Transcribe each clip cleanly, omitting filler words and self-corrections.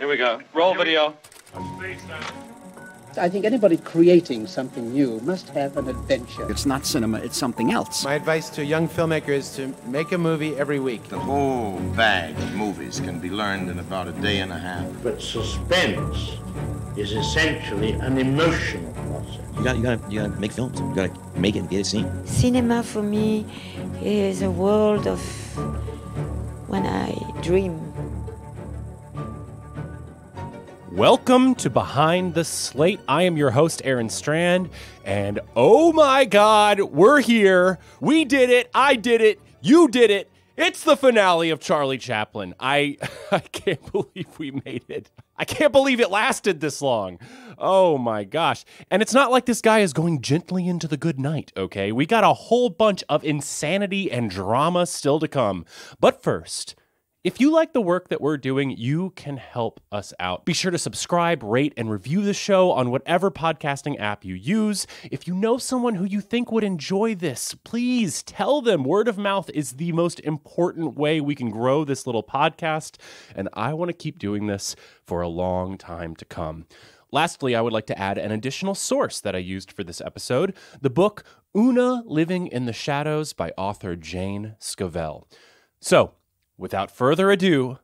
Here we go. Roll video. I think anybody creating something new must have an adventure. It's not cinema, it's something else. My advice to a young filmmaker is to make a movie every week. The whole bag of movies can be learned in about a day and a half. But suspense is essentially an emotional process. You gotta make films. You gotta make it and get it seen. Cinema for me is a world of when I dream. Welcome to Behind the Slate. I am your host, Aaron Strand, and oh my God, we're here. We did it. I did it. You did it. It's the finale of Charlie Chaplin. I can't believe we made it. I can't believe it lasted this long. Oh my gosh. And it's not like this guy is going gently into the good night, okay? We got a whole bunch of insanity and drama still to come. But first, if you like the work that we're doing, you can help us out. Be sure to subscribe, rate, and review the show on whatever podcasting app you use. If you know someone who you think would enjoy this, please tell them. Word of mouth is the most important way we can grow this little podcast, and I want to keep doing this for a long time to come. Lastly, I would like to add an additional source that I used for this episode, the book Una Living in the Shadows by author Jane Scovell. So, without further ado,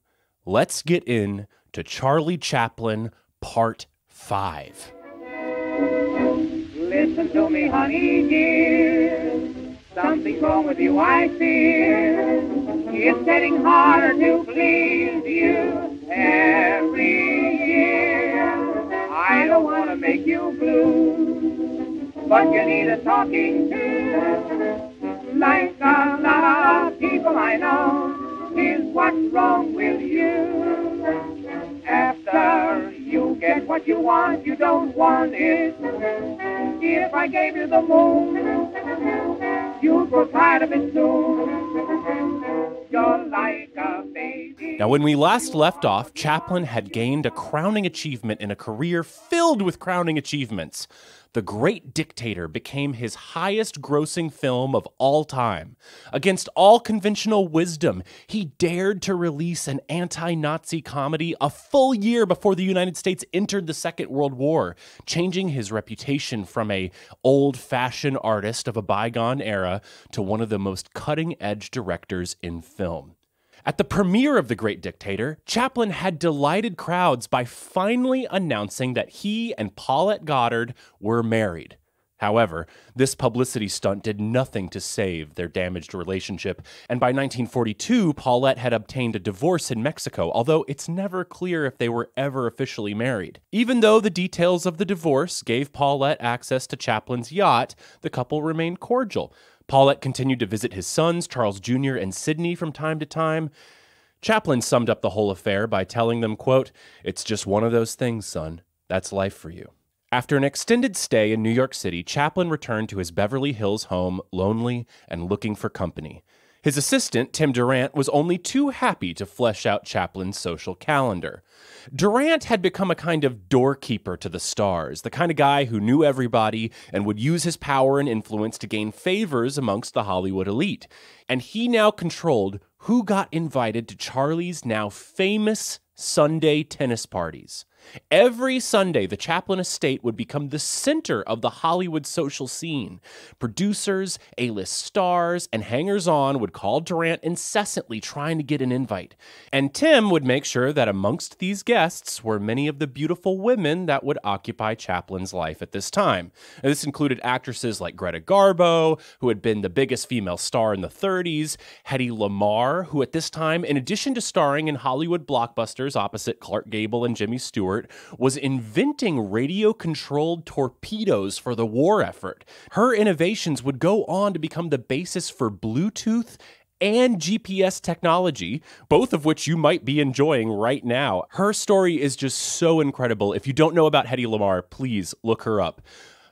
let's get in to Charlie Chaplin Part 5. Listen to me, honey dear. Something's wrong with you, I fear. It's getting harder to please you every year. I don't want to make you blue, but you need a talking to. Like a lot of people I know. Is what's wrong with you? After you get what you want, you don't want it. If I gave you the moon, you'd grow tired of it soon. You're like a baby. Now, when we last left off, Chaplin had gained a crowning achievement in a career filled with crowning achievements. The Great Dictator became his highest-grossing film of all time. Against all conventional wisdom, he dared to release an anti-Nazi comedy a full year before the United States entered the Second World War, changing his reputation from an old-fashioned artist of a bygone era to one of the most cutting-edge directors in film. At the premiere of The Great Dictator, Chaplin had delighted crowds by finally announcing that he and Paulette Goddard were married. However, this publicity stunt did nothing to save their damaged relationship, and by 1942, Paulette had obtained a divorce in Mexico, although it's never clear if they were ever officially married. Even though the details of the divorce gave Paulette access to Chaplin's yacht, the couple remained cordial. Paulette continued to visit his sons, Charles Jr. and Sidney, from time to time. Chaplin summed up the whole affair by telling them, quote, "It's just one of those things, son. That's life for you." After an extended stay in New York City, Chaplin returned to his Beverly Hills home, lonely and looking for company. His assistant, Tim Durant, was only too happy to flesh out Chaplin's social calendar. Durant had become a kind of doorkeeper to the stars, the kind of guy who knew everybody and would use his power and influence to gain favors amongst the Hollywood elite. And he now controlled who got invited to Charlie's now famous Sunday tennis parties. Every Sunday, the Chaplin estate would become the center of the Hollywood social scene. Producers, A-list stars, and hangers-on would call Durant incessantly trying to get an invite. And Tim would make sure that amongst these guests were many of the beautiful women that would occupy Chaplin's life at this time. And this included actresses like Greta Garbo, who had been the biggest female star in the 30s, Hedy Lamarr, who at this time, in addition to starring in Hollywood blockbusters opposite Clark Gable and Jimmy Stewart, was inventing radio-controlled torpedoes for the war effort. Her innovations would go on to become the basis for Bluetooth and GPS technology, both of which you might be enjoying right now. Her story is just so incredible. If you don't know about Hedy Lamarr, please look her up.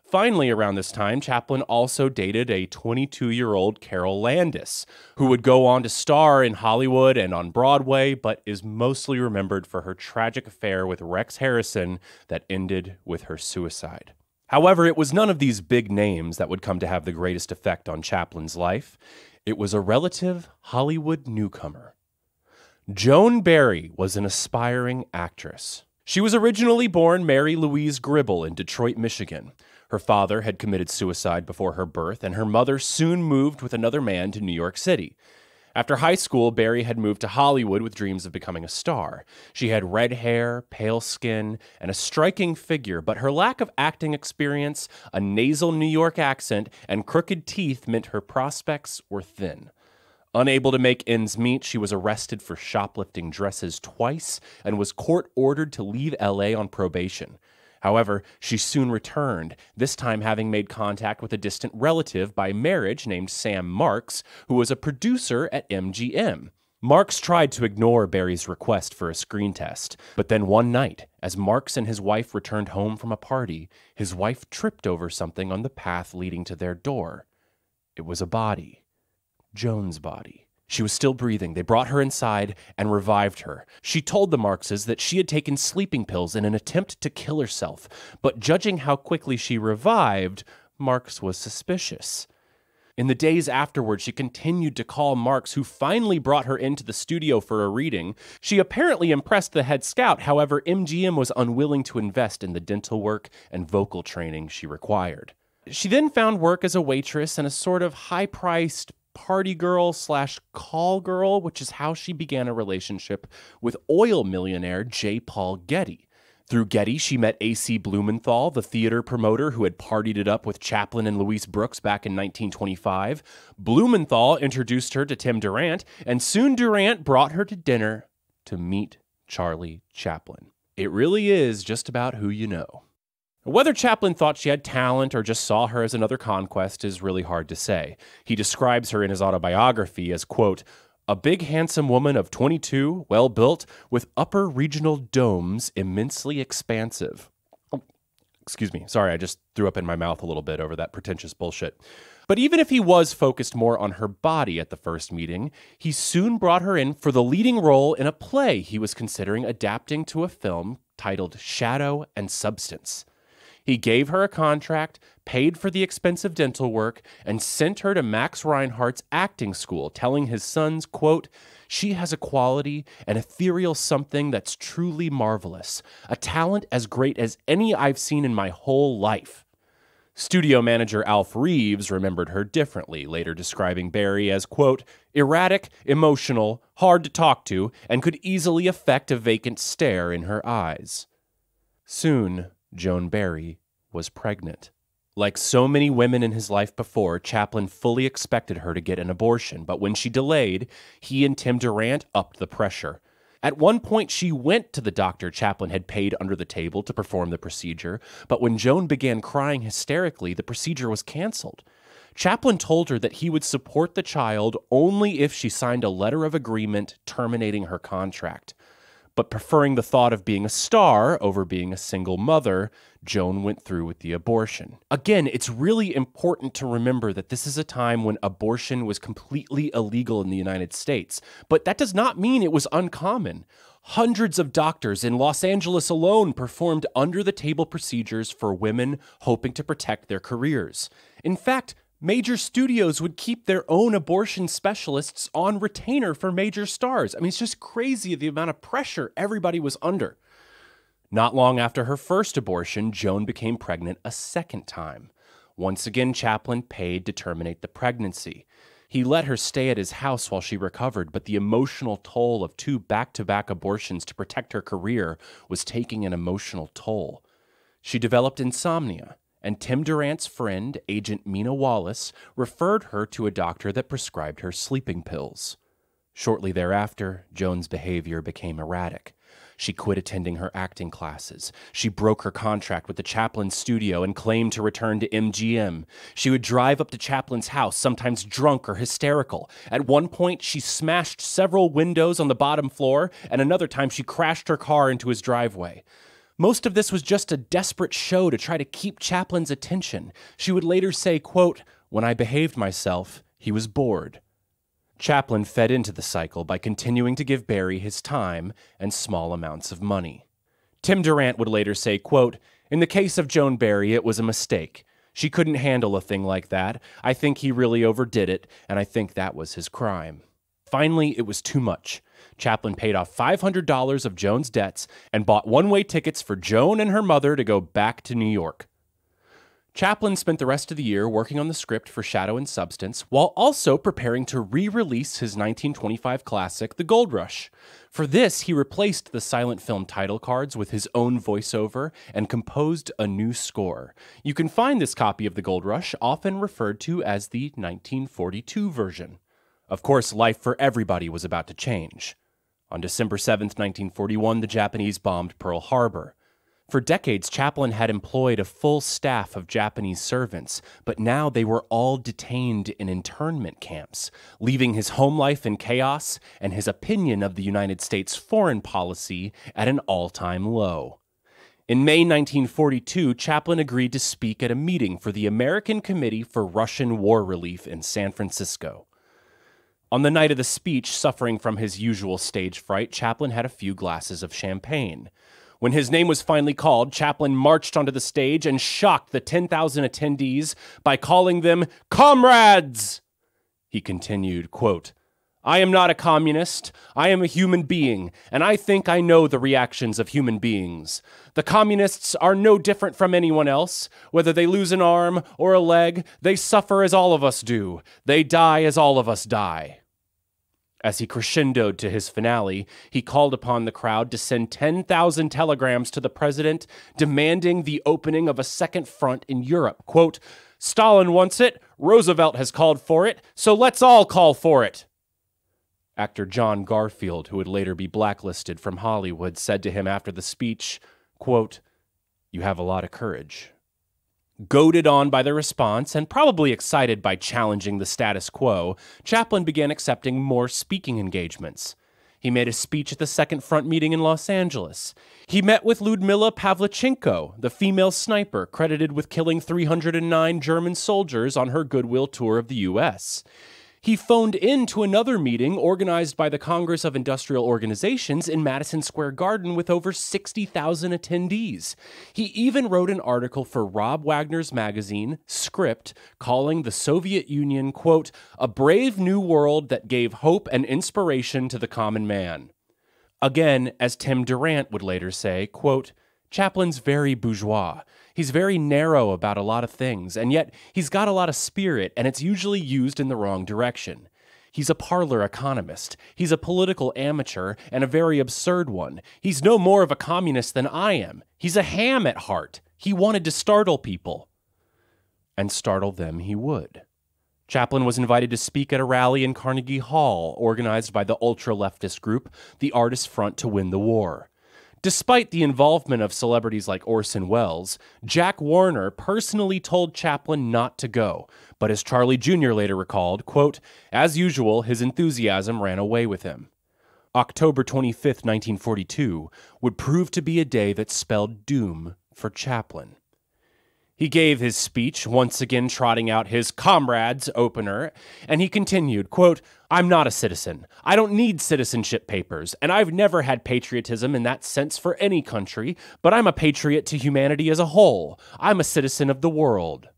Finally, around this time, Chaplin also dated a 22-year-old Carol Landis, who would go on to star in Hollywood and on Broadway, but is mostly remembered for her tragic affair with Rex Harrison that ended with her suicide. However, it was none of these big names that would come to have the greatest effect on Chaplin's life. It was a relative Hollywood newcomer. Joan Barry was an aspiring actress. She was originally born Mary Louise Gribble in Detroit, Michigan. Her father had committed suicide before her birth, and her mother soon moved with another man to New York City. After high school, Barry had moved to Hollywood with dreams of becoming a star. She had red hair, pale skin, and a striking figure, but her lack of acting experience, a nasal New York accent, and crooked teeth meant her prospects were thin. Unable to make ends meet, she was arrested for shoplifting dresses twice and was court-ordered to leave L.A. on probation. However, she soon returned, this time having made contact with a distant relative by marriage named Sam Marks, who was a producer at MGM. Marks tried to ignore Barry's request for a screen test, but then one night, as Marks and his wife returned home from a party, his wife tripped over something on the path leading to their door. It was a body. Joan's body. She was still breathing. They brought her inside and revived her. She told the Markses that she had taken sleeping pills in an attempt to kill herself, but judging how quickly she revived, Marks was suspicious. In the days afterward, she continued to call Marks, who finally brought her into the studio for a reading. She apparently impressed the head scout. However, MGM was unwilling to invest in the dental work and vocal training she required. She then found work as a waitress and a sort of high-priced party girl / call girl, which is how she began a relationship with oil millionaire J. Paul Getty. Through Getty, she met A.C. Blumenthal, the theater promoter who had partied it up with Chaplin and Louise Brooks back in 1925. Blumenthal introduced her to Tim Durant, and soon Durant brought her to dinner to meet Charlie Chaplin. It really is just about who you know. Whether Chaplin thought she had talent or just saw her as another conquest is really hard to say. He describes her in his autobiography as, quote, a big, handsome woman of 22, well-built, with upper regional domes immensely expansive. Oh, excuse me. Sorry, I just threw up in my mouth a little bit over that pretentious bullshit. But even if he was focused more on her body at the first meeting, he soon brought her in for the leading role in a play he was considering adapting to a film titled Shadow and Substance. He gave her a contract, paid for the expensive dental work, and sent her to Max Reinhardt's acting school, telling his sons, quote, she has a quality, an ethereal something that's truly marvelous, a talent as great as any I've seen in my whole life. Studio manager Alf Reeves remembered her differently, later describing Barry as, quote, erratic, emotional, hard to talk to, and could easily affect a vacant stare in her eyes. Soon, Joan Barry was pregnant. Like so many women in his life before, Chaplin fully expected her to get an abortion, but when she delayed, he and Tim Durant upped the pressure. At one point, she went to the doctor Chaplin had paid under the table to perform the procedure, but when Joan began crying hysterically, the procedure was canceled. Chaplin told her that he would support the child only if she signed a letter of agreement terminating her contract. But preferring the thought of being a star over being a single mother, Joan went through with the abortion. Again, it's really important to remember that this is a time when abortion was completely illegal in the United States, but that does not mean it was uncommon. Hundreds of doctors in Los Angeles alone performed under-the-table procedures for women hoping to protect their careers. In fact, major studios would keep their own abortion specialists on retainer for major stars. I mean, it's just crazy the amount of pressure everybody was under. Not long after her first abortion, Joan became pregnant a second time. Once again, Chaplin paid to terminate the pregnancy. He let her stay at his house while she recovered, but the emotional toll of 2 back-to-back abortions to protect her career was taking an emotional toll. She developed insomnia, and Tim Durant's friend, Agent Mina Wallace, referred her to a doctor that prescribed her sleeping pills. Shortly thereafter, Joan's behavior became erratic. She quit attending her acting classes. She broke her contract with the Chaplin studio and claimed to return to MGM. She would drive up to Chaplin's house, sometimes drunk or hysterical. At one point, she smashed several windows on the bottom floor, and another time she crashed her car into his driveway. Most of this was just a desperate show to try to keep Chaplin's attention. She would later say, quote, when I behaved myself, he was bored. Chaplin fed into the cycle by continuing to give Barry his time and small amounts of money. Tim Durant would later say, quote, in the case of Joan Barry, it was a mistake. She couldn't handle a thing like that. I think he really overdid it, and I think that was his crime. Finally, it was too much. Chaplin paid off $500 of Joan's debts and bought one-way tickets for Joan and her mother to go back to New York. Chaplin spent the rest of the year working on the script for Shadow and Substance, while also preparing to re-release his 1925 classic, The Gold Rush. For this, he replaced the silent film title cards with his own voiceover and composed a new score. You can find this copy of The Gold Rush, often referred to as the 1942 version. Of course, life for everybody was about to change. On December 7, 1941, the Japanese bombed Pearl Harbor. For decades, Chaplin had employed a full staff of Japanese servants, but now they were all detained in internment camps, leaving his home life in chaos and his opinion of the United States foreign policy at an all-time low. In May 1942, Chaplin agreed to speak at a meeting for the American Committee for Russian War Relief in San Francisco. On the night of the speech, suffering from his usual stage fright, Chaplin had a few glasses of champagne. When his name was finally called, Chaplin marched onto the stage and shocked the 10,000 attendees by calling them comrades. He continued, quote, "I am not a communist. I am a human being, and I think I know the reactions of human beings. The communists are no different from anyone else. Whether they lose an arm or a leg, they suffer as all of us do. They die as all of us die." As he crescendoed to his finale, he called upon the crowd to send 10,000 telegrams to the president demanding the opening of a second front in Europe. Quote, "Stalin wants it, Roosevelt has called for it, so let's all call for it." Actor John Garfield, who would later be blacklisted from Hollywood, said to him after the speech, quote, "You have a lot of courage." Goaded on by the response, and probably excited by challenging the status quo, Chaplin began accepting more speaking engagements. He made a speech at the Second Front meeting in Los Angeles. He met with Ludmila Pavlichenko, the female sniper credited with killing 309 German soldiers on her goodwill tour of the U.S. He phoned in to another meeting organized by the Congress of Industrial Organizations in Madison Square Garden with over 60,000 attendees. He even wrote an article for Rob Wagner's magazine, Script, calling the Soviet Union, quote, "a brave new world that gave hope and inspiration to the common man." Again, as Tim Durant would later say, quote, "Chaplin's very bourgeois. He's very narrow about a lot of things, and yet he's got a lot of spirit, and it's usually used in the wrong direction. He's a parlor economist. He's a political amateur, and a very absurd one. He's no more of a communist than I am. He's a ham at heart. He wanted to startle people." And startle them he would. Chaplin was invited to speak at a rally in Carnegie Hall, organized by the ultra-leftist group, the Artists' Front to Win the War. Despite the involvement of celebrities like Orson Welles, Jack Warner personally told Chaplin not to go, but as Charlie Jr. later recalled, quote, "As usual, his enthusiasm ran away with him." October 25, 1942, would prove to be a day that spelled doom for Chaplin. He gave his speech, once again trotting out his comrades opener, and he continued, quote, "I'm not a citizen. I don't need citizenship papers, and I've never had patriotism in that sense for any country, but I'm a patriot to humanity as a whole. I'm a citizen of the world."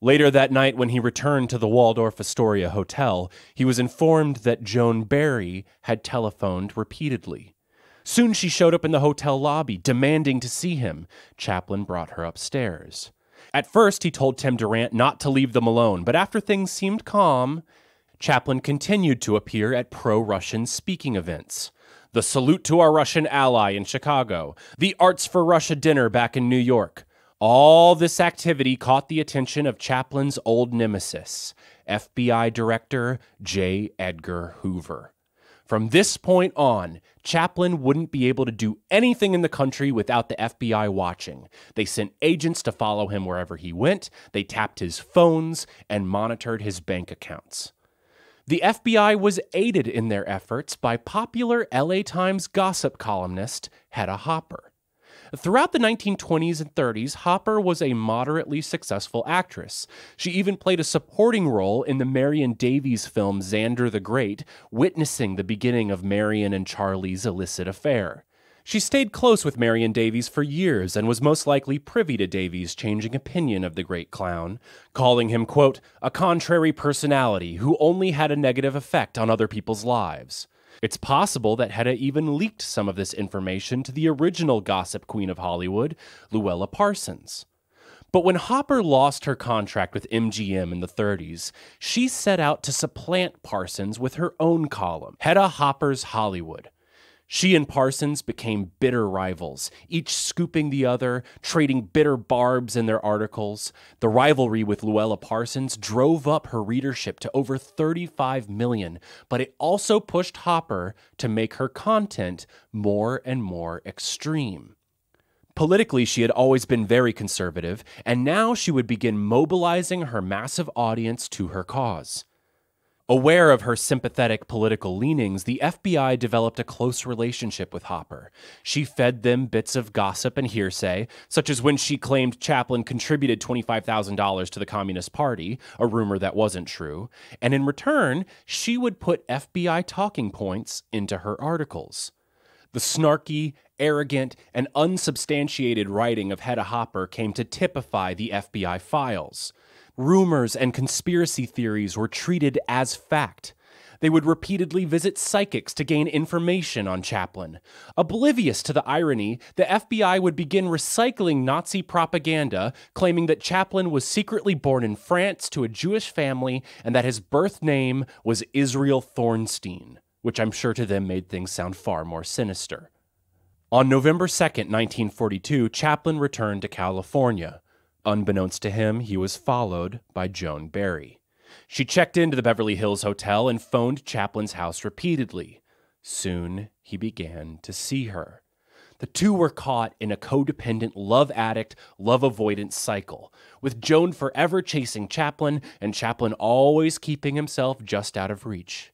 Later that night, when he returned to the Waldorf Astoria Hotel, he was informed that Joan Barry had telephoned repeatedly. Soon she showed up in the hotel lobby, demanding to see him. Chaplin brought her upstairs. At first, he told Tim Durant not to leave them alone, but after things seemed calm, Chaplin continued to appear at pro-Russian speaking events. The Salute to Our Russian Ally in Chicago, the Arts for Russia dinner back in New York. All this activity caught the attention of Chaplin's old nemesis, FBI Director J. Edgar Hoover. From this point on, Chaplin wouldn't be able to do anything in the country without the FBI watching. They sent agents to follow him wherever he went, they tapped his phones, and monitored his bank accounts. The FBI was aided in their efforts by popular LA Times gossip columnist Hedda Hopper. Throughout the 1920s and 30s, Hopper was a moderately successful actress. She even played a supporting role in the Marion Davies film Xander the Great, witnessing the beginning of Marion and Charlie's illicit affair. She stayed close with Marion Davies for years and was most likely privy to Davies' changing opinion of the great clown, calling him, quote, a contrary personality who only had a negative effect on other people's lives. It's possible that Hedda even leaked some of this information to the original gossip queen of Hollywood, Luella Parsons. But when Hopper lost her contract with MGM in the 30s, she set out to supplant Parsons with her own column, Hedda Hopper's Hollywood. She and Parsons became bitter rivals, each scooping the other, trading bitter barbs in their articles. The rivalry with Luella Parsons drove up her readership to over 35 million, but it also pushed Hopper to make her content more and more extreme. Politically, she had always been very conservative, and now she would begin mobilizing her massive audience to her cause. Aware of her sympathetic political leanings, the FBI developed a close relationship with Hopper. She fed them bits of gossip and hearsay, such as when she claimed Chaplin contributed $25,000 to the Communist Party, a rumor that wasn't true, and in return, she would put FBI talking points into her articles. The snarky, arrogant, and unsubstantiated writing of Hedda Hopper came to typify the FBI files. Rumors and conspiracy theories were treated as fact. They would repeatedly visit psychics to gain information on Chaplin. Oblivious to the irony, the FBI would begin recycling Nazi propaganda, claiming that Chaplin was secretly born in France to a Jewish family and that his birth name was Israel Thornstein, which I'm sure to them made things sound far more sinister. On November 2nd, 1942, Chaplin returned to California. Unbeknownst to him, he was followed by Joan Barry. She checked into the Beverly Hills Hotel and phoned Chaplin's house repeatedly. Soon, he began to see her. The two were caught in a codependent love addict, love avoidance cycle, with Joan forever chasing Chaplin and Chaplin always keeping himself just out of reach.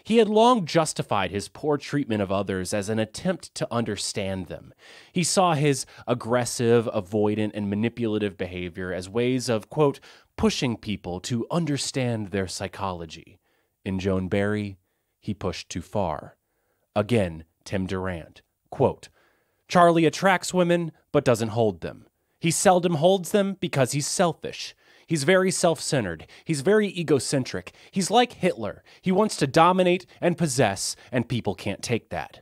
He had long justified his poor treatment of others as an attempt to understand them. He saw his aggressive, avoidant, and manipulative behavior as ways of, quote, pushing people to understand their psychology. In Joan Barry, he pushed too far. Again, Tim Durant, quote, Charlie attracts women, but doesn't hold them. He seldom holds them because he's selfish. He's very self-centered. He's very egocentric. He's like Hitler. He wants to dominate and possess, and people can't take that.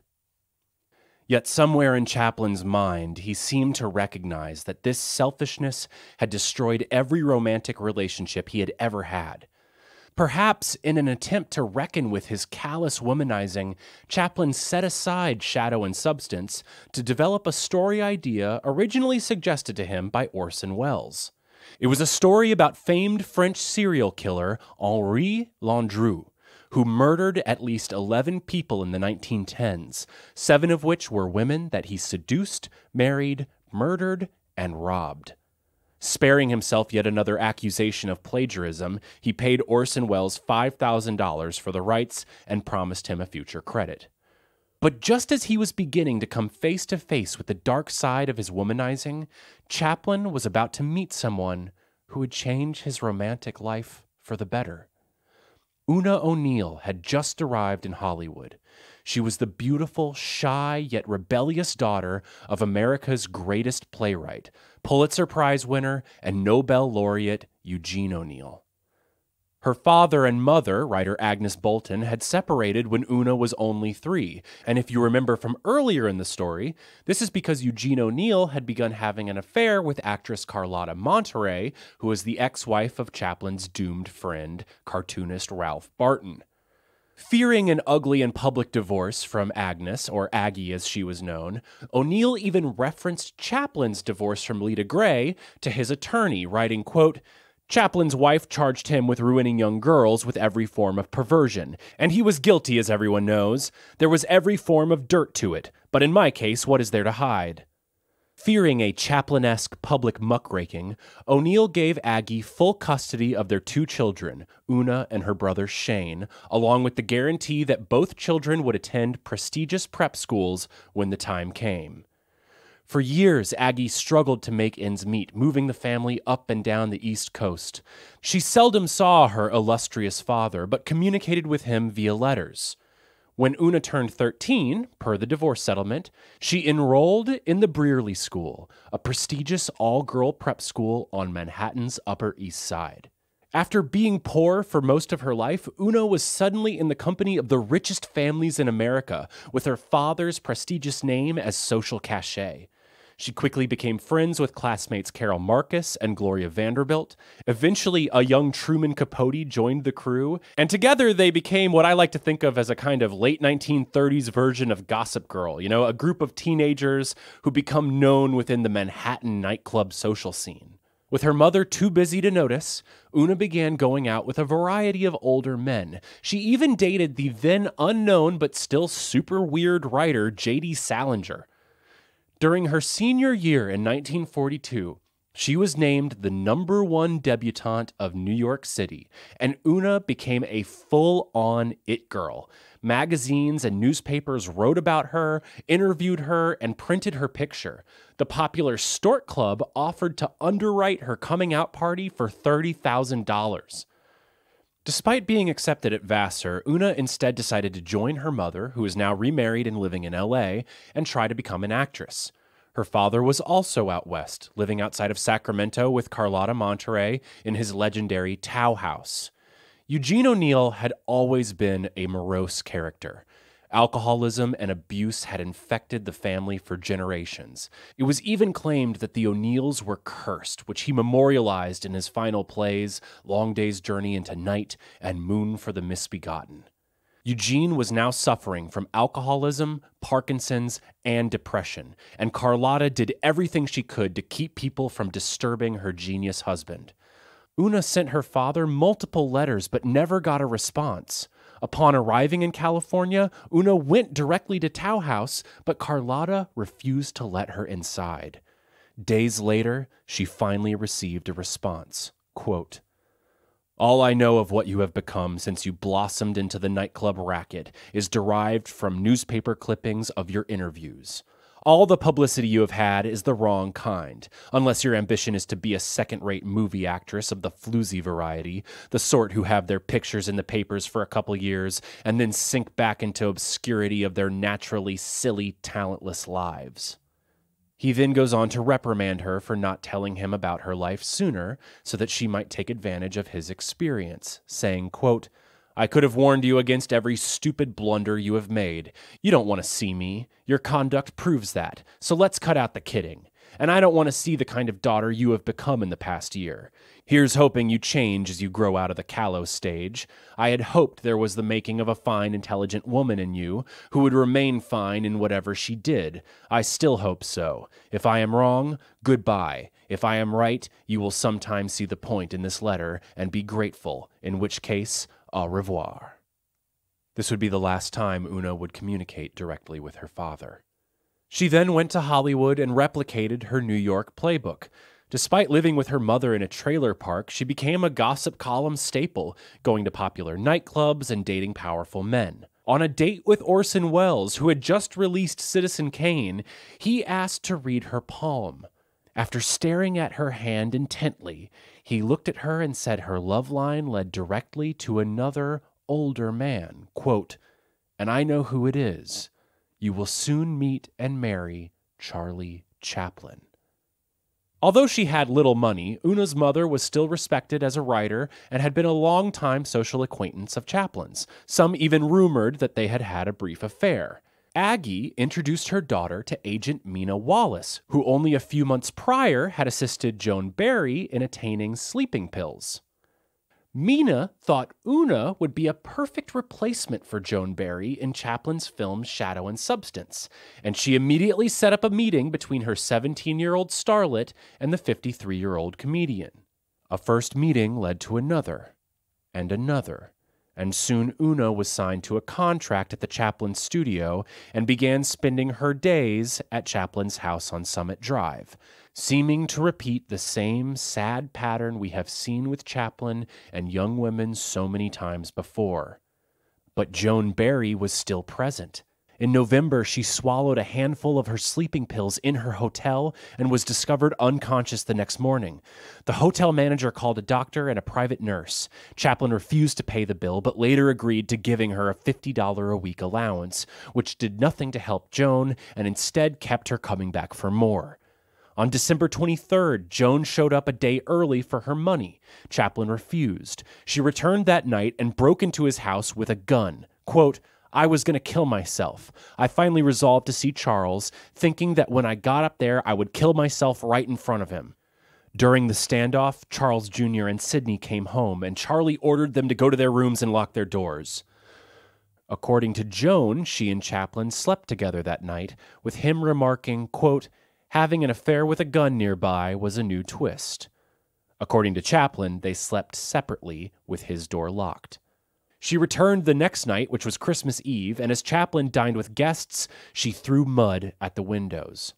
Yet somewhere in Chaplin's mind, he seemed to recognize that this selfishness had destroyed every romantic relationship he had ever had. Perhaps in an attempt to reckon with his callous womanizing, Chaplin set aside shadow and substance to develop a story idea originally suggested to him by Orson Welles. It was a story about famed French serial killer Henri Landru, who murdered at least 11 people in the 1910s, 7 of which were women that he seduced, married, murdered, and robbed. Sparing himself yet another accusation of plagiarism, he paid Orson Welles $5,000 for the rights and promised him a future credit. But just as he was beginning to come face to face with the dark side of his womanizing, Chaplin was about to meet someone who would change his romantic life for the better. Una O'Neill had just arrived in Hollywood. She was the beautiful, shy, yet rebellious daughter of America's greatest playwright, Pulitzer Prize winner, and Nobel laureate Eugene O'Neill. Her father and mother, writer Agnes Bolton, had separated when Una was only 3, and if you remember from earlier in the story, this is because Eugene O'Neill had begun having an affair with actress Carlotta Monterey, who was the ex-wife of Chaplin's doomed friend, cartoonist Ralph Barton. Fearing an ugly and public divorce from Agnes, or Aggie as she was known, O'Neill even referenced Chaplin's divorce from Lita Gray to his attorney, writing, quote, Chaplin's wife charged him with ruining young girls with every form of perversion, and he was guilty, as everyone knows. There was every form of dirt to it, but in my case, what is there to hide? Fearing a Chaplin-esque public muckraking, O'Neill gave Aggie full custody of their 2 children, Una and her brother Shane, along with the guarantee that both children would attend prestigious prep schools when the time came. For years, Aggie struggled to make ends meet, moving the family up and down the East Coast. She seldom saw her illustrious father, but communicated with him via letters. When Una turned 13, per the divorce settlement, she enrolled in the Brearley School, a prestigious all-girl prep school on Manhattan's Upper East Side. After being poor for most of her life, Una was suddenly in the company of the richest families in America, with her father's prestigious name as social cachet. She quickly became friends with classmates Carol Marcus and Gloria Vanderbilt. Eventually, a young Truman Capote joined the crew, and together they became what I like to think of as a kind of late 1930s version of Gossip Girl, a group of teenagers who become known within the Manhattan nightclub social scene. With her mother too busy to notice, Una began going out with a variety of older men. She even dated the then unknown but still super weird writer J.D. Salinger. During her senior year in 1942, she was named the #1 debutante of New York City, and Una became a full-on it girl. Magazines and newspapers wrote about her, interviewed her, and printed her picture. The popular Stork Club offered to underwrite her coming-out party for $30,000. Despite being accepted at Vassar, Una instead decided to join her mother, who is now remarried and living in L.A., and try to become an actress. Her father was also out west, living outside of Sacramento with Carlotta Monterey in his legendary Tow House. Eugene O'Neill had always been a morose character. Alcoholism and abuse had infected the family for generations. It was even claimed that the O'Neills were cursed, which he memorialized in his final plays, Long Day's Journey into Night and Moon for the Misbegotten. Eugene was now suffering from alcoholism, Parkinson's, and depression, and Carlotta did everything she could to keep people from disturbing her genius husband. Una sent her father multiple letters but never got a response. Upon arriving in California, Una went directly to Tow House, but Carlotta refused to let her inside. Days later, she finally received a response. Quote, "All I know of what you have become since you blossomed into the nightclub racket is derived from newspaper clippings of your interviews. All the publicity you have had is the wrong kind, unless your ambition is to be a second-rate movie actress of the floozy variety, the sort who have their pictures in the papers for a couple years and then sink back into obscurity of their naturally silly, talentless lives." He then goes on to reprimand her for not telling him about her life sooner so that she might take advantage of his experience, saying, quote, "I could have warned you against every stupid blunder you have made. You don't want to see me. Your conduct proves that. So let's cut out the kidding. And I don't want to see the kind of daughter you have become in the past year. Here's hoping you change as you grow out of the callow stage. I had hoped there was the making of a fine, intelligent woman in you, who would remain fine in whatever she did. I still hope so. If I am wrong, goodbye. If I am right, you will sometime see the point in this letter and be grateful, in which case, au revoir." This would be the last time Una would communicate directly with her father. She then went to Hollywood and replicated her New York playbook. Despite living with her mother in a trailer park, she became a gossip column staple, going to popular nightclubs and dating powerful men. On a date with Orson Welles, who had just released Citizen Kane, he asked to read her palm. After staring at her hand intently, he looked at her and said her love line led directly to another, older man. Quote, "And I know who it is. You will soon meet and marry Charlie Chaplin." Although she had little money, Una's mother was still respected as a writer and had been a long-time social acquaintance of Chaplin's. Some even rumored that they had had a brief affair. Aggie introduced her daughter to agent Mina Wallace, who only a few months prior had assisted Joan Barry in attaining sleeping pills. Mina thought Una would be a perfect replacement for Joan Barry in Chaplin's film Shadow and Substance, and she immediately set up a meeting between her 17-year-old starlet and the 53-year-old comedian. A first meeting led to another, and another, and soon Una was signed to a contract at the Chaplin studio and began spending her days at Chaplin's house on Summit Drive, seeming to repeat the same sad pattern we have seen with Chaplin and young women so many times before. But Joan Barry was still present. In November, she swallowed a handful of her sleeping pills in her hotel and was discovered unconscious the next morning. The hotel manager called a doctor and a private nurse. Chaplin refused to pay the bill, but later agreed to giving her a $50 a week allowance, which did nothing to help Joan and instead kept her coming back for more. On December 23rd, Joan showed up a day early for her money. Chaplin refused. She returned that night and broke into his house with a gun. Quote, "I was going to kill myself. I finally resolved to see Charles, thinking that when I got up there, I would kill myself right in front of him." During the standoff, Charles Jr. and Sidney came home, and Charlie ordered them to go to their rooms and lock their doors. According to Joan, she and Chaplin slept together that night, with him remarking, quote, "Having an affair with a gun nearby was a new twist." According to Chaplin, they slept separately with his door locked. She returned the next night, which was Christmas Eve, and as Chaplin dined with guests, she threw mud at the windows.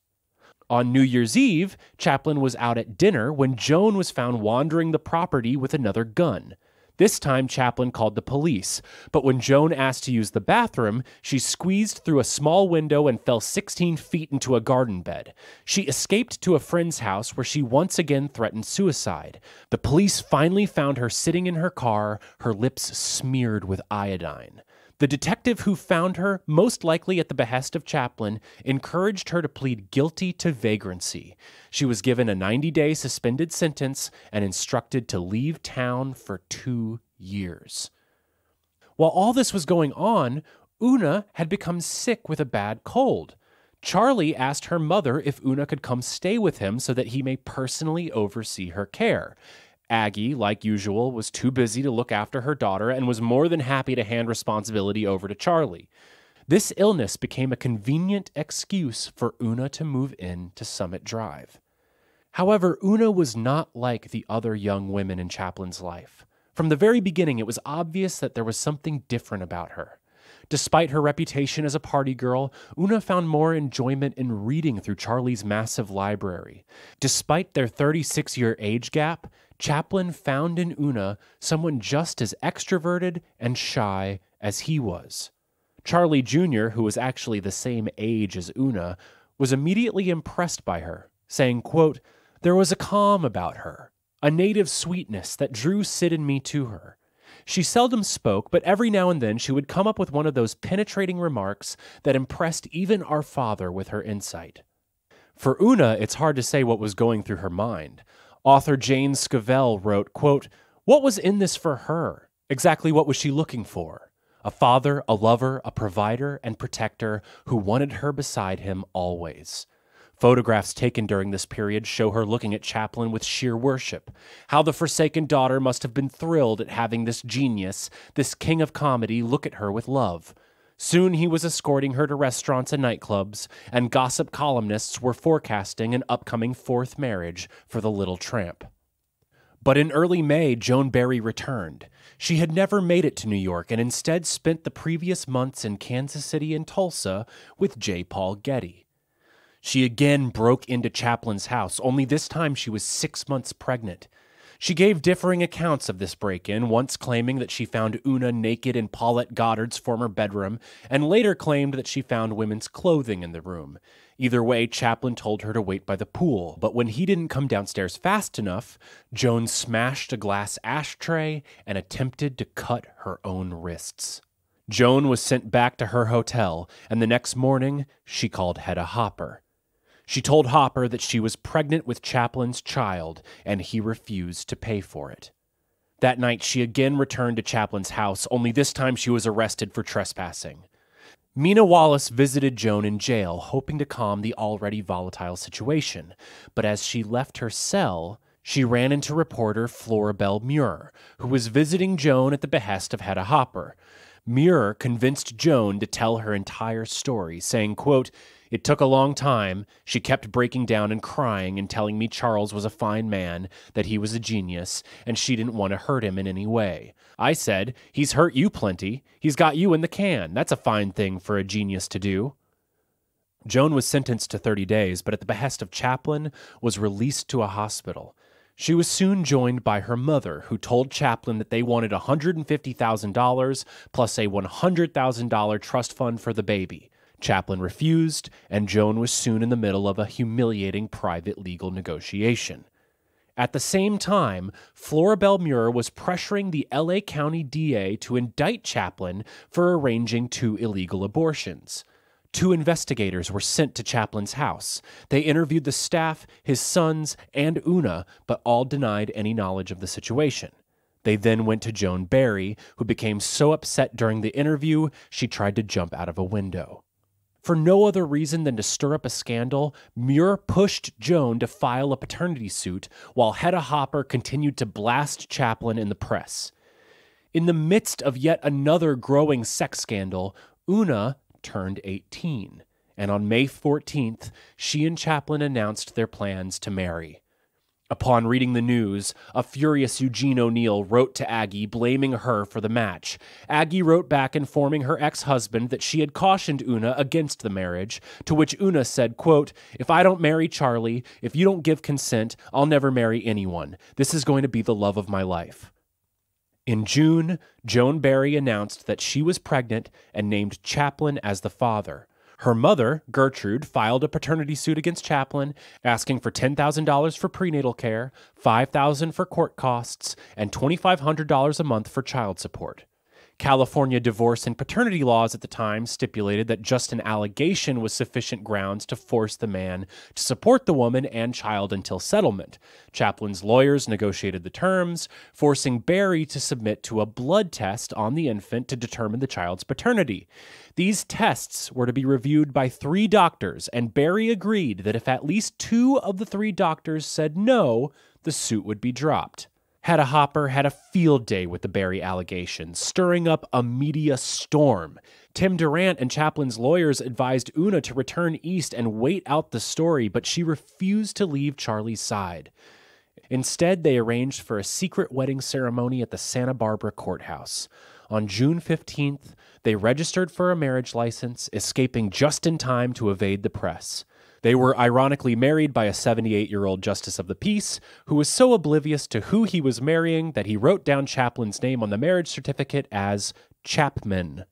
On New Year's Eve, Chaplin was out at dinner when Joan was found wandering the property with another gun. This time, Chaplin called the police, but when Joan asked to use the bathroom, she squeezed through a small window and fell 16 feet into a garden bed. She escaped to a friend's house where she once again threatened suicide. The police finally found her sitting in her car, her lips smeared with iodine. The detective who found her, most likely at the behest of Chaplin, encouraged her to plead guilty to vagrancy. She was given a 90-day suspended sentence and instructed to leave town for 2 years. While all this was going on, Una had become sick with a bad cold. Charlie asked her mother if Una could come stay with him so that he may personally oversee her care. Aggie, like usual, was too busy to look after her daughter and was more than happy to hand responsibility over to Charlie. This illness became a convenient excuse for Una to move in to Summit Drive. However, Una was not like the other young women in Chaplin's life. From the very beginning, it was obvious that there was something different about her. Despite her reputation as a party girl, Una found more enjoyment in reading through Charlie's massive library. Despite their 36-year age gap, Chaplin found in Una someone just as extroverted and shy as he was. Charlie Jr., who was actually the same age as Una, was immediately impressed by her, saying, quote, "There was a calm about her, a native sweetness that drew Sid and me to her. She seldom spoke, but every now and then she would come up with one of those penetrating remarks that impressed even our father with her insight." For Una, it's hard to say what was going through her mind. Author Jane Scavell wrote, quote, "What was in this for her? Exactly what was she looking for? A father, a lover, a provider, and protector who wanted her beside him always." Photographs taken during this period show her looking at Chaplin with sheer worship. How the forsaken daughter must have been thrilled at having this genius, this king of comedy, look at her with love. Soon he was escorting her to restaurants and nightclubs, and gossip columnists were forecasting an upcoming fourth marriage for the little tramp. But in early May, Joan Barry returned. She had never made it to New York and instead spent the previous months in Kansas City and Tulsa with J. Paul Getty. She again broke into Chaplin's house, only this time she was 6 months pregnant. She gave differing accounts of this break-in, once claiming that she found Una naked in Paulette Goddard's former bedroom, and later claimed that she found women's clothing in the room. Either way, Chaplin told her to wait by the pool, but when he didn't come downstairs fast enough, Joan smashed a glass ashtray and attempted to cut her own wrists. Joan was sent back to her hotel, and the next morning, she called Hedda Hopper. She told Hopper that she was pregnant with Chaplin's child, and he refused to pay for it. That night, she again returned to Chaplin's house, only this time she was arrested for trespassing. Mina Wallace visited Joan in jail, hoping to calm the already volatile situation, but as she left her cell, she ran into reporter Floribel Muir, who was visiting Joan at the behest of Hedda Hopper. Muir convinced Joan to tell her entire story, saying, quote, "It took a long time. She kept breaking down and crying and telling me Charles was a fine man, that he was a genius, and she didn't want to hurt him in any way. I said, 'He's hurt you plenty. He's got you in the can. That's a fine thing for a genius to do.'" Joan was sentenced to 30 days, but at the behest of Chaplin, was released to a hospital. She was soon joined by her mother, who told Chaplin that they wanted $150,000 plus a $100,000 trust fund for the baby. Chaplin refused, and Joan was soon in the middle of a humiliating private legal negotiation. At the same time, Floribel Muir was pressuring the LA County DA to indict Chaplin for arranging 2 illegal abortions. 2 investigators were sent to Chaplin's house. They interviewed the staff, his sons, and Una, but all denied any knowledge of the situation. They then went to Joan Barry, who became so upset during the interview, she tried to jump out of a window. For no other reason than to stir up a scandal, Muir pushed Joan to file a paternity suit, while Hedda Hopper continued to blast Chaplin in the press. In the midst of yet another growing sex scandal, Una turned 18, and on May 14th, she and Chaplin announced their plans to marry. Upon reading the news, a furious Eugene O'Neill wrote to Aggie blaming her for the match. Aggie wrote back informing her ex-husband that she had cautioned Una against the marriage, to which Una said, quote, "If I don't marry Charlie, if you don't give consent, I'll never marry anyone. This is going to be the love of my life." In June, Joan Barry announced that she was pregnant and named Chaplin as the father. Her mother, Gertrude, filed a paternity suit against Chaplin, asking for $10,000 for prenatal care, $5,000 for court costs, and $2,500 a month for child support. California divorce and paternity laws at the time stipulated that just an allegation was sufficient grounds to force the man to support the woman and child until settlement. Chaplin's lawyers negotiated the terms, forcing Barry to submit to a blood test on the infant to determine the child's paternity. These tests were to be reviewed by 3 doctors, and Barry agreed that if at least 2 of the 3 doctors said no, the suit would be dropped. Hedda Hopper had a field day with the Barry allegations, stirring up a media storm. Tim Durant and Chaplin's lawyers advised Una to return east and wait out the story, but she refused to leave Charlie's side. Instead, they arranged for a secret wedding ceremony at the Santa Barbara courthouse. On June 15th, they registered for a marriage license, escaping just in time to evade the press. They were ironically married by a 78-year-old justice of the peace who was so oblivious to who he was marrying that he wrote down Chaplin's name on the marriage certificate as Chapman.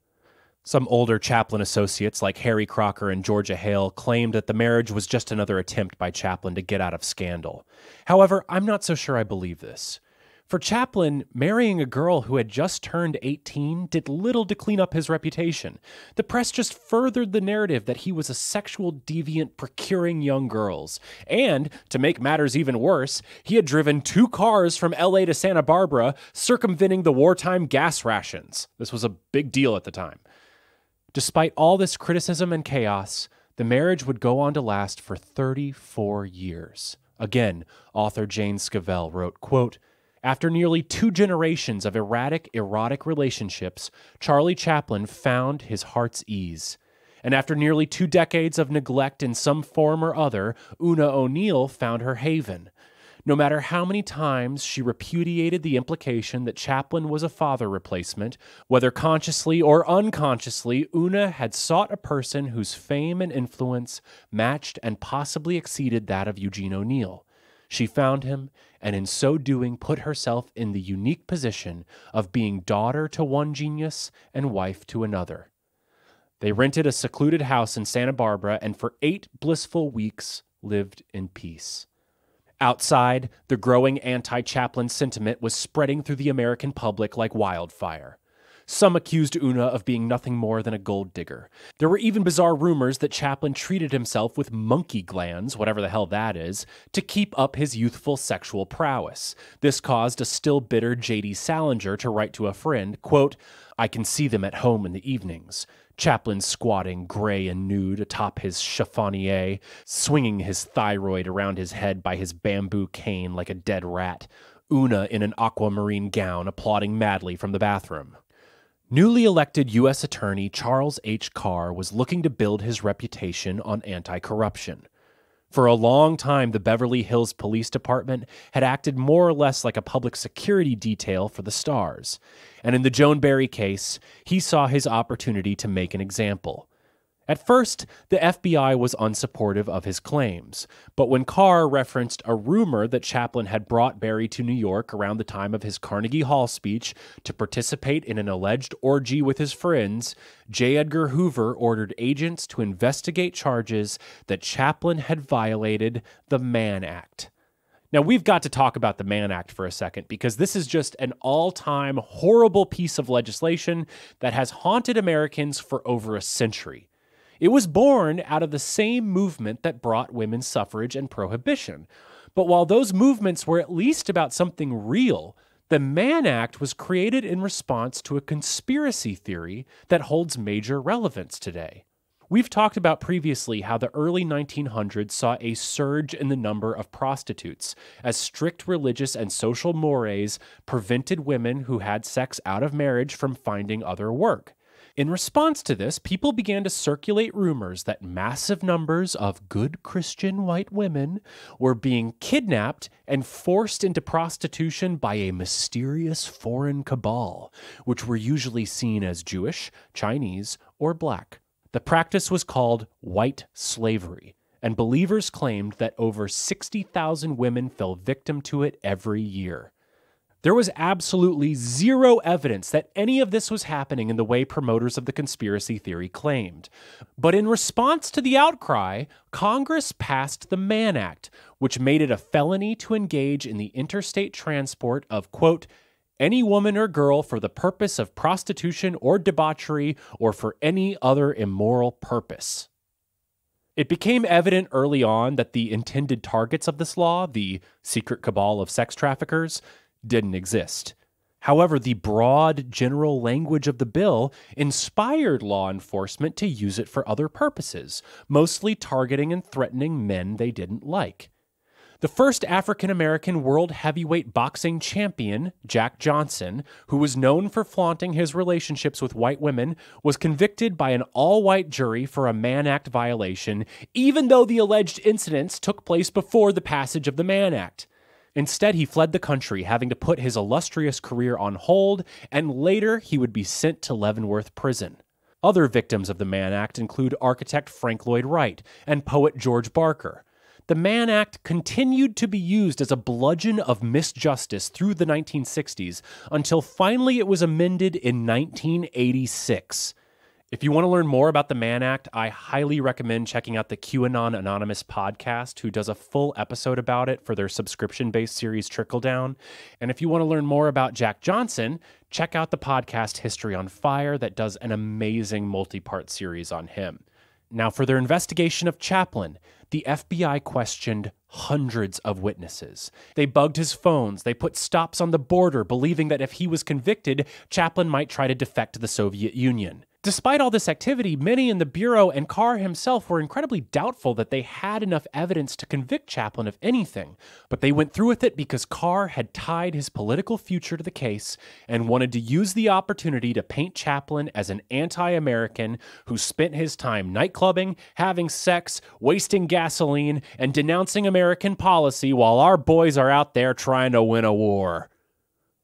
Some older Chaplin associates like Harry Crocker and Georgia Hale claimed that the marriage was just another attempt by Chaplin to get out of scandal. However, I'm not so sure I believe this. For Chaplin, marrying a girl who had just turned 18 did little to clean up his reputation. The press just furthered the narrative that he was a sexual deviant procuring young girls. And, to make matters even worse, he had driven 2 cars from LA to Santa Barbara, circumventing the wartime gas rations. This was a big deal at the time. Despite all this criticism and chaos, the marriage would go on to last for 34 years. Again, author Jane Scavell wrote, quote, "After nearly 2 generations of erratic, erotic relationships, Charlie Chaplin found his heart's ease. And after nearly 2 decades of neglect in some form or other, Una O'Neill found her haven. No matter how many times she repudiated the implication that Chaplin was a father replacement, whether consciously or unconsciously, Una had sought a person whose fame and influence matched and possibly exceeded that of Eugene O'Neill. She found him, and in so doing put herself in the unique position of being daughter to one genius and wife to another. They rented a secluded house in Santa Barbara and for 8 blissful weeks lived in peace. Outside, the growing anti-Chaplin sentiment was spreading through the American public like wildfire. Some accused Una of being nothing more than a gold digger. There were even bizarre rumors that Chaplin treated himself with monkey glands, whatever the hell that is, to keep up his youthful sexual prowess. This caused a still bitter J.D. Salinger to write to a friend, quote, "I can see them at home in the evenings. Chaplin squatting gray and nude atop his chiffonier, swinging his thyroid around his head by his bamboo cane like a dead rat. Una in an aquamarine gown applauding madly from the bathroom." Newly elected U.S. Attorney Charles H. Carr was looking to build his reputation on anti-corruption. For a long time, the Beverly Hills Police Department had acted more or less like a public security detail for the stars. And in the Joan Barry case, he saw his opportunity to make an example. At first, the FBI was unsupportive of his claims, but when Carr referenced a rumor that Chaplin had brought Barry to New York around the time of his Carnegie Hall speech to participate in an alleged orgy with his friends, J. Edgar Hoover ordered agents to investigate charges that Chaplin had violated the Mann Act. Now, we've got to talk about the Mann Act for a second, because this is just an all-time horrible piece of legislation that has haunted Americans for over a century. It was born out of the same movement that brought women's suffrage and prohibition. But while those movements were at least about something real, the Mann Act was created in response to a conspiracy theory that holds major relevance today. We've talked about previously how the early 1900s saw a surge in the number of prostitutes, as strict religious and social mores prevented women who had sex out of marriage from finding other work. In response to this, people began to circulate rumors that massive numbers of good Christian white women were being kidnapped and forced into prostitution by a mysterious foreign cabal, which were usually seen as Jewish, Chinese, or black. The practice was called white slavery, and believers claimed that over 60,000 women fell victim to it every year. There was absolutely zero evidence that any of this was happening in the way promoters of the conspiracy theory claimed. But in response to the outcry, Congress passed the Mann Act, which made it a felony to engage in the interstate transport of, quote, any woman or girl for the purpose of prostitution or debauchery or for any other immoral purpose. It became evident early on that the intended targets of this law, the secret cabal of sex traffickers, didn't exist. However, the broad general language of the bill inspired law enforcement to use it for other purposes, mostly targeting and threatening men they didn't like. The first African-American world heavyweight boxing champion, Jack Johnson, who was known for flaunting his relationships with white women, was convicted by an all-white jury for a Mann Act violation, even though the alleged incidents took place before the passage of the Mann Act. Instead, he fled the country, having to put his illustrious career on hold, and later he would be sent to Leavenworth Prison. Other victims of the Mann Act include architect Frank Lloyd Wright and poet George Barker. The Mann Act continued to be used as a bludgeon of misjustice through the 1960s, until finally it was amended in 1986. If you want to learn more about the Mann Act, I highly recommend checking out the QAnon Anonymous podcast, who does a full episode about it for their subscription-based series Trickle Down. And if you want to learn more about Jack Johnson, check out the podcast History on Fire that does an amazing multi-part series on him. Now, for their investigation of Chaplin, the FBI questioned hundreds of witnesses. They bugged his phones. They put stops on the border, believing that if he was convicted, Chaplin might try to defect to the Soviet Union. Despite all this activity, many in the Bureau and Carr himself were incredibly doubtful that they had enough evidence to convict Chaplin of anything, but they went through with it because Carr had tied his political future to the case and wanted to use the opportunity to paint Chaplin as an anti-American who spent his time nightclubbing, having sex, wasting gasoline, and denouncing American policy while our boys are out there trying to win a war.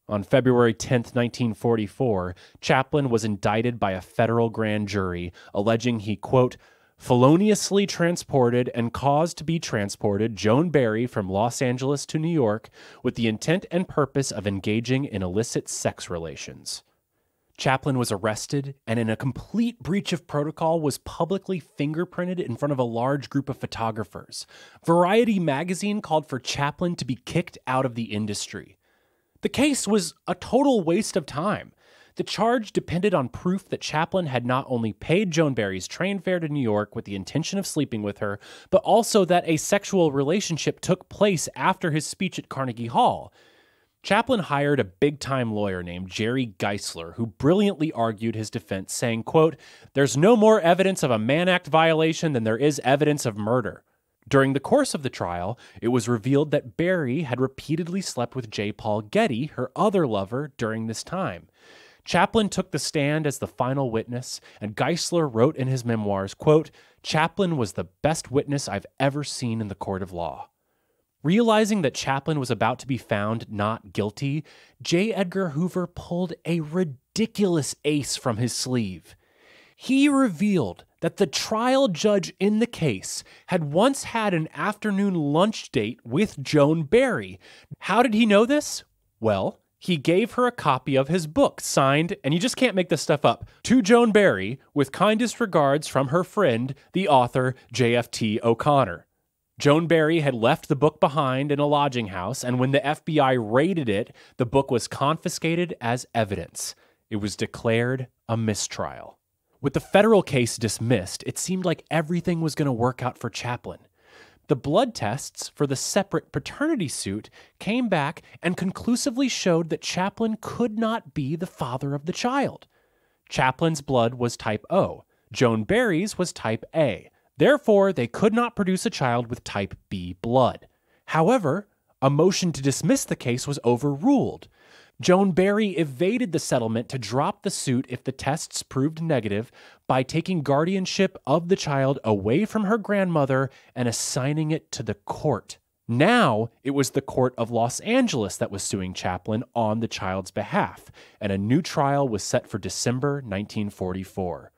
On February 10, 1944, Chaplin was indicted by a federal grand jury, alleging he, quote, feloniously transported and caused to be transported Joan Barry from Los Angeles to New York with the intent and purpose of engaging in illicit sex relations. Chaplin was arrested and, in a complete breach of protocol, was publicly fingerprinted in front of a large group of photographers. Variety magazine called for Chaplin to be kicked out of the industry. The case was a total waste of time. The charge depended on proof that Chaplin had not only paid Joan Barry's train fare to New York with the intention of sleeping with her, but also that a sexual relationship took place after his speech at Carnegie Hall. Chaplin hired a big-time lawyer named Jerry Geisler, who brilliantly argued his defense, saying, quote, there's no more evidence of a Mann Act violation than there is evidence of murder. During the course of the trial, it was revealed that Barry had repeatedly slept with J. Paul Getty, her other lover, during this time. Chaplin took the stand as the final witness, and Geisler wrote in his memoirs, quote, Chaplin was the best witness I've ever seen in the court of law. Realizing that Chaplin was about to be found not guilty, J. Edgar Hoover pulled a ridiculous ace from his sleeve. He revealed that the trial judge in the case had once had an afternoon lunch date with Joan Barry. How did he know this? Well, he gave her a copy of his book, signed, and you just can't make this stuff up, to Joan Barry, with kindest regards from her friend, the author J.F.T. O'Connor. Joan Barry had left the book behind in a lodging house, and when the FBI raided it, the book was confiscated as evidence. It was declared a mistrial. With the federal case dismissed, it seemed like everything was going to work out for Chaplin. The blood tests for the separate paternity suit came back and conclusively showed that Chaplin could not be the father of the child. Chaplin's blood was type O. Joan Barry's was type A. Therefore, they could not produce a child with type B blood. However, a motion to dismiss the case was overruled. Joan Barry evaded the settlement to drop the suit if the tests proved negative by taking guardianship of the child away from her grandmother and assigning it to the court. Now, it was the court of Los Angeles that was suing Chaplin on the child's behalf, and a new trial was set for December 1944.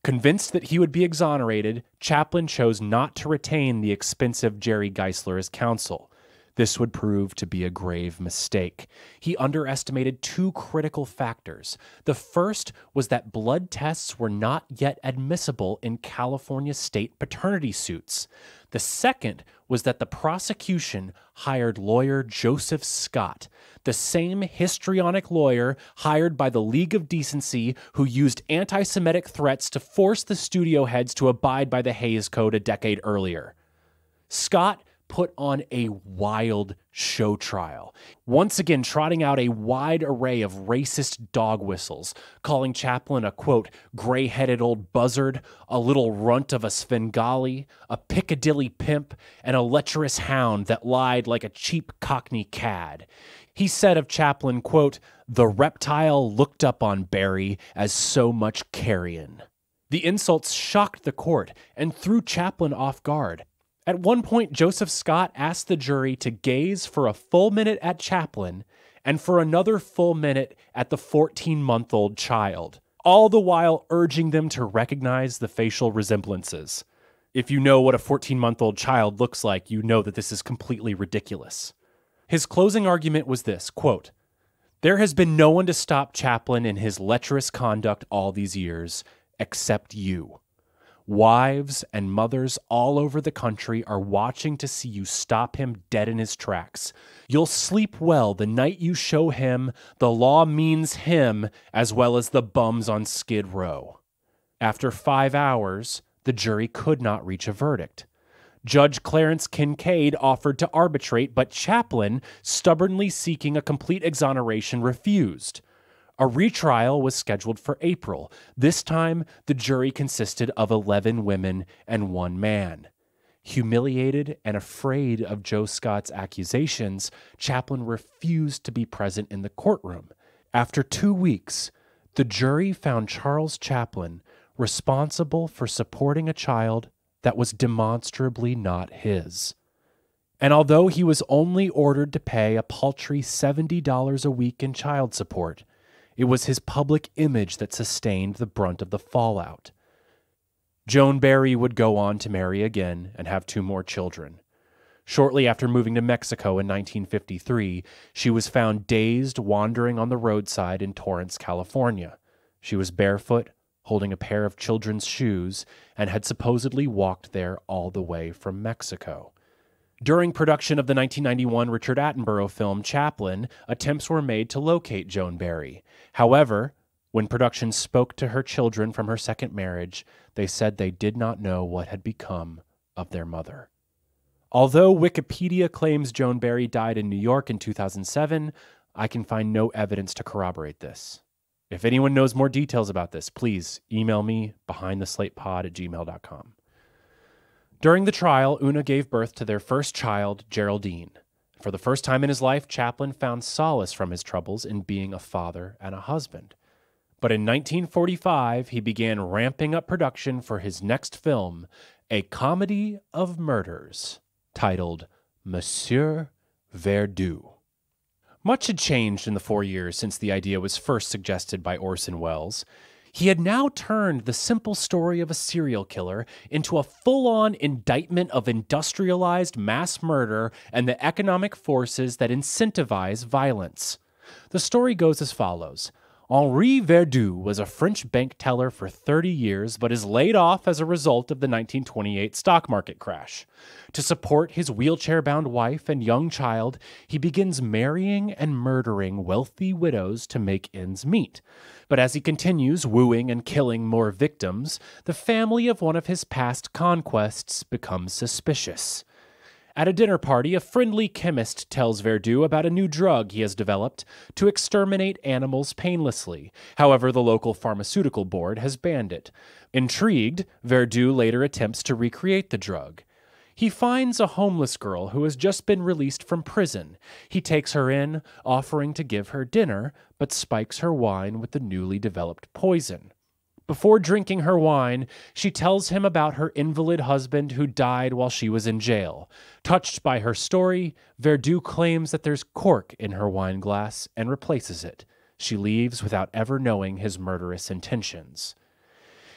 Convinced that he would be exonerated, Chaplin chose not to retain the expensive Jerry Geisler as counsel. This would prove to be a grave mistake. He underestimated two critical factors. The first was that blood tests were not yet admissible in California state paternity suits. The second was that the prosecution hired lawyer Joseph Scott, the same histrionic lawyer hired by the League of Decency who used anti-Semitic threats to force the studio heads to abide by the Hays Code a decade earlier. Scott put on a wild show trial, once again trotting out a wide array of racist dog whistles, calling Chaplin a, quote, gray-headed old buzzard, a little runt of a Svengali, a Piccadilly pimp, and a lecherous hound that lied like a cheap Cockney cad. He said of Chaplin, quote, the reptile looked up on Barry as so much carrion. The insults shocked the court and threw Chaplin off guard. At one point, Joseph Scott asked the jury to gaze for a full minute at Chaplin and for another full minute at the 14-month-old child, all the while urging them to recognize the facial resemblances. If you know what a 14-month-old child looks like, you know that this is completely ridiculous. His closing argument was this, quote, there has been no one to stop Chaplin in his lecherous conduct all these years, except you. Wives and mothers all over the country are watching to see you stop him dead in his tracks. You'll sleep well the night you show him the law means him as well as the bums on Skid Row. After 5 hours, the jury could not reach a verdict. Judge Clarence Kincaid offered to arbitrate, but Chaplin, stubbornly seeking a complete exoneration, refused. A retrial was scheduled for April. This time, the jury consisted of 11 women and 1 man. Humiliated and afraid of Joe Scott's accusations, Chaplin refused to be present in the courtroom. After 2 weeks, the jury found Charles Chaplin responsible for supporting a child that was demonstrably not his. And although he was only ordered to pay a paltry $70 a week in child support, it was his public image that sustained the brunt of the fallout. Joan Barry would go on to marry again and have 2 more children. Shortly after moving to Mexico in 1953, she was found dazed wandering on the roadside in Torrance, California. She was barefoot, holding a pair of children's shoes, and had supposedly walked there all the way from Mexico. During production of the 1991 Richard Attenborough film Chaplin, attempts were made to locate Joan Barry. However, when production spoke to her children from her second marriage, they said they did not know what had become of their mother. Although Wikipedia claims Joan Barry died in New York in 2007, I can find no evidence to corroborate this. If anyone knows more details about this, please email me behindtheslatepod@gmail.com. During the trial, Una gave birth to their first child, Geraldine. For the first time in his life, Chaplin found solace from his troubles in being a father and a husband. But in 1945, he began ramping up production for his next film, a comedy of murders, titled Monsieur Verdoux. Much had changed in the 4 years since the idea was first suggested by Orson Welles. He had now turned the simple story of a serial killer into a full-on indictment of industrialized mass murder and the economic forces that incentivize violence. The story goes as follows. Henri Verdoux was a French bank teller for 30 years, but is laid off as a result of the 1928 stock market crash. To support his wheelchair-bound wife and young child, he begins marrying and murdering wealthy widows to make ends meet. But as he continues wooing and killing more victims, the family of one of his past conquests becomes suspicious. At a dinner party, a friendly chemist tells Verdoux about a new drug he has developed to exterminate animals painlessly. However, the local pharmaceutical board has banned it. Intrigued, Verdoux later attempts to recreate the drug. He finds a homeless girl who has just been released from prison. He takes her in, offering to give her dinner, but spikes her wine with the newly developed poison. Before drinking her wine, she tells him about her invalid husband who died while she was in jail. Touched by her story, Verdoux claims that there's cork in her wine glass and replaces it. She leaves without ever knowing his murderous intentions.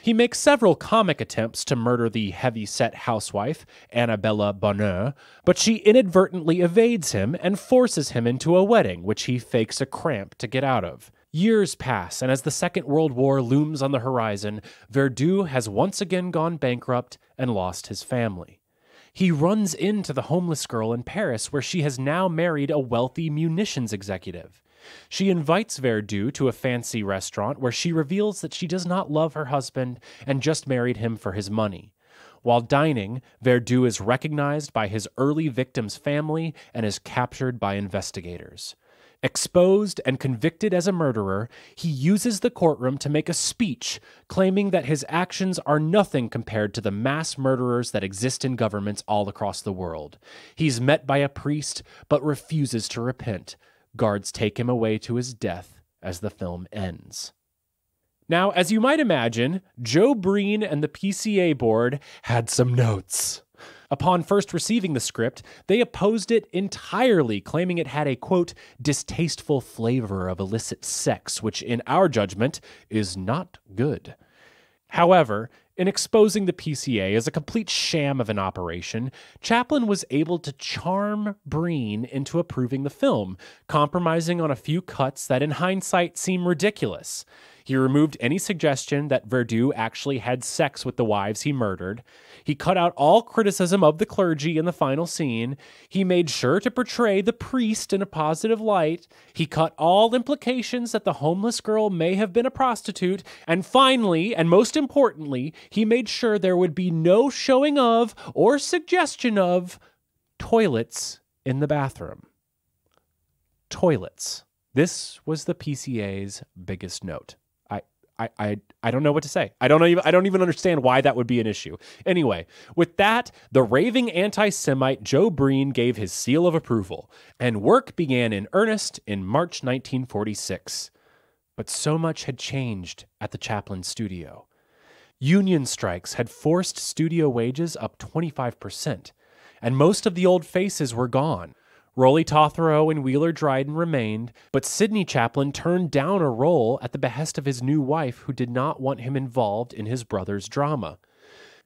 He makes several comic attempts to murder the heavy-set housewife, Annabella Bonheur, but she inadvertently evades him and forces him into a wedding, which he fakes a cramp to get out of. Years pass, and as the Second World War looms on the horizon, Verdoux has once again gone bankrupt and lost his family. He runs into the homeless girl in Paris, where she has now married a wealthy munitions executive. She invites Verdoux to a fancy restaurant where she reveals that she does not love her husband and just married him for his money. While dining, Verdoux is recognized by his early victim's family and is captured by investigators. Exposed and convicted as a murderer, he uses the courtroom to make a speech claiming that his actions are nothing compared to the mass murderers that exist in governments all across the world. He's met by a priest, but refuses to repent. Guards take him away to his death as the film ends. Now, as you might imagine, Joe Breen and the PCA board had some notes. Upon first receiving the script, they opposed it entirely, claiming it had a, quote, distasteful flavor of illicit sex, which in our judgment is not good. However, in exposing the PCA as a complete sham of an operation, Chaplin was able to charm Breen into approving the film, compromising on a few cuts that in hindsight seem ridiculous. He removed any suggestion that Verdoux actually had sex with the wives he murdered. He cut out all criticism of the clergy in the final scene. He made sure to portray the priest in a positive light. He cut all implications that the homeless girl may have been a prostitute. And finally, and most importantly, he made sure there would be no showing of or suggestion of toilets in the bathroom. Toilets. This was the PCA's biggest note. I don't know what to say. I don't even understand why that would be an issue. Anyway, with that, the raving anti-Semite Joe Breen gave his seal of approval, and work began in earnest in March 1946. But so much had changed at the Chaplin studio. Union strikes had forced studio wages up 25%, and most of the old faces were gone. Rolly Tothero and Wheeler Dryden remained, but Sidney Chaplin turned down a role at the behest of his new wife, who did not want him involved in his brother's drama.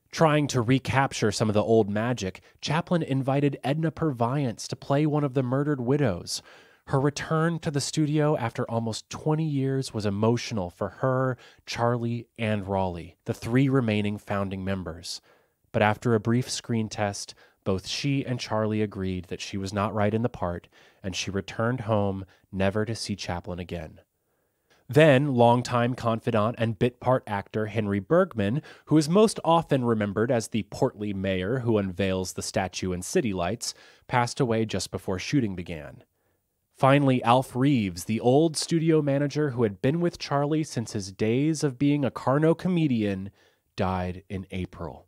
Trying to recapture some of the old magic, Chaplin invited Edna Purviance to play one of the murdered widows. Her return to the studio after almost 20 years was emotional for her, Charlie, and Raleigh, the three remaining founding members. But after a brief screen test, both she and Charlie agreed that she was not right in the part, and she returned home never to see Chaplin again. Then, longtime confidant and bit part actor Henry Bergman, who is most often remembered as the portly mayor who unveils the statue in city lights, passed away just before shooting began. Finally, Alf Reeves, the old studio manager who had been with Charlie since his days of being a Carno comedian, died in April.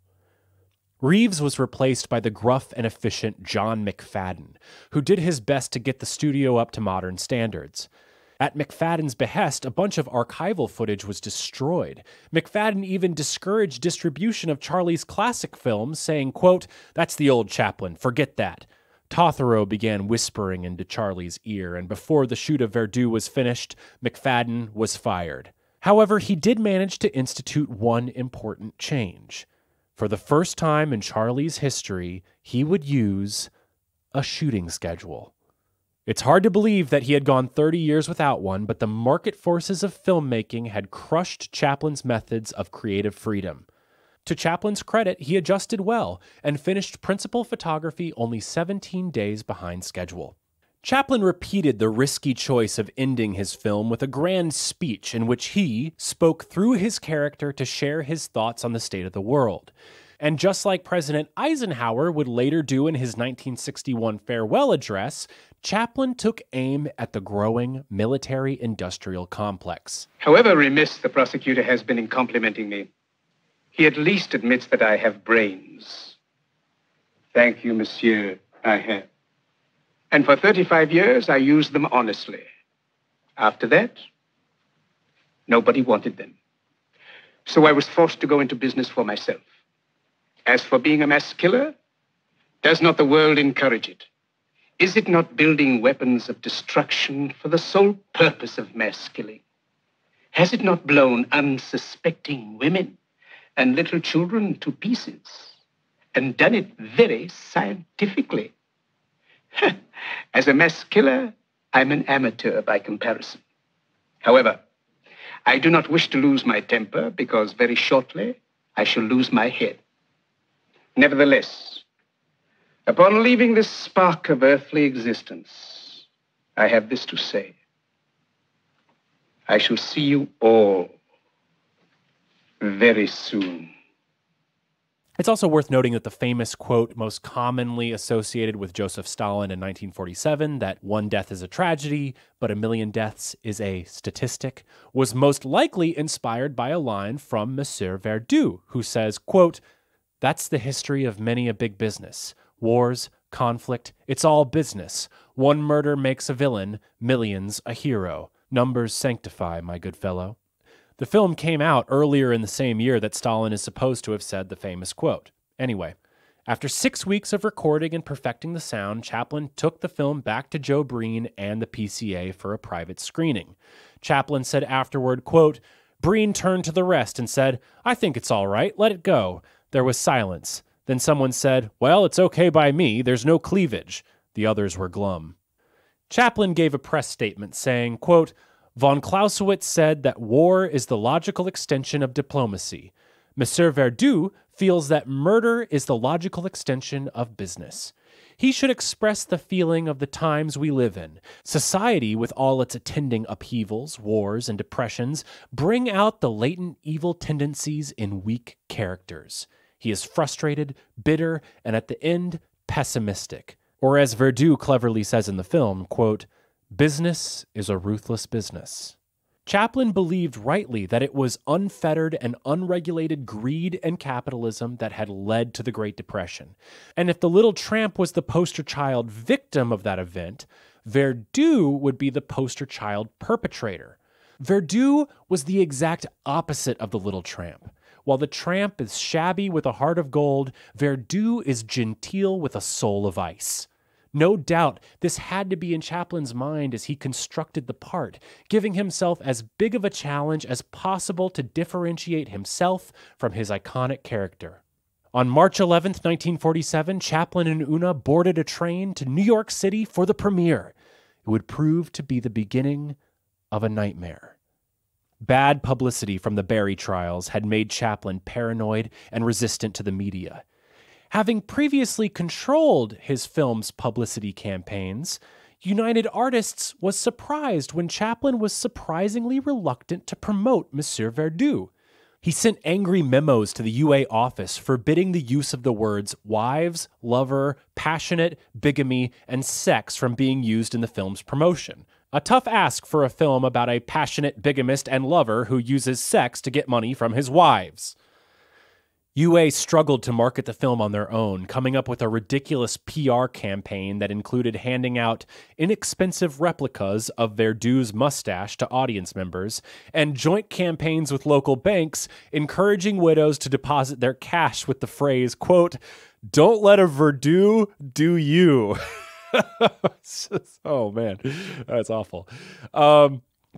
Reeves was replaced by the gruff and efficient John McFadden, who did his best to get the studio up to modern standards. At McFadden's behest, a bunch of archival footage was destroyed. McFadden even discouraged distribution of Charlie's classic films, saying, quote, "That's the old Chaplin, forget that." Tothero began whispering into Charlie's ear, and before the shoot of Verdoux was finished, McFadden was fired. However, he did manage to institute one important change. For the first time in Charlie's history, he would use a shooting schedule. It's hard to believe that he had gone 30 years without one, but the market forces of filmmaking had crushed Chaplin's methods of creative freedom. To Chaplin's credit, he adjusted well and finished principal photography only 17 days behind schedule. Chaplin repeated the risky choice of ending his film with a grand speech in which he spoke through his character to share his thoughts on the state of the world. And just like President Eisenhower would later do in his 1961 farewell address, Chaplin took aim at the growing military-industrial complex. However remiss the prosecutor has been in complimenting me, he at least admits that I have brains. Thank you, monsieur, I have. And for 35 years, I used them honestly. After that, nobody wanted them. So I was forced to go into business for myself. As for being a mass killer, does not the world encourage it? Is it not building weapons of destruction for the sole purpose of mass killing? Has it not blown unsuspecting women and little children to pieces, and done it very scientifically? As a mass killer, I'm an amateur by comparison. However, I do not wish to lose my temper because very shortly I shall lose my head. Nevertheless, upon leaving this spark of earthly existence, I have this to say. I shall see you all very soon. It's also worth noting that the famous quote most commonly associated with Joseph Stalin in 1947, that one death is a tragedy, but a million deaths is a statistic, was most likely inspired by a line from Monsieur Verdu, who says, quote, "That's the history of many a big business. Wars, conflict, it's all business. One murder makes a villain, millions a hero. Numbers sanctify, my good fellow." The film came out earlier in the same year that Stalin is supposed to have said the famous quote. Anyway, after 6 weeks of recording and perfecting the sound, Chaplin took the film back to Joe Breen and the PCA for a private screening. Chaplin said afterward, quote, "Breen turned to the rest and said, 'I think it's all right, let it go.' There was silence. Then someone said, 'Well, it's okay by me, there's no cleavage.' The others were glum." Chaplin gave a press statement saying, quote, "Von Clausewitz said that war is the logical extension of diplomacy. Monsieur Verdu feels that murder is the logical extension of business. He should express the feeling of the times we live in. Society, with all its attending upheavals, wars, and depressions, bring out the latent evil tendencies in weak characters. He is frustrated, bitter, and at the end, pessimistic. Or as Verdu cleverly says in the film, quote, business is a ruthless business." Chaplin believed rightly that it was unfettered and unregulated greed and capitalism that had led to the Great Depression. And if the little tramp was the poster child victim of that event, Verdu would be the poster child perpetrator. Verdu was the exact opposite of the little tramp. While the tramp is shabby with a heart of gold, Verdu is genteel with a soul of ice. No doubt this had to be in Chaplin's mind as he constructed the part, giving himself as big of a challenge as possible to differentiate himself from his iconic character. On March 11th, 1947, Chaplin and Una boarded a train to New York City for the premiere. It would prove to be the beginning of a nightmare. Bad publicity from the Barry trials had made Chaplin paranoid and resistant to the media. Having previously controlled his film's publicity campaigns, United Artists was surprised when Chaplin was surprisingly reluctant to promote Monsieur Verdu. He sent angry memos to the UA office forbidding the use of the words wives, lover, passionate, bigamy, and sex from being used in the film's promotion. A tough ask for a film about a passionate bigamist and lover who uses sex to get money from his wives. UA struggled to market the film on their own, coming up with a ridiculous PR campaign that included handing out inexpensive replicas of Verdu's mustache to audience members, and joint campaigns with local banks encouraging widows to deposit their cash with the phrase, quote, "Don't let a Verdu do you." Oh, man, that's awful.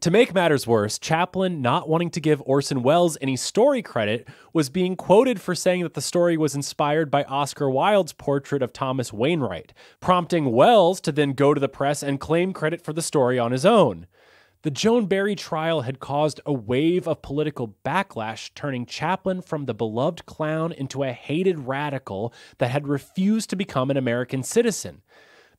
To make matters worse, Chaplin, not wanting to give Orson Welles any story credit, was being quoted for saying that the story was inspired by Oscar Wilde's portrait of Thomas Wainwright, prompting Welles to then go to the press and claim credit for the story on his own. The Joan Barry trial had caused a wave of political backlash, turning Chaplin from the beloved clown into a hated radical that had refused to become an American citizen.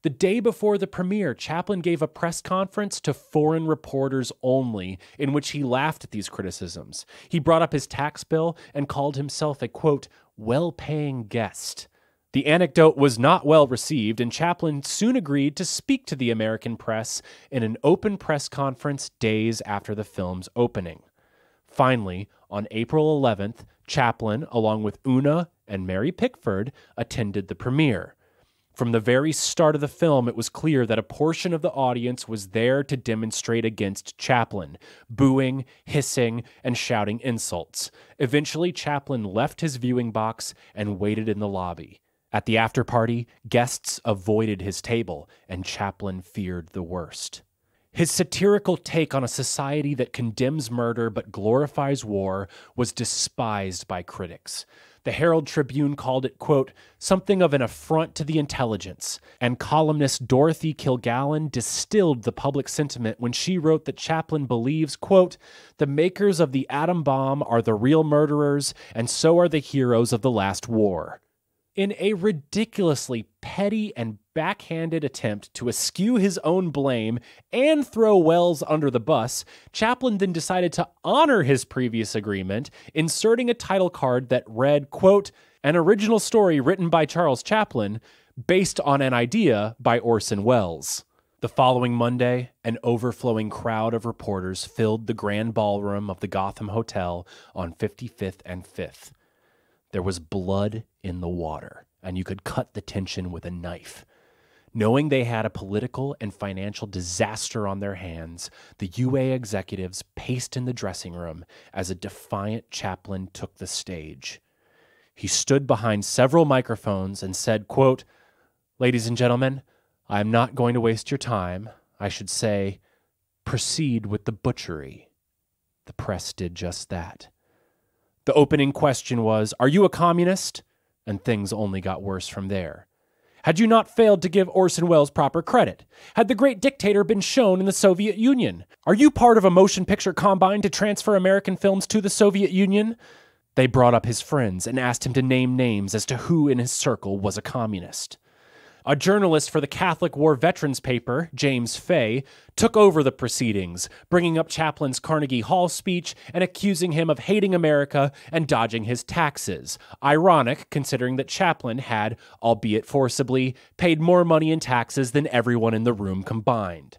The day before the premiere, Chaplin gave a press conference to foreign reporters only, in which he laughed at these criticisms. He brought up his tax bill and called himself a, quote, well-paying guest. The anecdote was not well received, and Chaplin soon agreed to speak to the American press in an open press conference days after the film's opening. Finally, on April 11th, Chaplin, along with Una and Mary Pickford, attended the premiere. From the very start of the film, it was clear that a portion of the audience was there to demonstrate against Chaplin, booing, hissing, and shouting insults. Eventually, Chaplin left his viewing box and waited in the lobby. At the after-party, guests avoided his table, and Chaplin feared the worst. His satirical take on a society that condemns murder but glorifies war was despised by critics. The Herald Tribune called it, quote, something of an affront to the intelligence, and columnist Dorothy Kilgallen distilled the public sentiment when she wrote that Chaplin believes, quote, the makers of the atom bomb are the real murderers, and so are the heroes of the last war. In a ridiculously petty and backhanded attempt to eschew his own blame and throw Welles under the bus, Chaplin then decided to honor his previous agreement, inserting a title card that read, quote, an original story written by Charles Chaplin, based on an idea by Orson Welles. The following Monday, an overflowing crowd of reporters filled the grand ballroom of the Gotham Hotel on 55th and 5th. There was blood in the water, and you could cut the tension with a knife. Knowing they had a political and financial disaster on their hands, the UA executives paced in the dressing room as a defiant Chaplin took the stage. He stood behind several microphones and said, quote, ladies and gentlemen, I am not going to waste your time. I should say, proceed with the butchery. The press did just that. The opening question was, are you a communist? And things only got worse from there. Had you not failed to give Orson Welles proper credit? Had the great dictator been shown in the Soviet Union? Are you part of a motion picture combine to transfer American films to the Soviet Union? They brought up his friends and asked him to name names as to who in his circle was a communist. A journalist for the Catholic War Veterans paper, James Fay, took over the proceedings, bringing up Chaplin's Carnegie Hall speech and accusing him of hating America and dodging his taxes. Ironic, considering that Chaplin had, albeit forcibly, paid more money in taxes than everyone in the room combined.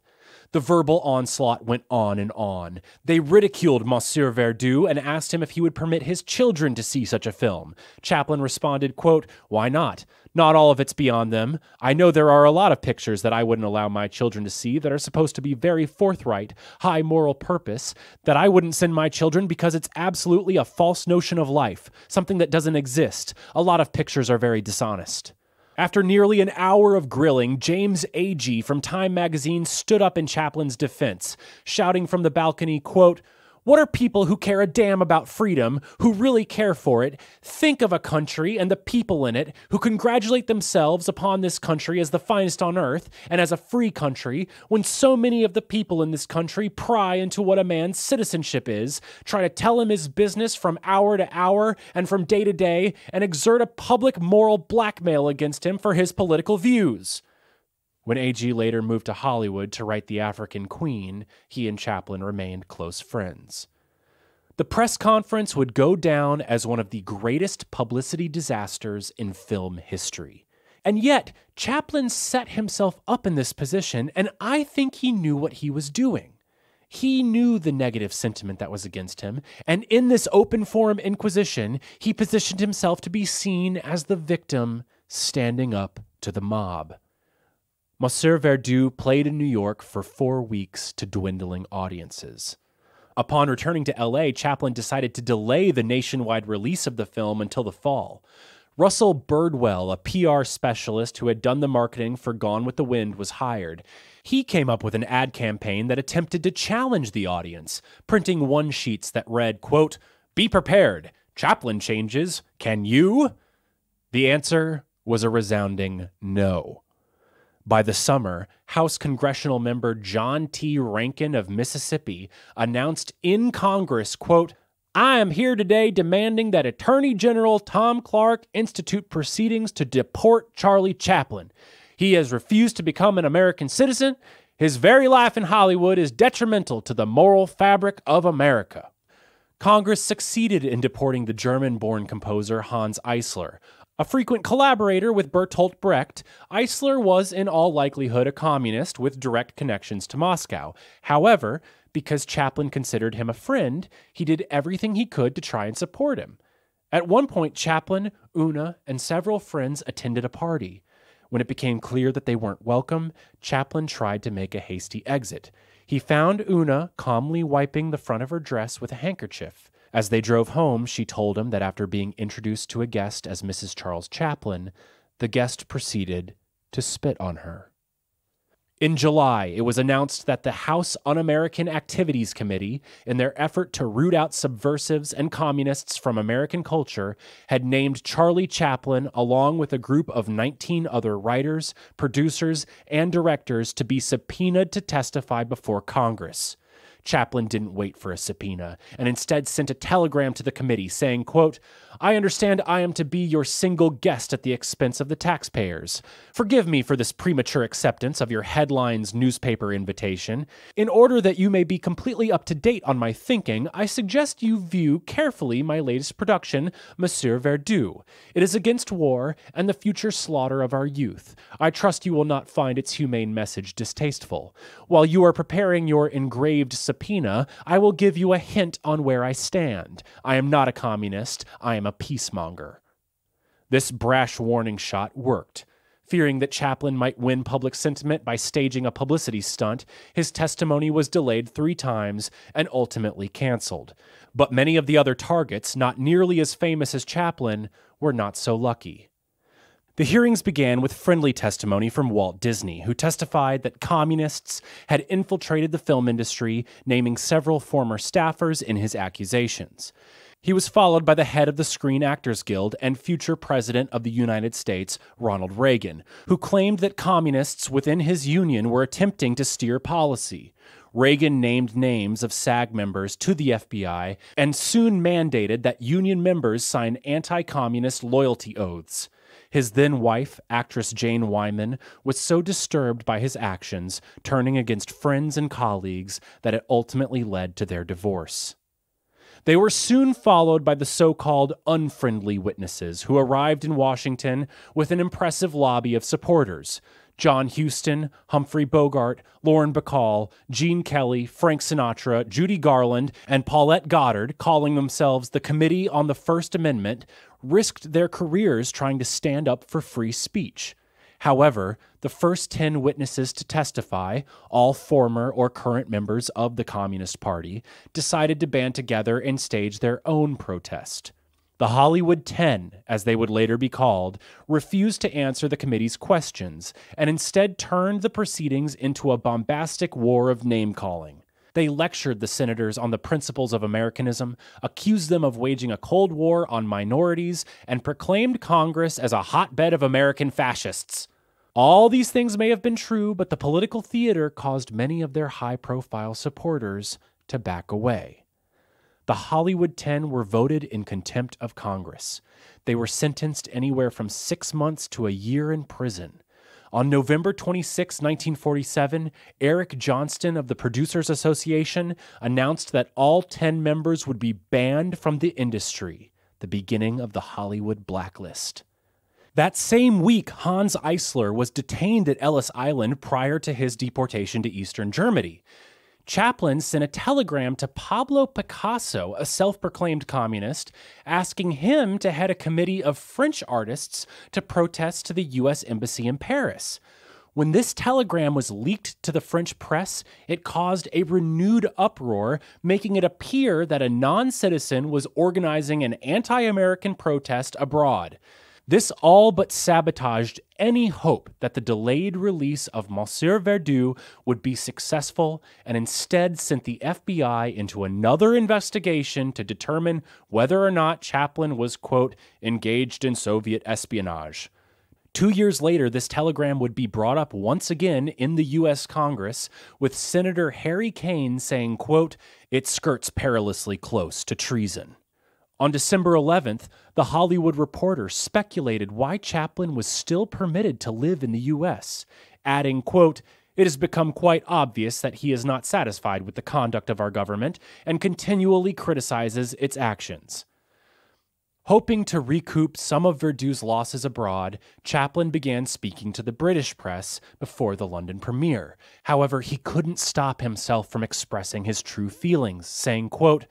The verbal onslaught went on and on. They ridiculed Monsieur Verdoux and asked him if he would permit his children to see such a film. Chaplin responded, quote, why not? Not all of it's beyond them. I know there are a lot of pictures that I wouldn't allow my children to see that are supposed to be very forthright, high moral purpose, that I wouldn't send my children because it's absolutely a false notion of life, something that doesn't exist. A lot of pictures are very dishonest. After nearly an hour of grilling, James Agee from Time magazine stood up in Chaplin's defense, shouting from the balcony, quote, what are people who care a damn about freedom, who really care for it, think of a country and the people in it, who congratulate themselves upon this country as the finest on earth and as a free country, when so many of the people in this country pry into what a man's citizenship is, try to tell him his business from hour to hour and from day to day, and exert a public moral blackmail against him for his political views. When Agee later moved to Hollywood to write The African Queen, he and Chaplin remained close friends. The press conference would go down as one of the greatest publicity disasters in film history. And yet, Chaplin set himself up in this position, and I think he knew what he was doing. He knew the negative sentiment that was against him, and in this open forum inquisition, he positioned himself to be seen as the victim standing up to the mob. Monsieur Verdoux played in New York for 4 weeks to dwindling audiences. Upon returning to LA, Chaplin decided to delay the nationwide release of the film until the fall. Russell Birdwell, a PR specialist who had done the marketing for Gone with the Wind, was hired. He came up with an ad campaign that attempted to challenge the audience, printing one-sheets that read, quote, "Be prepared. Chaplin changes. Can you?" The answer was a resounding no. By the summer, House Congressional Member John T. Rankin of Mississippi announced in Congress, quote, "I am here today demanding that Attorney General Tom Clark institute proceedings to deport Charlie Chaplin. He has refused to become an American citizen. His very life in Hollywood is detrimental to the moral fabric of America." Congress succeeded in deporting the German-born composer Hans Eisler. A frequent collaborator with Bertolt Brecht, Eisler was in all likelihood a communist with direct connections to Moscow. However, because Chaplin considered him a friend, he did everything he could to try and support him. At one point, Chaplin, Una, and several friends attended a party. When it became clear that they weren't welcome, Chaplin tried to make a hasty exit. He found Una calmly wiping the front of her dress with a handkerchief. As they drove home, she told him that after being introduced to a guest as Mrs. Charles Chaplin, the guest proceeded to spit on her. In July, it was announced that the House Un-American Activities Committee, in their effort to root out subversives and communists from American culture, had named Charlie Chaplin along with a group of 19 other writers, producers, and directors to be subpoenaed to testify before Congress. Chaplin didn't wait for a subpoena and instead sent a telegram to the committee saying, quote, "I understand I am to be your single guest at the expense of the taxpayers. Forgive me for this premature acceptance of your headlines newspaper invitation. In order that you may be completely up to date on my thinking, I suggest you view carefully my latest production, Monsieur Verdoux. It is against war and the future slaughter of our youth. I trust you will not find its humane message distasteful. While you are preparing your engraved subpoena, I will give you a hint on where I stand. I am not a communist. I am a peacemonger." This brash warning shot worked. Fearing that Chaplin might win public sentiment by staging a publicity stunt, his testimony was delayed 3 times and ultimately canceled. But many of the other targets, not nearly as famous as Chaplin, were not so lucky. The hearings began with friendly testimony from Walt Disney, who testified that communists had infiltrated the film industry, naming several former staffers in his accusations. He was followed by the head of the Screen Actors Guild and future President of the United States, Ronald Reagan, who claimed that communists within his union were attempting to steer policy. Reagan named names of SAG members to the FBI and soon mandated that union members sign anti-communist loyalty oaths. His then-wife, actress Jane Wyman, was so disturbed by his actions, turning against friends and colleagues, that it ultimately led to their divorce. They were soon followed by the so-called unfriendly witnesses who arrived in Washington with an impressive lobby of supporters. John Huston, Humphrey Bogart, Lauren Bacall, Gene Kelly, Frank Sinatra, Judy Garland, and Paulette Goddard, calling themselves the Committee on the First Amendment, risked their careers trying to stand up for free speech. However, the first 10 witnesses to testify, all former or current members of the Communist Party, decided to band together and stage their own protest. The Hollywood 10, as they would later be called, refused to answer the committee's questions and instead turned the proceedings into a bombastic war of name-calling. They lectured the senators on the principles of Americanism, accused them of waging a Cold War on minorities, and proclaimed Congress as a hotbed of American fascists. All these things may have been true, but the political theater caused many of their high-profile supporters to back away. The Hollywood 10 were voted in contempt of Congress. They were sentenced anywhere from 6 months to a year in prison. On November 26, 1947, Eric Johnston of the Producers Association announced that all 10 members would be banned from the industry, the beginning of the Hollywood blacklist. That same week, Hans Eisler was detained at Ellis Island prior to his deportation to Eastern Germany. Chaplin sent a telegram to Pablo Picasso, a self-proclaimed communist, asking him to head a committee of French artists to protest to the U.S. Embassy in Paris. When this telegram was leaked to the French press, it caused a renewed uproar, making it appear that a non-citizen was organizing an anti-American protest abroad. This all but sabotaged any hope that the delayed release of Monsieur Verdoux would be successful, and instead sent the FBI into another investigation to determine whether or not Chaplin was, quote, engaged in Soviet espionage. 2 years later, this telegram would be brought up once again in the U.S. Congress, with Senator Harry Kane saying, quote, it skirts perilously close to treason. On December 11th, the Hollywood Reporter speculated why Chaplin was still permitted to live in the U.S., adding, quote, it has become quite obvious that he is not satisfied with the conduct of our government and continually criticizes its actions. Hoping to recoup some of Verdoux's losses abroad, Chaplin began speaking to the British press before the London premiere. However, he couldn't stop himself from expressing his true feelings, saying, quote,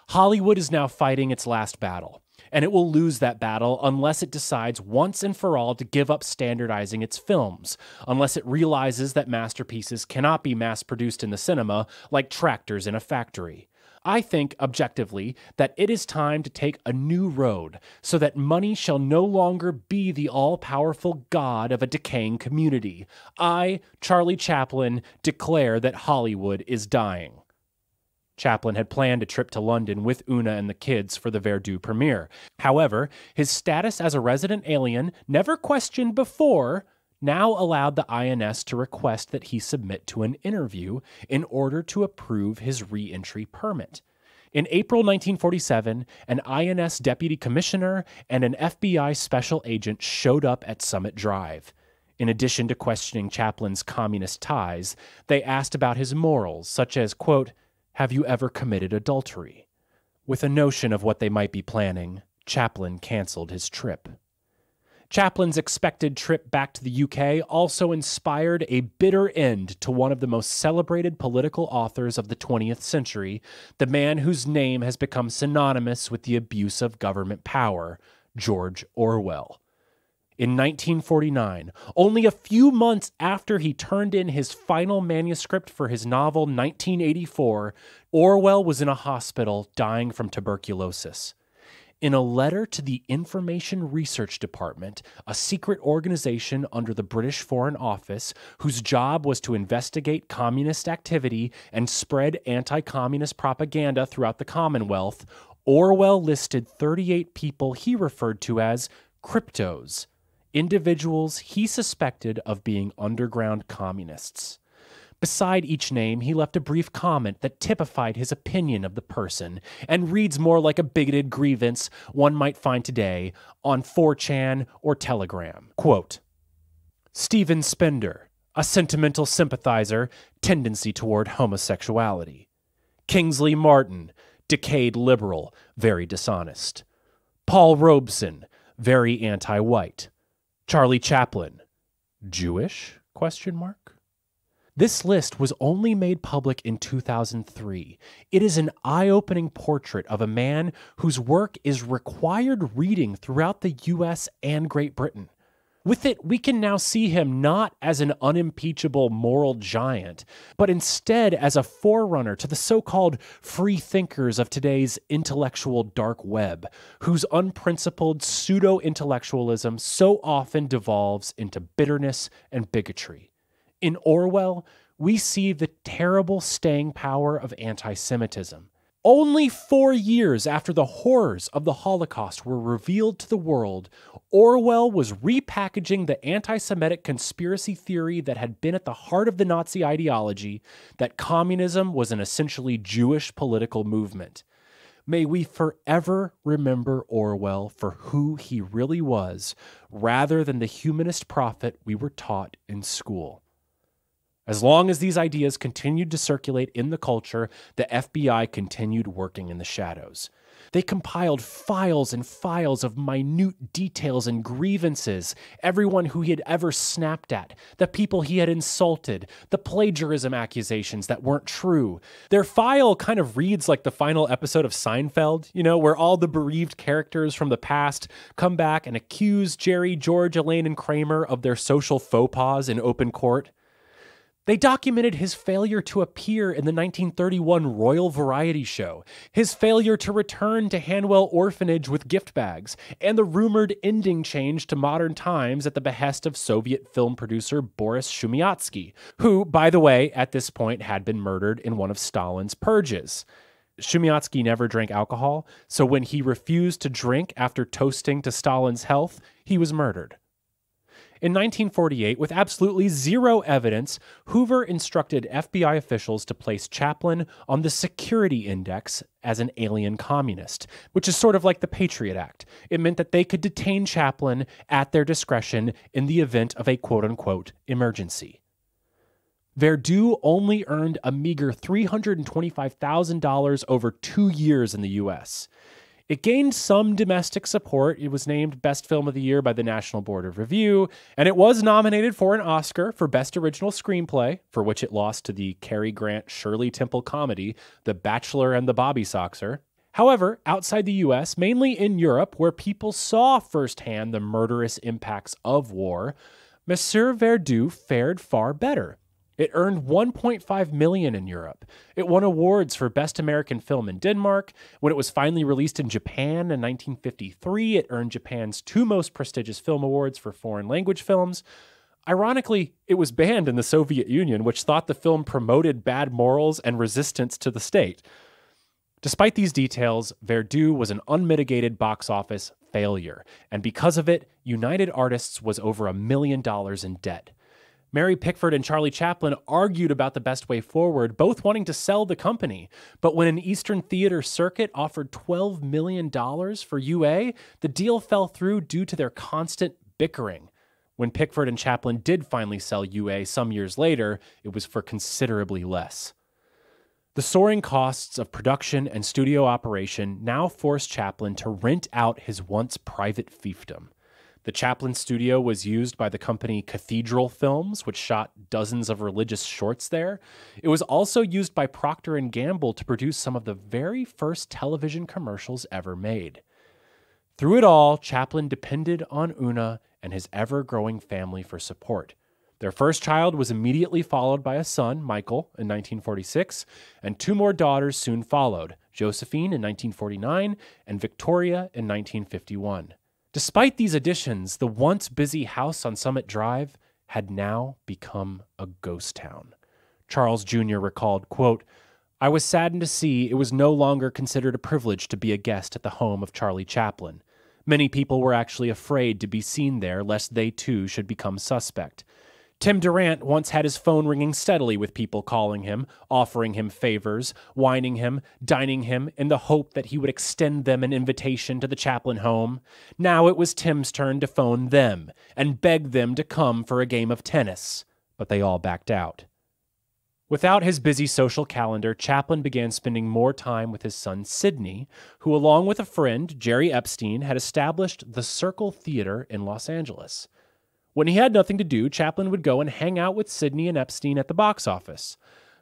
Hollywood is now fighting its last battle, and it will lose that battle unless it decides once and for all to give up standardizing its films, unless it realizes that masterpieces cannot be mass-produced in the cinema like tractors in a factory. I think, objectively, that it is time to take a new road so that money shall no longer be the all-powerful god of a decaying community. I, Charlie Chaplin, declare that Hollywood is dying. Chaplin had planned a trip to London with Una and the kids for the Verdoux premiere. However, his status as a resident alien, never questioned before, now allowed the INS to request that he submit to an interview in order to approve his re-entry permit. In April 1947, an INS deputy commissioner and an FBI special agent showed up at Summit Drive. In addition to questioning Chaplin's communist ties, they asked about his morals, such as, quote, have you ever committed adultery? With a notion of what they might be planning, Chaplin canceled his trip. Chaplin's expected trip back to the UK also inspired a bitter end to one of the most celebrated political authors of the 20th century, the man whose name has become synonymous with the abuse of government power, George Orwell. In 1949, only a few months after he turned in his final manuscript for his novel 1984, Orwell was in a hospital dying from tuberculosis. In a letter to the Information Research Department, a secret organization under the British Foreign Office whose job was to investigate communist activity and spread anti-communist propaganda throughout the Commonwealth, Orwell listed 38 people he referred to as cryptos, individuals he suspected of being underground communists. Beside each name, he left a brief comment that typified his opinion of the person and reads more like a bigoted grievance one might find today on 4chan or Telegram. Quote, Stephen Spender, a sentimental sympathizer, tendency toward homosexuality. Kingsley Martin, decayed liberal, very dishonest. Paul Robeson, very anti-white. Charlie Chaplin, Jewish? ? This list was only made public in 2003. It is an eye-opening portrait of a man whose work is required reading throughout the U.S. and Great Britain. With it, we can now see him not as an unimpeachable moral giant, but instead as a forerunner to the so-called free thinkers of today's intellectual dark web, whose unprincipled pseudo-intellectualism so often devolves into bitterness and bigotry. In Orwell, we see the terrible staying power of anti-Semitism. Only 4 years after the horrors of the Holocaust were revealed to the world, Orwell was repackaging the anti-Semitic conspiracy theory that had been at the heart of the Nazi ideology, that communism was an essentially Jewish political movement. May we forever remember Orwell for who he really was, rather than the humanist prophet we were taught in school. As long as these ideas continued to circulate in the culture, the FBI continued working in the shadows. They compiled files and files of minute details and grievances, everyone who he had ever snapped at, the people he had insulted, the plagiarism accusations that weren't true. Their file kind of reads like the final episode of Seinfeld, where all the bereaved characters from the past come back and accuse Jerry, George, Elaine, and Kramer of their social faux pas in open court. They documented his failure to appear in the 1931 Royal Variety Show, his failure to return to Hanwell Orphanage with gift bags, and the rumored ending change to modern times at the behest of Soviet film producer Boris Shumyatsky, who, by the way, at this point had been murdered in one of Stalin's purges. Shumyatsky never drank alcohol, so when he refused to drink after toasting to Stalin's health, he was murdered. In 1948, with absolutely zero evidence, Hoover instructed FBI officials to place Chaplin on the security index as an alien communist, which is sort of like the Patriot Act. It meant that they could detain Chaplin at their discretion in the event of a quote-unquote emergency. Verdu only earned a meager $325,000 over 2 years in the U.S. It gained some domestic support. It was named Best Film of the Year by the National Board of Review, and it was nominated for an Oscar for Best Original Screenplay, for which it lost to the Cary Grant Shirley Temple comedy, The Bachelor and the Bobby Soxer. However, outside the U.S., mainly in Europe, where people saw firsthand the murderous impacts of war, Monsieur Verdu fared far better. It earned $1.5 million in Europe. It won awards for Best American Film in Denmark. When it was finally released in Japan in 1953, it earned Japan's 2 most prestigious film awards for foreign language films. Ironically, it was banned in the Soviet Union, which thought the film promoted bad morals and resistance to the state. Despite these details, Verdu was an unmitigated box office failure, and because of it, United Artists was over $1 million in debt. Mary Pickford and Charlie Chaplin argued about the best way forward, both wanting to sell the company. But when an Eastern Theater circuit offered $12 million for UA, the deal fell through due to their constant bickering. When Pickford and Chaplin did finally sell UA some years later, it was for considerably less. The soaring costs of production and studio operation now forced Chaplin to rent out his once private fiefdom. The Chaplin studio was used by the company Cathedral Films, which shot dozens of religious shorts there. It was also used by Procter & Gamble to produce some of the very first television commercials ever made. Through it all, Chaplin depended on Una and his ever-growing family for support. Their first child was immediately followed by a son, Michael, in 1946, and 2 more daughters soon followed, Josephine in 1949 and Victoria in 1951. Despite these additions, the once busy house on Summit Drive had now become a ghost town. Charles Jr. recalled, quote, "I was saddened to see it was no longer considered a privilege to be a guest at the home of Charlie Chaplin. Many people were actually afraid to be seen there lest they too should become suspect. Tim Durant once had his phone ringing steadily with people calling him, offering him favors, wining him, dining him, in the hope that he would extend them an invitation to the Chaplin home. Now it was Tim's turn to phone them and beg them to come for a game of tennis, but they all backed out." Without his busy social calendar, Chaplin began spending more time with his son Sidney, who, along with a friend, Jerry Epstein, had established the Circle Theater in Los Angeles. When he had nothing to do, Chaplin would go and hang out with Sidney and Epstein at the box office.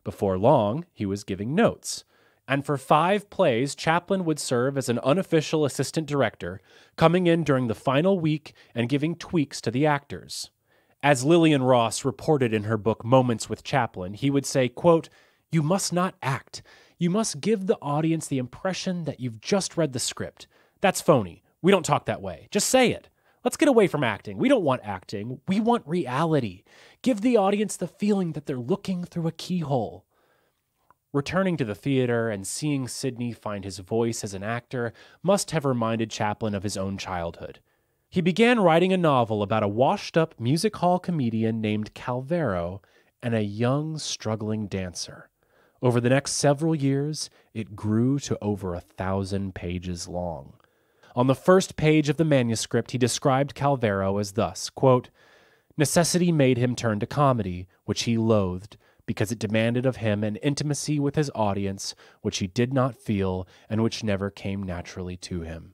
Before long, he was giving notes. And for 5 plays, Chaplin would serve as an unofficial assistant director, coming in during the final week and giving tweaks to the actors. As Lillian Ross reported in her book Moments with Chaplin, he would say, quote, "You must not act. You must give the audience the impression that you've just read the script. That's phony. We don't talk that way. Just say it. Let's get away from acting. We don't want acting. We want reality. Give the audience the feeling that they're looking through a keyhole." Returning to the theater and seeing Sidney find his voice as an actor must have reminded Chaplin of his own childhood. He began writing a novel about a washed-up music hall comedian named Calvero and a young, struggling dancer. Over the next several years, it grew to over 1,000 pages long. On the first page of the manuscript, he described Calvero as thus, quote, "Necessity made him turn to comedy, which he loathed, because it demanded of him an intimacy with his audience which he did not feel and which never came naturally to him."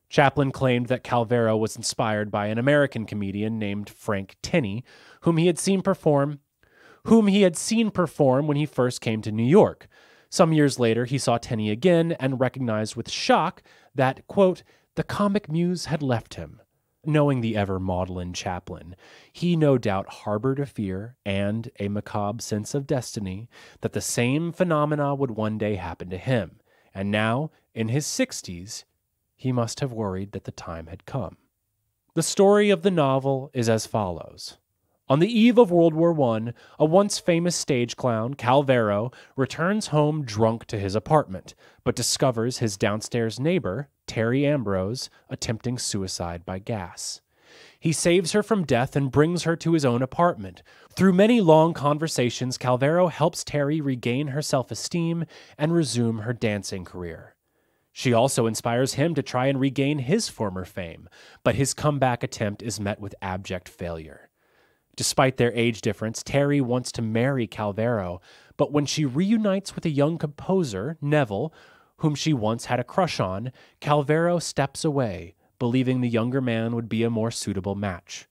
Chaplin claimed that Calvero was inspired by an American comedian named Frank Tinney, whom he had seen perform when he first came to New York. Some years later, he saw Tinney again and recognized with shock that, quote, "the comic muse had left him." Knowing the ever-maudlin Chaplin, he no doubt harbored a fear and a macabre sense of destiny that the same phenomena would one day happen to him, and now, in his 60s, he must have worried that the time had come. The story of the novel is as follows. On the eve of World War I, a once famous stage clown, Calvero, returns home drunk to his apartment, but discovers his downstairs neighbor, Terry Ambrose, attempting suicide by gas. He saves her from death and brings her to his own apartment. Through many long conversations, Calvero helps Terry regain her self-esteem and resume her dancing career. She also inspires him to try and regain his former fame, but his comeback attempt is met with abject failure. Despite their age difference, Terry wants to marry Calvero, but when she reunites with a young composer, Neville, whom she once had a crush on, Calvero steps away, believing the younger man would be a more suitable match.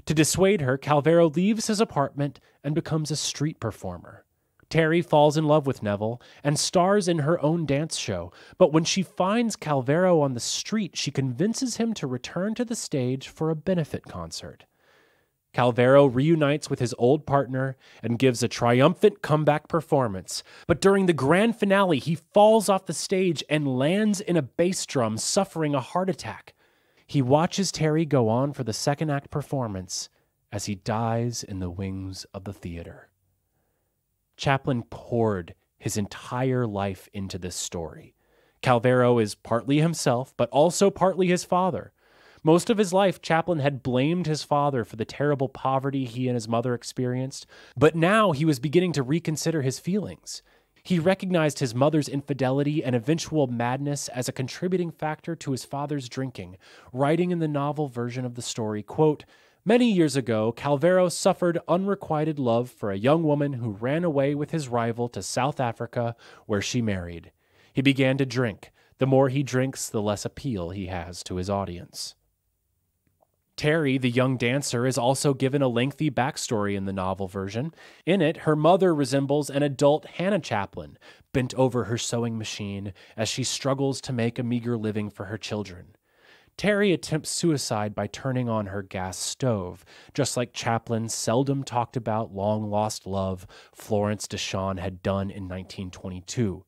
To dissuade her, Calvero leaves his apartment and becomes a street performer. Terry falls in love with Neville and stars in her own dance show, but when she finds Calvero on the street, she convinces him to return to the stage for a benefit concert. Calvero reunites with his old partner and gives a triumphant comeback performance, but during the grand finale, he falls off the stage and lands in a bass drum, suffering a heart attack. He watches Terry go on for the second act performance as he dies in the wings of the theater. Chaplin poured his entire life into this story. Calvero is partly himself, but also partly his father. Most of his life, Chaplin had blamed his father for the terrible poverty he and his mother experienced, but now he was beginning to reconsider his feelings. He recognized his mother's infidelity and eventual madness as a contributing factor to his father's drinking, writing in the novel version of the story, quote, "Many years ago, Calvero suffered unrequited love for a young woman who ran away with his rival to South Africa, where she married. He began to drink. The more he drinks, the less appeal he has to his audience." Terry, the young dancer, is also given a lengthy backstory in the novel version. In it, her mother resembles an adult Hannah Chaplin, bent over her sewing machine as she struggles to make a meager living for her children. Terry attempts suicide by turning on her gas stove, just like Chaplin's seldom talked about long-lost love Florence Deshawn had done in 1922.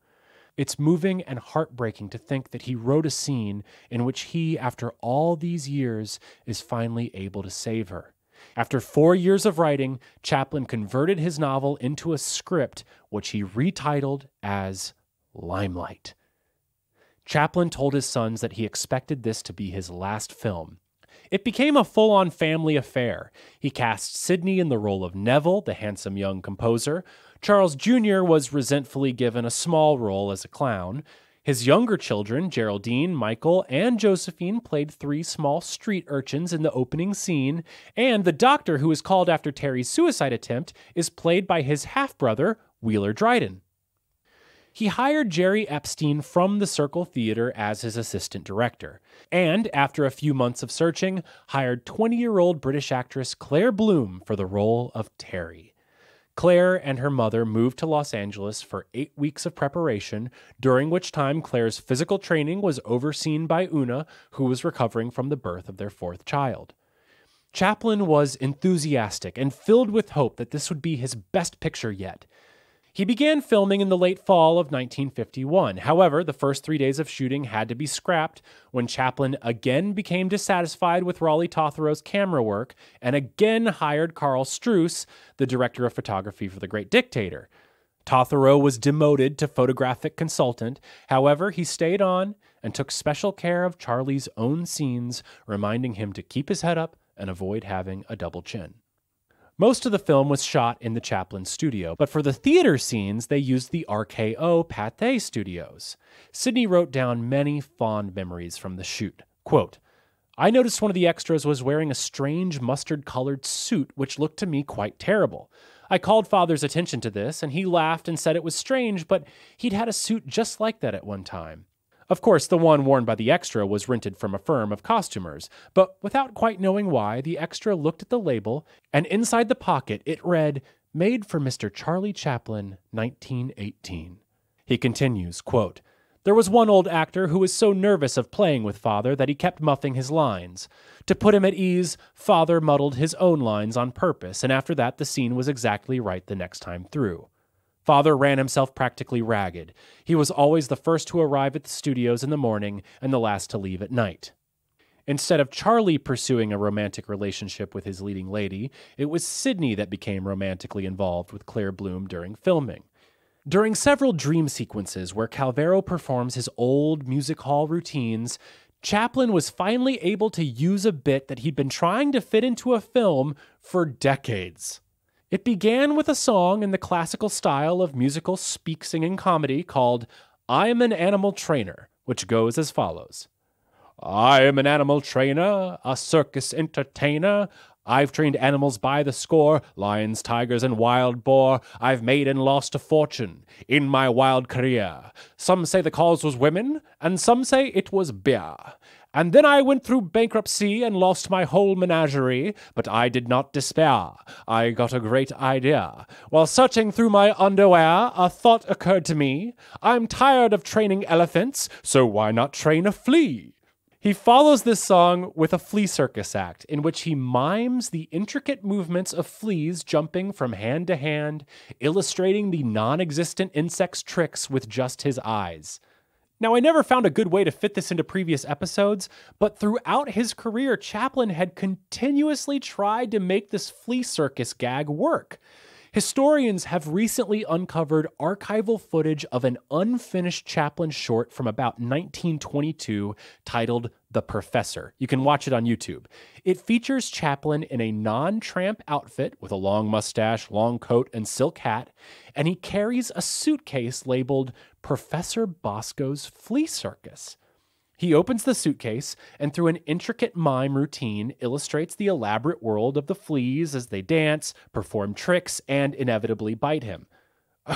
It's moving and heartbreaking to think that he wrote a scene in which he, after all these years, is finally able to save her. After 4 years of writing, Chaplin converted his novel into a script, which he retitled as Limelight. Chaplin told his sons that he expected this to be his last film. It became a full-on family affair. He cast Sidney in the role of Neville, the handsome young composer. Charles Jr. was resentfully given a small role as a clown. His younger children, Geraldine, Michael, and Josephine, played 3 small street urchins in the opening scene, and the doctor who is called after Terry's suicide attempt is played by his half-brother, Wheeler Dryden. He hired Jerry Epstein from the Circle Theater as his assistant director, and after a few months of searching, hired 20-year-old British actress Claire Bloom for the role of Terry. Claire and her mother moved to Los Angeles for 8 weeks of preparation, during which time Claire's physical training was overseen by Una, who was recovering from the birth of their 4th child. Chaplin was enthusiastic and filled with hope that this would be his best picture yet. He began filming in the late fall of 1951. However, the first 3 days of shooting had to be scrapped when Chaplin again became dissatisfied with Raleigh Tothero's camera work and again hired Carl Struess, the director of photography for The Great Dictator. Tothero was demoted to photographic consultant. However, he stayed on and took special care of Charlie's own scenes, reminding him to keep his head up and avoid having a double chin. Most of the film was shot in the Chaplin studio, but for the theater scenes, they used the RKO Pathé studios. Sidney wrote down many fond memories from the shoot. Quote, "I noticed one of the extras was wearing a strange mustard-colored suit, which looked to me quite terrible. I called Father's attention to this, and he laughed and said it was strange, but he'd had a suit just like that at one time. Of course, the one worn by the extra was rented from a firm of costumers, but without quite knowing why, the extra looked at the label, and inside the pocket it read, 'Made for Mr. Charlie Chaplin, 1918. He continues, quote, There was one old actor who was so nervous of playing with Father that he kept muffing his lines. To put him at ease, Father muddled his own lines on purpose, and after that the scene was exactly right the next time through. Father ran himself practically ragged. He was always the first to arrive at the studios in the morning and the last to leave at night. Instead of Charlie pursuing a romantic relationship with his leading lady, it was Sidney that became romantically involved with Claire Bloom during filming. During several dream sequences where Calvero performs his old music hall routines, Chaplin was finally able to use a bit that he'd been trying to fit into a film for decades. It began with a song in the classical style of musical speak-singing comedy called I'm an Animal Trainer, which goes as follows. I am an animal trainer, a circus entertainer. I've trained animals by the score, lions, tigers, and wild boar. I've made and lost a fortune in my wild career. Some say the cause was women, and some say it was beer. And then I went through bankruptcy and lost my whole menagerie, but I did not despair. I got a great idea. While searching through my underwear, a thought occurred to me. I'm tired of training elephants, so why not train a flea? He follows this song with a flea circus act in which he mimes the intricate movements of fleas jumping from hand to hand, illustrating the non-existent insect's tricks with just his eyes. Now, I never found a good way to fit this into previous episodes, but throughout his career, Chaplin had continuously tried to make this flea circus gag work. Historians have recently uncovered archival footage of an unfinished Chaplin short from about 1922 titled The Professor. You can watch it on YouTube. It features Chaplin in a non-Tramp outfit with a long mustache, long coat, and silk hat, and he carries a suitcase labeled Professor Bosco's Flea Circus. He opens the suitcase and through an intricate mime routine illustrates the elaborate world of the fleas as they dance, perform tricks, and inevitably bite him.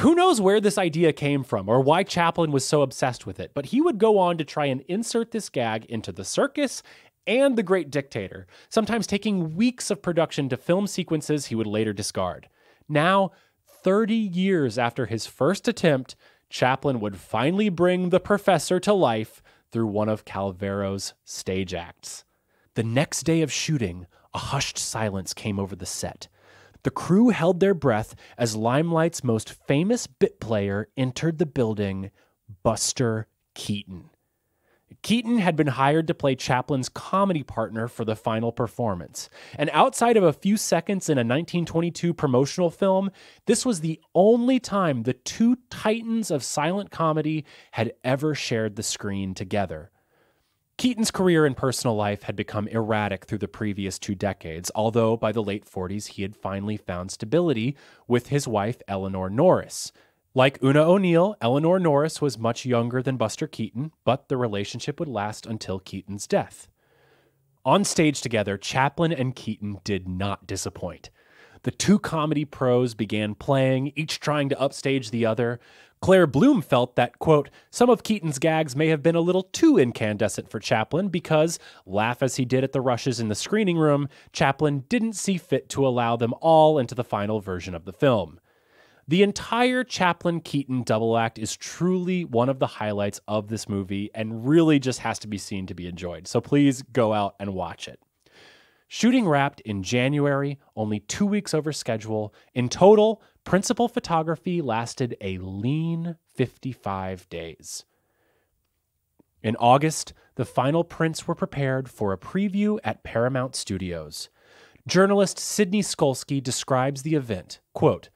Who knows where this idea came from or why Chaplin was so obsessed with it, but he would go on to try and insert this gag into The Circus and The Great Dictator, sometimes taking weeks of production to film sequences he would later discard. Now, 30 years after his first attempt, Chaplin would finally bring the Professor to life through one of Calvero's stage acts. The next day of shooting, a hushed silence came over the set. The crew held their breath as Limelight's most famous bit player entered the building, Buster Keaton. Keaton had been hired to play Chaplin's comedy partner for the final performance, and outside of a few seconds in a 1922 promotional film, this was the only time the two titans of silent comedy had ever shared the screen together. Keaton's career and personal life had become erratic through the previous 2 decades, although by the late 40s he had finally found stability with his wife Eleanor Norris. Like Una O'Neill, Eleanor Norris was much younger than Buster Keaton, but the relationship would last until Keaton's death. On stage together, Chaplin and Keaton did not disappoint. The two comedy pros began playing, each trying to upstage the other. Claire Bloom felt that, quote, some of Keaton's gags may have been a little too incandescent for Chaplin because, laugh as he did at the rushes in the screening room, Chaplin didn't see fit to allow them all into the final version of the film. The entire Chaplin-Keaton double act is truly one of the highlights of this movie and really just has to be seen to be enjoyed. So please go out and watch it. Shooting wrapped in January, only 2 weeks over schedule. In total, principal photography lasted a lean 55 days. In August, the final prints were prepared for a preview at Paramount Studios. Journalist Sidney Skolsky describes the event, quote,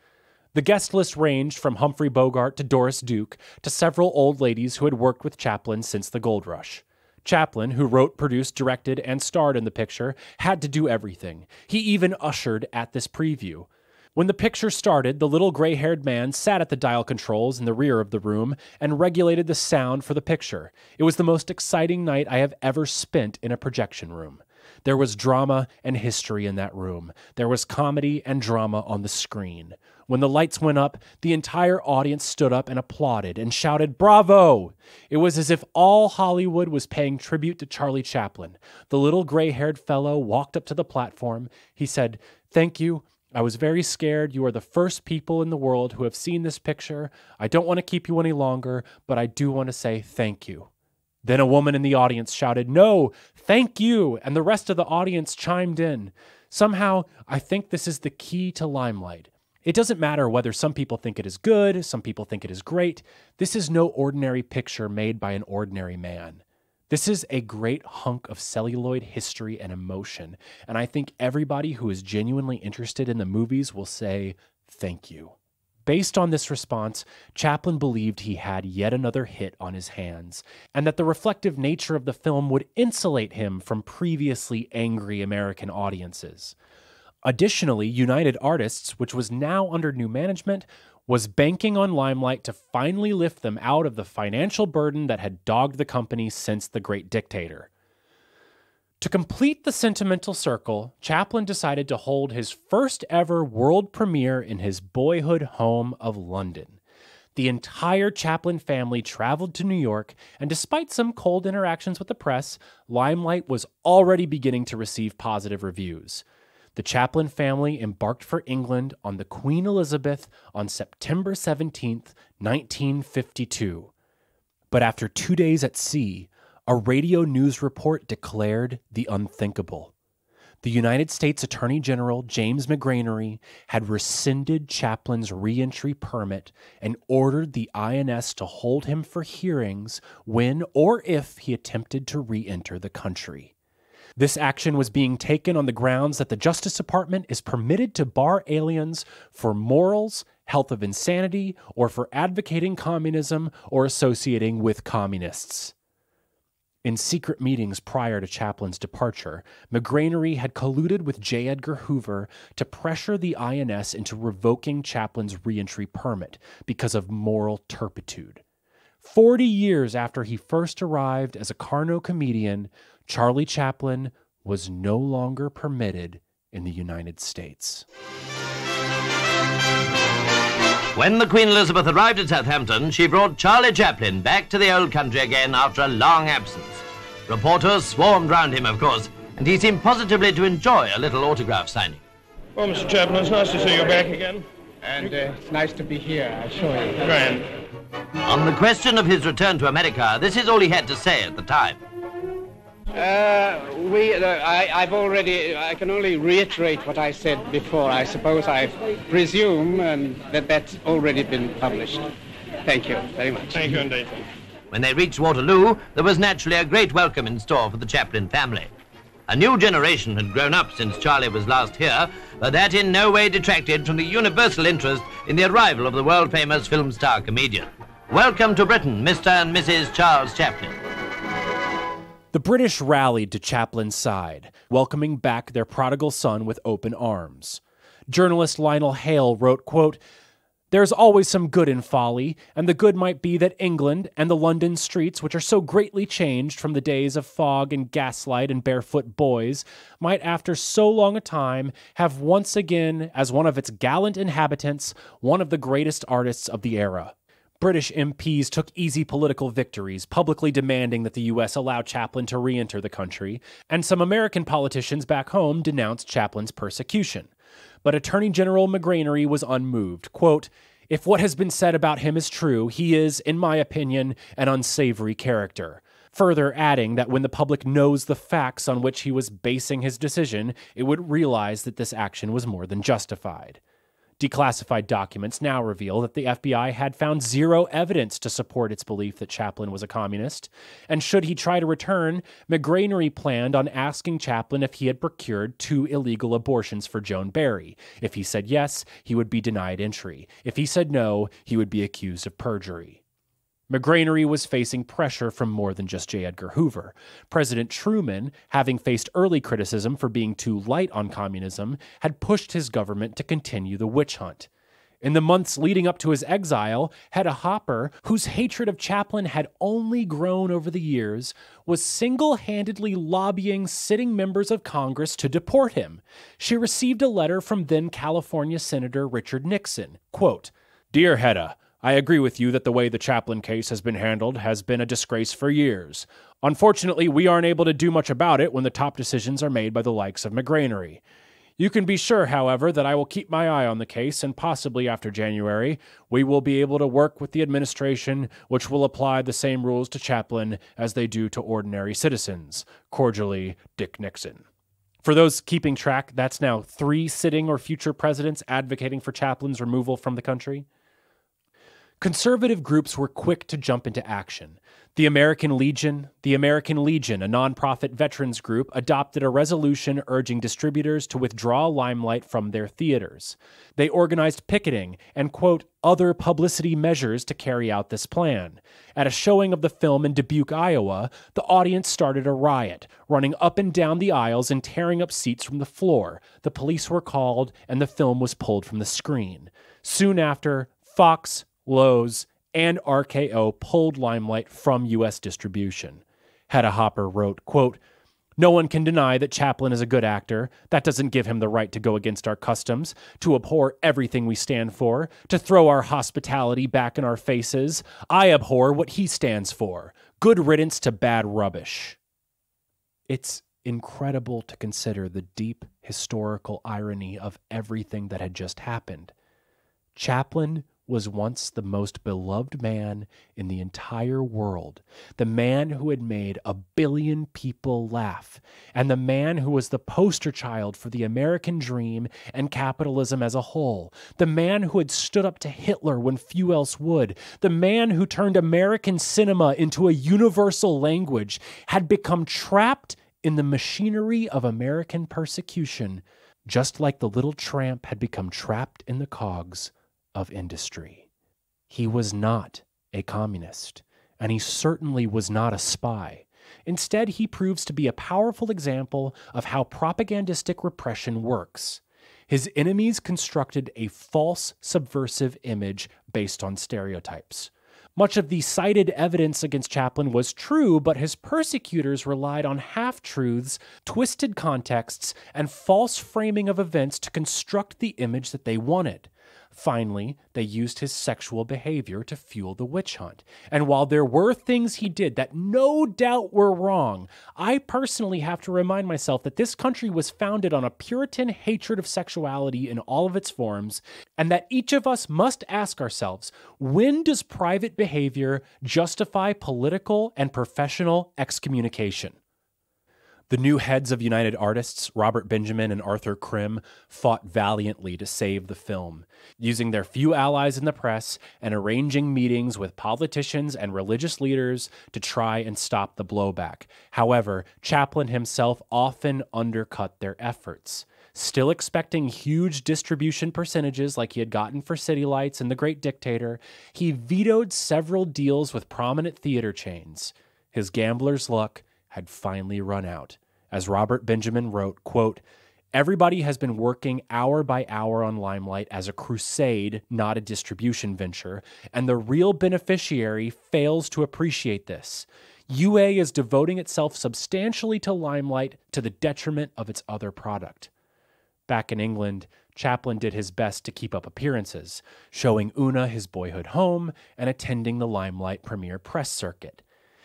the guest list ranged from Humphrey Bogart to Doris Duke to several old ladies who had worked with Chaplin since the Gold Rush. Chaplin, who wrote, produced, directed, and starred in the picture, had to do everything. He even ushered at this preview. When the picture started, the little gray-haired man sat at the dial controls in the rear of the room and regulated the sound for the picture. It was the most exciting night I have ever spent in a projection room. There was drama and history in that room. There was comedy and drama on the screen. When the lights went up, the entire audience stood up and applauded and shouted, "Bravo!" It was as if all Hollywood was paying tribute to Charlie Chaplin. The little gray-haired fellow walked up to the platform. He said, "Thank you. I was very scared. You are the first people in the world who have seen this picture. I don't want to keep you any longer, but I do want to say thank you." Then a woman in the audience shouted, "No, thank you," and the rest of the audience chimed in. Somehow, I think this is the key to Limelight. It doesn't matter whether some people think it is good, some people think it is great. This is no ordinary picture made by an ordinary man. This is a great hunk of celluloid history and emotion, and I think everybody who is genuinely interested in the movies will say, thank you. Based on this response, Chaplin believed he had yet another hit on his hands, and that the reflective nature of the film would insulate him from previously angry American audiences. Additionally, United Artists, which was now under new management, was banking on Limelight to finally lift them out of the financial burden that had dogged the company since The Great Dictator. To complete the sentimental circle, Chaplin decided to hold his first ever world premiere in his boyhood home of London. The entire Chaplin family traveled to New York, and despite some cold interactions with the press, Limelight was already beginning to receive positive reviews. The Chaplin family embarked for England on the Queen Elizabeth on September 17th, 1952. But after 2 days at sea, a radio news report declared the unthinkable. The United States Attorney General James McGranery had rescinded Chaplin's re-entry permit and ordered the INS to hold him for hearings when or if he attempted to re-enter the country. This action was being taken on the grounds that the Justice Department is permitted to bar aliens for morals, health of insanity, or for advocating communism or associating with communists. In secret meetings prior to Chaplin's departure, McGranery had colluded with J. Edgar Hoover to pressure the INS into revoking Chaplin's re-entry permit because of moral turpitude. 40 years after he first arrived as a Carno comedian, Charlie Chaplin was no longer permitted in the United States. When the Queen Elizabeth arrived at Southampton, she brought Charlie Chaplin back to the old country again after a long absence. Reporters swarmed round him, of course, and he seemed positively to enjoy a little autograph signing. Well, Mr. Chaplin, it's nice to see you back again. And it's nice to be here, I assure you. Grand. On the question of his return to America, this is all he had to say at the time. I can only reiterate what I said before. I suppose I presume that that's already been published. Thank you very much. Thank you indeed. When they reached Waterloo, there was naturally a great welcome in store for the Chaplin family. A new generation had grown up since Charlie was last here, but that in no way detracted from the universal interest in the arrival of the world-famous film star comedian. Welcome to Britain, Mr. and Mrs. Charles Chaplin. The British rallied to Chaplin's side, welcoming back their prodigal son with open arms. Journalist Lionel Hale wrote, quote, "There's always some good in folly, and the good might be that England and the London streets, which are so greatly changed from the days of fog and gaslight and barefoot boys, might after so long a time have once again, as one of its gallant inhabitants, one of the greatest artists of the era." British MPs took easy political victories, publicly demanding that the U.S. allow Chaplin to re-enter the country, and some American politicians back home denounced Chaplin's persecution. But Attorney General McGranery was unmoved. Quote, "If what has been said about him is true, he is, in my opinion, an unsavory character." Further adding that when the public knows the facts on which he was basing his decision, it would realize that this action was more than justified. Declassified documents now reveal that the FBI had found zero evidence to support its belief that Chaplin was a communist, and should he try to return, McGranery planned on asking Chaplin if he had procured 2 illegal abortions for Joan Barry. If he said yes, he would be denied entry. If he said no, he would be accused of perjury. McGranery was facing pressure from more than just J. Edgar Hoover. President Truman, having faced early criticism for being too light on communism, had pushed his government to continue the witch hunt. In the months leading up to his exile, Hedda Hopper, whose hatred of Chaplin had only grown over the years, was single-handedly lobbying sitting members of Congress to deport him. She received a letter from then California Senator Richard Nixon. Quote, "Dear Hedda, I agree with you that the way the Chaplin case has been handled has been a disgrace for years. Unfortunately, we aren't able to do much about it when the top decisions are made by the likes of McGranery. You can be sure, however, that I will keep my eye on the case, and possibly after January, we will be able to work with the administration, which will apply the same rules to Chaplin as they do to ordinary citizens. Cordially, Dick Nixon. For those keeping track, that's now 3 sitting or future presidents advocating for Chaplin's removal from the country. Conservative groups were quick to jump into action. The American Legion, a nonprofit veterans group, adopted a resolution urging distributors to withdraw Limelight from their theaters. They organized picketing and, quote, other publicity measures to carry out this plan. At a showing of the film in Dubuque, Iowa, the audience started a riot, running up and down the aisles and tearing up seats from the floor. The police were called, and the film was pulled from the screen. Soon after, Fox, Lowe's, and RKO pulled Limelight from U.S. distribution. Hedda Hopper wrote, quote, no one can deny that Chaplin is a good actor. That doesn't give him the right to go against our customs, to abhor everything we stand for, to throw our hospitality back in our faces. I abhor what he stands for. Good riddance to bad rubbish. It's incredible to consider the deep historical irony of everything that had just happened. Chaplin was once the most beloved man in the entire world, the man who had made 1 billion people laugh, and the man who was the poster child for the American dream and capitalism as a whole, the man who had stood up to Hitler when few else would, the man who turned American cinema into a universal language, had become trapped in the machinery of American persecution, just like the little tramp had become trapped in the cogs of industry. He was not a communist, and he certainly was not a spy. Instead, he proves to be a powerful example of how propagandistic repression works. His enemies constructed a false subversive image based on stereotypes. Much of the cited evidence against Chaplin was true, but his persecutors relied on half-truths, twisted contexts, and false framing of events to construct the image that they wanted. Finally, they used his sexual behavior to fuel the witch hunt. And while there were things he did that no doubt were wrong, I personally have to remind myself that this country was founded on a Puritan hatred of sexuality in all of its forms, and that each of us must ask ourselves, when does private behavior justify political and professional excommunication? The new heads of United Artists, Robert Benjamin and Arthur Krim, fought valiantly to save the film, using their few allies in the press and arranging meetings with politicians and religious leaders to try and stop the blowback. However, Chaplin himself often undercut their efforts. Still expecting huge distribution percentages like he had gotten for City Lights and The Great Dictator, he vetoed several deals with prominent theater chains. His gambler's luck had finally run out. As Robert Benjamin wrote, quote, everybody has been working hour by hour on Limelight as a crusade, not a distribution venture, and the real beneficiary fails to appreciate this. UA is devoting itself substantially to Limelight to the detriment of its other product. Back in England, Chaplin did his best to keep up appearances, showing Una his boyhood home and attending the Limelight premiere press circuit.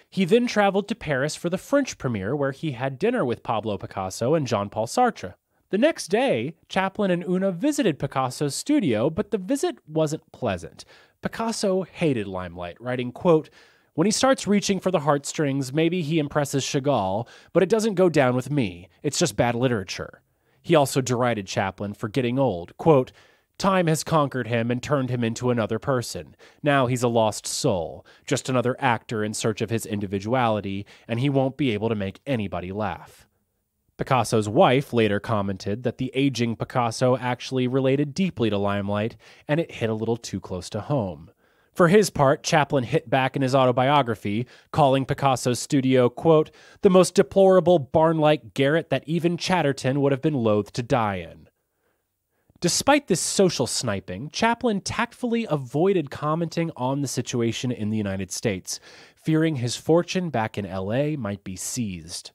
He then traveled to Paris for the French premiere, where he had dinner with Pablo Picasso and Jean-Paul Sartre. The next day, Chaplin and Una visited Picasso's studio, but the visit wasn't pleasant. Picasso hated Limelight, writing, quote, when he starts reaching for the heartstrings, maybe he impresses Chagall, but it doesn't go down with me. It's just bad literature. He also derided Chaplin for getting old, quote, time has conquered him and turned him into another person. Now he's a lost soul, just another actor in search of his individuality, and he won't be able to make anybody laugh. Picasso's wife later commented that the aging Picasso actually related deeply to Limelight, and it hit a little too close to home. For his part, Chaplin hit back in his autobiography, calling Picasso's studio, quote, the most deplorable barn-like garret that even Chatterton would have been loath to die in. Despite this social sniping, Chaplin tactfully avoided commenting on the situation in the United States, fearing his fortune back in LA might be seized.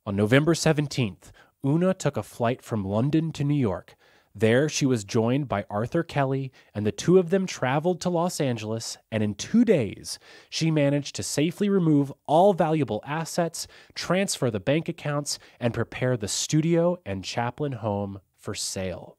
On November 17th, Una took a flight from London to New York. There, she was joined by Arthur Kelly, and the two of them traveled to Los Angeles, and in 2 days, she managed to safely remove all valuable assets, transfer the bank accounts, and prepare the studio and Chaplin home for sale.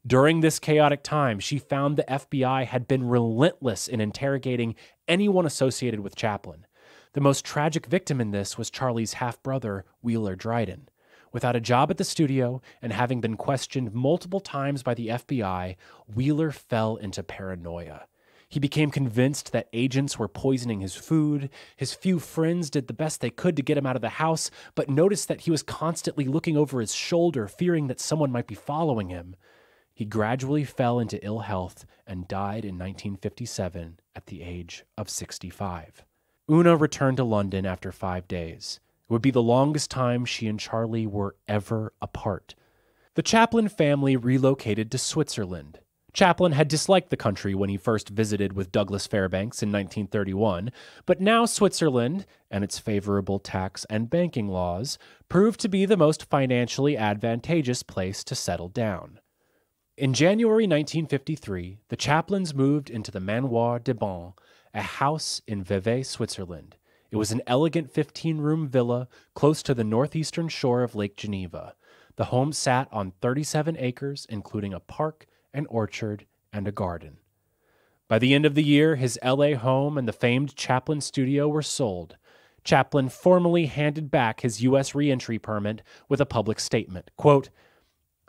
During this chaotic time, she found the FBI had been relentless in interrogating anyone associated with Chaplin. The most tragic victim in this was Charlie's half-brother, Wheeler Dryden. Without a job at the studio and having been questioned multiple times by the FBI, Wheeler fell into paranoia. He became convinced that agents were poisoning his food. His few friends did the best they could to get him out of the house, but noticed that he was constantly looking over his shoulder, fearing that someone might be following him. He gradually fell into ill health and died in 1957 at the age of 65. Una returned to London after 5 days. It would be the longest time she and Charlie were ever apart. The Chaplin family relocated to Switzerland. Chaplin had disliked the country when he first visited with Douglas Fairbanks in 1931, but now Switzerland, and its favorable tax and banking laws, proved to be the most financially advantageous place to settle down. In January 1953, the Chaplins moved into the Manoir des Bains, a house in Vevey, Switzerland. It was an elegant 15-room villa close to the northeastern shore of Lake Geneva. The home sat on 37 acres, including a park, an orchard, and a garden. By the end of the year, his L.A. home and the famed Chaplin studio were sold. Chaplin formally handed back his U.S. re-entry permit with a public statement, quote,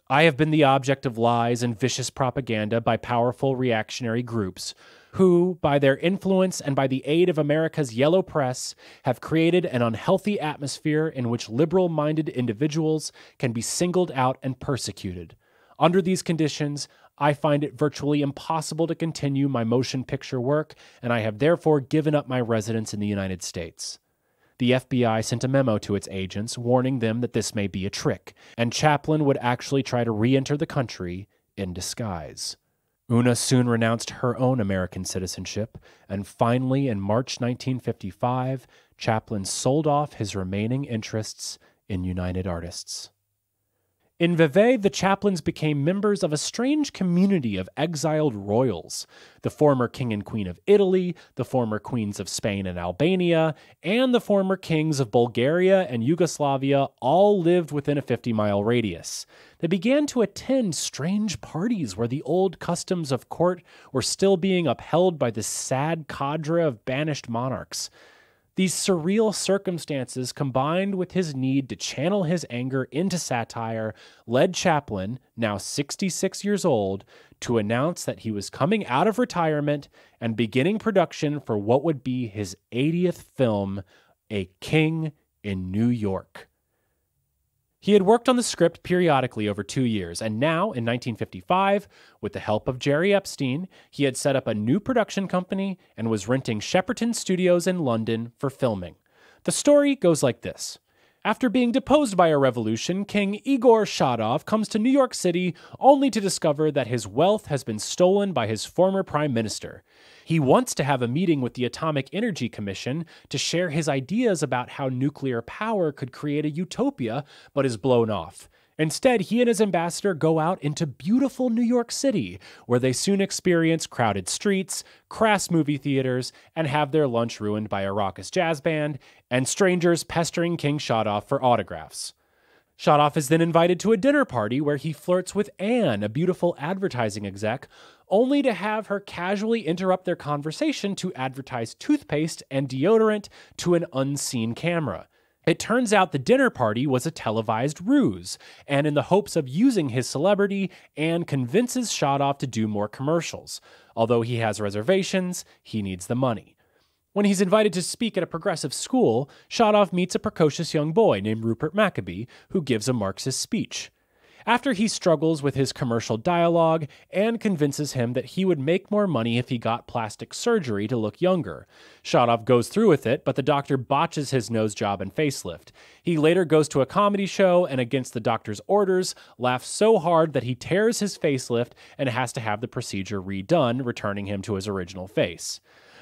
"I have been the object of lies and vicious propaganda by powerful reactionary groups who, by their influence and by the aid of America's yellow press, have created an unhealthy atmosphere in which liberal-minded individuals can be singled out and persecuted. Under these conditions, I find it virtually impossible to continue my motion picture work, and I have therefore given up my residence in the United States." The FBI sent a memo to its agents warning them that this may be a trick, and Chaplin would actually try to re-enter the country in disguise. Una soon renounced her own American citizenship, and finally, in March 1955, Chaplin sold off his remaining interests in United Artists. In Vevey, the Chaplins became members of a strange community of exiled royals. The former king and queen of Italy, the former queens of Spain and Albania, and the former kings of Bulgaria and Yugoslavia all lived within a 50-mile radius. They began to attend strange parties where the old customs of court were still being upheld by this sad cadre of banished monarchs. These surreal circumstances, combined with his need to channel his anger into satire, led Chaplin, now 66 years old, to announce that he was coming out of retirement and beginning production for what would be his 80th film, A King in New York. He had worked on the script periodically over 2 years, and now, in 1955, with the help of Jerry Epstein, he had set up a new production company and was renting Shepperton Studios in London for filming. The story goes like this. After being deposed by a revolution, King Igor Shadov comes to New York City only to discover that his wealth has been stolen by his former prime minister. He wants to have a meeting with the Atomic Energy Commission to share his ideas about how nuclear power could create a utopia, but is blown off. Instead, he and his ambassador go out into beautiful New York City, where they soon experience crowded streets, crass movie theaters, and have their lunch ruined by a raucous jazz band, and strangers pestering King Shadov for autographs. Shadov is then invited to a dinner party where he flirts with Anne, a beautiful advertising exec, only to have her casually interrupt their conversation to advertise toothpaste and deodorant to an unseen camera. It turns out the dinner party was a televised ruse, and in the hopes of using his celebrity, Anne convinces Shadov to do more commercials. Although he has reservations, he needs the money. When he's invited to speak at a progressive school, Shadov meets a precocious young boy named Rupert Maccabee, who gives a Marxist speech. After he struggles with his commercial dialogue, Anne convinces him that he would make more money if he got plastic surgery to look younger. Shadov goes through with it, but the doctor botches his nose job and facelift. He later goes to a comedy show and, against the doctor's orders, laughs so hard that he tears his facelift and has to have the procedure redone, returning him to his original face.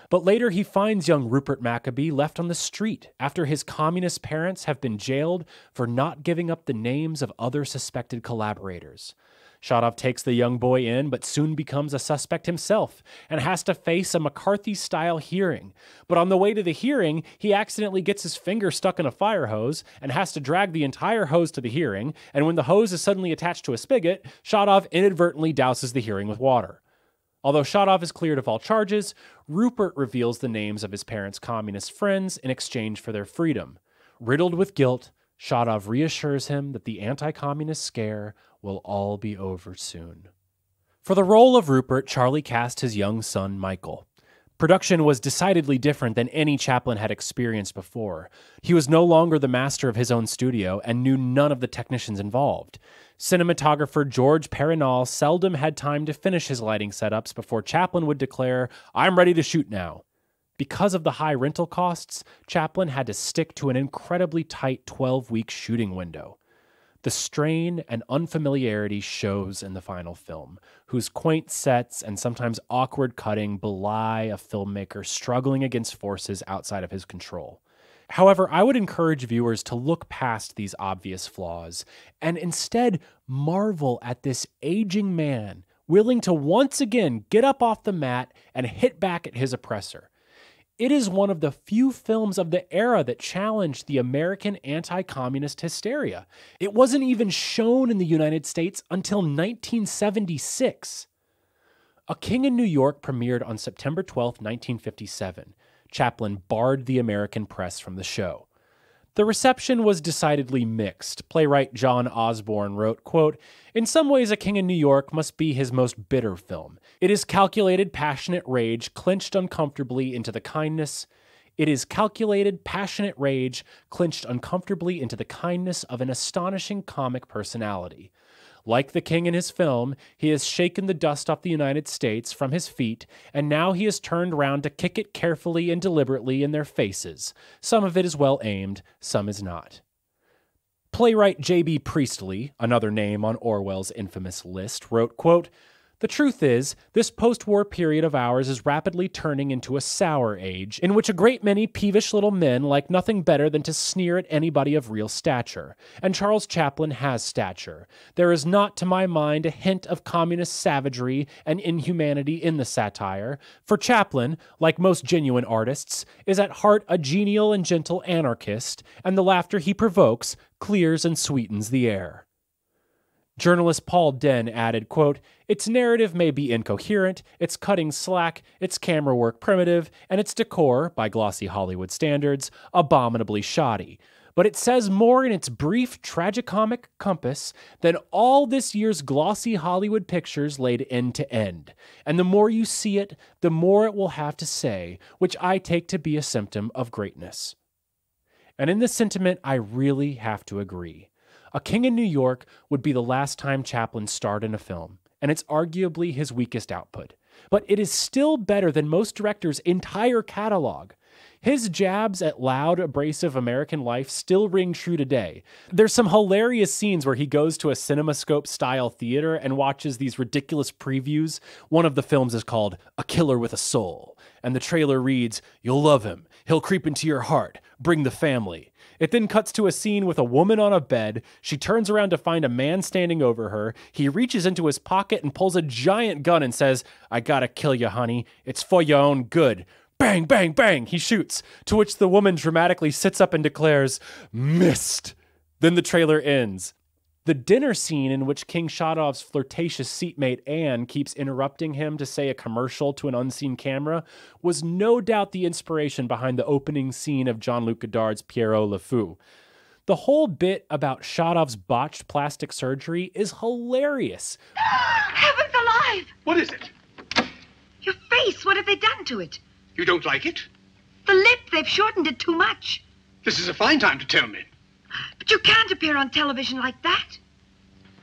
But later he finds young Rupert Maccabee left on the street after his communist parents have been jailed for not giving up the names of other suspected collaborators. Shadov takes the young boy in, but soon becomes a suspect himself and has to face a McCarthy-style hearing. But on the way to the hearing, he accidentally gets his finger stuck in a fire hose and has to drag the entire hose to the hearing, and when the hose is suddenly attached to a spigot, Shadov inadvertently douses the hearing with water. Although Shadov is cleared of all charges, Rupert reveals the names of his parents' communist friends in exchange for their freedom. Riddled with guilt, Shadov reassures him that the anti-communist scare will all be over soon. For the role of Rupert, Charlie cast his young son, Michael. Production was decidedly different than any Chaplin had experienced before. He was no longer the master of his own studio and knew none of the technicians involved. Cinematographer George Perinal seldom had time to finish his lighting setups before Chaplin would declare, "I'm ready to shoot now." Because of the high rental costs, Chaplin had to stick to an incredibly tight 12-week shooting window. The strain and unfamiliarity shows in the final film, whose quaint sets and sometimes awkward cutting belie a filmmaker struggling against forces outside of his control. However, I would encourage viewers to look past these obvious flaws and instead marvel at this aging man willing to once again get up off the mat and hit back at his oppressor. It is one of the few films of the era that challenged the American anti-communist hysteria. It wasn't even shown in the United States until 1976. A King in New York premiered on September 12, 1957. Chaplin barred the American press from the show. The reception was decidedly mixed. Playwright John Osborne wrote, quote, "In some ways, A King in New York must be his most bitter film. It is calculated, passionate rage clinched uncomfortably into the kindness. It is calculated, passionate rage clinched uncomfortably into the kindness of an astonishing comic personality. Like the king in his film, he has shaken the dust off the United States from his feet, and now he has turned round to kick it carefully and deliberately in their faces. Some of it is well aimed, some is not." Playwright J.B. Priestley, another name on Orwell's infamous list, wrote, quote, "The truth is, this post-war period of ours is rapidly turning into a sour age, in which a great many peevish little men like nothing better than to sneer at anybody of real stature. And Charles Chaplin has stature. There is not, to my mind, a hint of communist savagery and inhumanity in the satire, for Chaplin, like most genuine artists, is at heart a genial and gentle anarchist, and the laughter he provokes clears and sweetens the air." Journalist Paul Den added, quote, "Its narrative may be incoherent, its cutting slack, its camera work primitive, and its decor, by glossy Hollywood standards, abominably shoddy. But it says more in its brief tragicomic compass than all this year's glossy Hollywood pictures laid end to end. And the more you see it, the more it will have to say, which I take to be a symptom of greatness." And in this sentiment, I really have to agree. A King in New York would be the last time Chaplin starred in a film, and it's arguably his weakest output. But it is still better than most directors' entire catalog. His jabs at loud, abrasive American life still ring true today. There's some hilarious scenes where he goes to a CinemaScope-style theater and watches these ridiculous previews. One of the films is called A Killer with a Soul, and the trailer reads, "You'll love him. He'll creep into your heart. Bring the family." It then cuts to a scene with a woman on a bed. She turns around to find a man standing over her. He reaches into his pocket and pulls a giant gun and says, "I gotta kill you, honey. It's for your own good." Bang, bang, bang, he shoots, to which the woman dramatically sits up and declares, "Missed." Then the trailer ends. The dinner scene in which King Shadov's flirtatious seatmate Anne keeps interrupting him to say a commercial to an unseen camera was no doubt the inspiration behind the opening scene of Jean-Luc Godard's Pierrot Le Fou. The whole bit about Shadov's botched plastic surgery is hilarious. Heavens alive! What is it? Your face, what have they done to it? You don't like it? The lip, they've shortened it too much. This is a fine time to tell me. But you can't appear on television like that.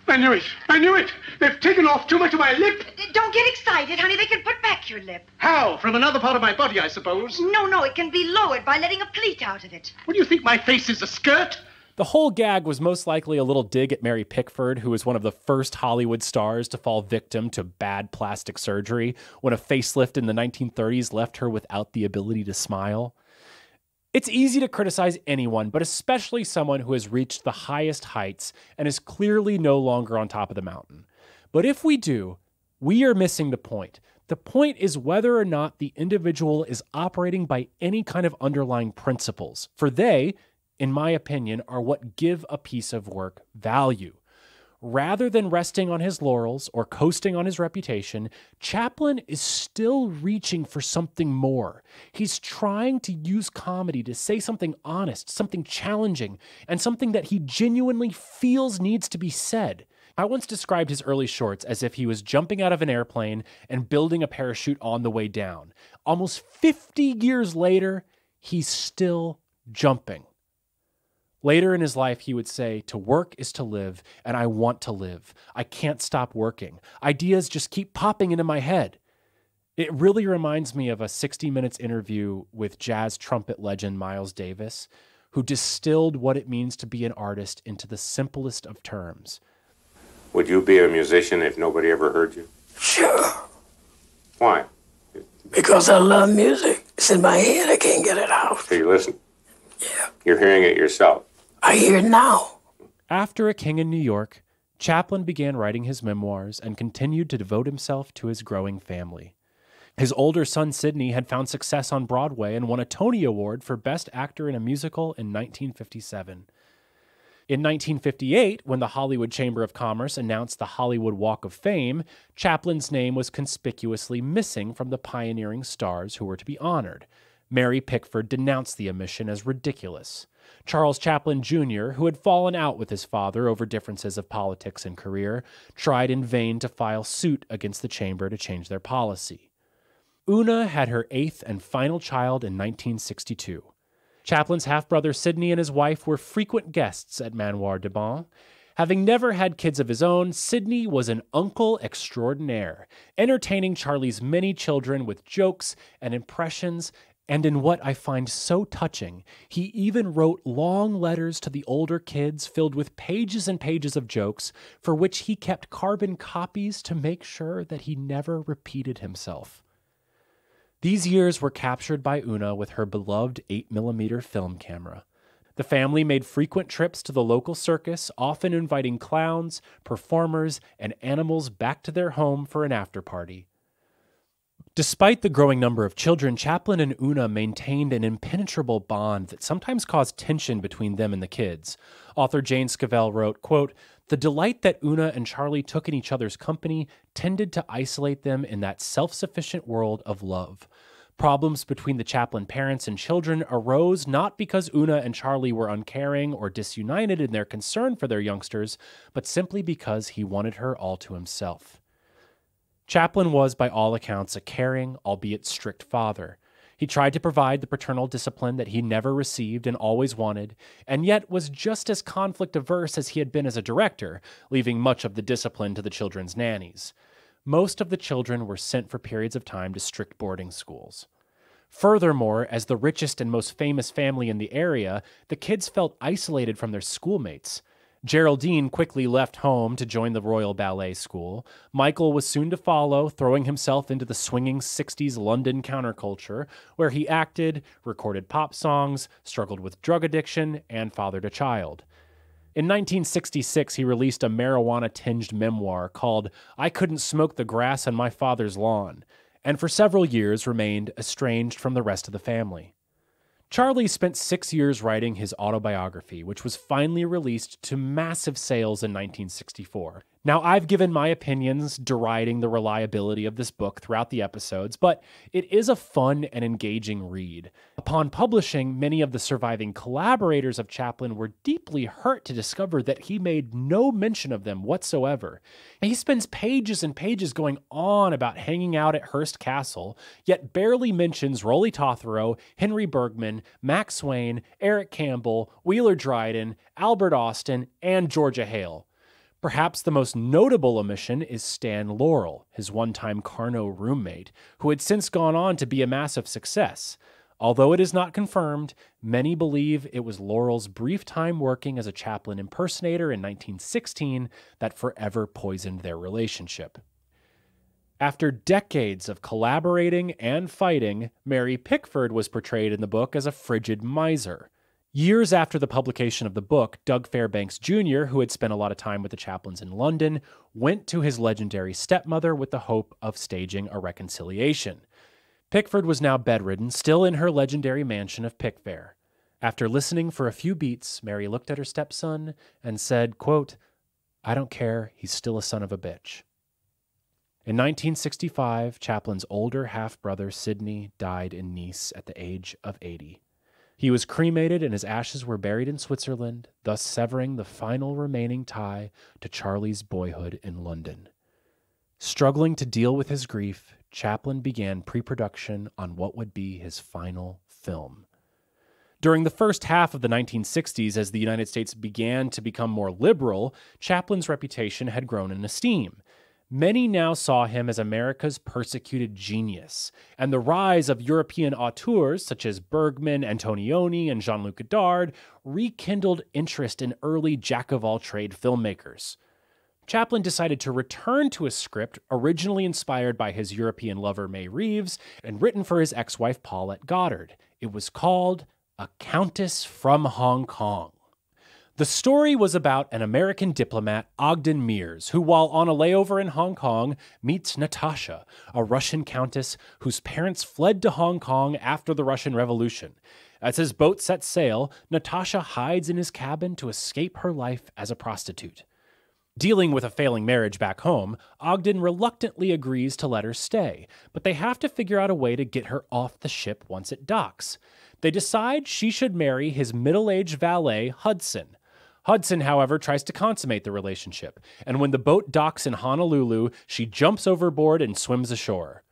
I knew it. I knew it. They've taken off too much of my lip. Don't get excited, honey. They can put back your lip. How? From another part of my body, I suppose. No, it can be lowered by letting a pleat out of it. What do you think, my face is a skirt? The whole gag was most likely a little dig at Mary Pickford, who was one of the first Hollywood stars to fall victim to bad plastic surgery when a facelift in the 1930s left her without the ability to smile. It's easy to criticize anyone, but especially someone who has reached the highest heights and is clearly no longer on top of the mountain. But if we do, we are missing the point. The point is whether or not the individual is operating by any kind of underlying principles, for they, in my opinion, are what give a piece of work value. Rather than resting on his laurels or coasting on his reputation, Chaplin is still reaching for something more. He's trying to use comedy to say something honest, something challenging, and something that he genuinely feels needs to be said. I once described his early shorts as if he was jumping out of an airplane and building a parachute on the way down. Almost 50 years later, he's still jumping. Later in his life, he would say, "To work is to live, and I want to live. I can't stop working. Ideas just keep popping into my head." It really reminds me of a 60 Minutes interview with jazz trumpet legend Miles Davis, who distilled what it means to be an artist into the simplest of terms. Would you be a musician if nobody ever heard you? Sure. Why? Because I love music. It's in my head. I can't get it out. So you listen? Yeah. You're hearing it yourself? I hear it now. After A King in New York, Chaplin began writing his memoirs and continued to devote himself to his growing family. His older son Sidney had found success on Broadway and won a Tony Award for Best Actor in a Musical in 1957. In 1958, when the Hollywood Chamber of Commerce announced the Hollywood Walk of Fame, Chaplin's name was conspicuously missing from the pioneering stars who were to be honored. Mary Pickford denounced the omission as ridiculous. Charles Chaplin Jr., who had fallen out with his father over differences of politics and career, tried in vain to file suit against the chamber to change their policy. Una had her 8th and final child in 1962. Chaplin's half-brother Sidney and his wife were frequent guests at Manoir de Bon. Having never had kids of his own, Sidney was an uncle extraordinaire, entertaining Charlie's many children with jokes and impressions. And in what I find so touching, he even wrote long letters to the older kids filled with pages and pages of jokes, for which he kept carbon copies to make sure that he never repeated himself. These years were captured by Una with her beloved 8mm film camera. The family made frequent trips to the local circus, often inviting clowns, performers, and animals back to their home for an after-party. Despite the growing number of children, Chaplin and Una maintained an impenetrable bond that sometimes caused tension between them and the kids. Author Jane Scavell wrote, quote, "The delight that Una and Charlie took in each other's company tended to isolate them in that self-sufficient world of love. Problems between the Chaplin parents and children arose not because Una and Charlie were uncaring or disunited in their concern for their youngsters, but simply because he wanted her all to himself." Chaplin was, by all accounts, a caring, albeit strict father. He tried to provide the paternal discipline that he never received and always wanted, and yet was just as conflict-averse as he had been as a director, leaving much of the discipline to the children's nannies. Most of the children were sent for periods of time to strict boarding schools. Furthermore, as the richest and most famous family in the area, the kids felt isolated from their schoolmates. Geraldine quickly left home to join the Royal Ballet School. Michael was soon to follow, throwing himself into the swinging 60s London counterculture, where he acted, recorded pop songs, struggled with drug addiction, and fathered a child. In 1966, he released a marijuana-tinged memoir called I Couldn't Smoke the Grass on My Father's Lawn, and for several years remained estranged from the rest of the family. Charlie spent 6 years writing his autobiography, which was finally released to massive sales in 1964. Now, I've given my opinions deriding the reliability of this book throughout the episodes, but it is a fun and engaging read. Upon publishing, many of the surviving collaborators of Chaplin were deeply hurt to discover that he made no mention of them whatsoever. And he spends pages and pages going on about hanging out at Hearst Castle, yet barely mentions Rolly Tothero, Henry Bergman, Max Swain, Eric Campbell, Wheeler Dryden, Albert Austin, and Georgia Hale. Perhaps the most notable omission is Stan Laurel, his one-time Carnot roommate, who had since gone on to be a massive success. Although it is not confirmed, many believe it was Laurel's brief time working as a Chaplin impersonator in 1916 that forever poisoned their relationship. After decades of collaborating and fighting, Mary Pickford was portrayed in the book as a frigid miser. Years after the publication of the book, Doug Fairbanks Jr., who had spent a lot of time with the Chaplins in London, went to his legendary stepmother with the hope of staging a reconciliation. Pickford was now bedridden, still in her legendary mansion of Pickfair. After listening for a few beats, Mary looked at her stepson and said, quote, "I don't care, he's still a son of a bitch." In 1965, Chaplin's older half-brother, Sidney, died in Nice at the age of 80. He was cremated and his ashes were buried in Switzerland, thus severing the final remaining tie to Charlie's boyhood in London. Struggling to deal with his grief, Chaplin began pre-production on what would be his final film. During the first half of the 1960s, as the United States began to become more liberal, Chaplin's reputation had grown in esteem. Many now saw him as America's persecuted genius, and the rise of European auteurs such as Bergman, Antonioni, and Jean-Luc Godard rekindled interest in early jack-of-all-trade filmmakers. Chaplin decided to return to a script originally inspired by his European lover May Reeves and written for his ex-wife Paulette Goddard. It was called A Countess from Hong Kong. The story was about an American diplomat, Ogden Mears, who, while on a layover in Hong Kong, meets Natasha, a Russian countess whose parents fled to Hong Kong after the Russian Revolution. As his boat sets sail, Natasha hides in his cabin to escape her life as a prostitute. Dealing with a failing marriage back home, Ogden reluctantly agrees to let her stay, but they have to figure out a way to get her off the ship once it docks. They decide she should marry his middle-aged valet, Hudson. Hudson, however, tries to consummate the relationship, and when the boat docks in Honolulu, she jumps overboard and swims ashore.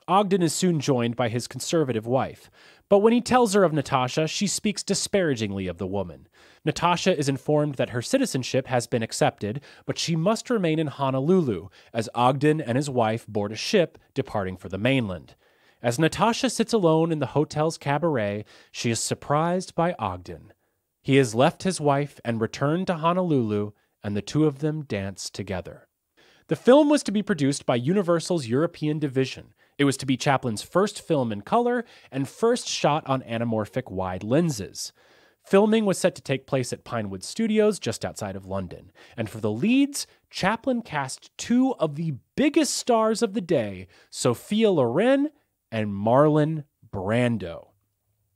Ogden is soon joined by his conservative wife, but when he tells her of Natasha, she speaks disparagingly of the woman. Natasha is informed that her citizenship has been accepted, but she must remain in Honolulu, as Ogden and his wife board a ship departing for the mainland. As Natasha sits alone in the hotel's cabaret, she is surprised by Ogden. He has left his wife and returned to Honolulu, and the two of them dance together. The film was to be produced by Universal's European division. It was to be Chaplin's first film in color and first shot on anamorphic wide lenses. Filming was set to take place at Pinewood Studios just outside of London. And for the leads, Chaplin cast two of the biggest stars of the day, Sophia Loren and Marlon Brando.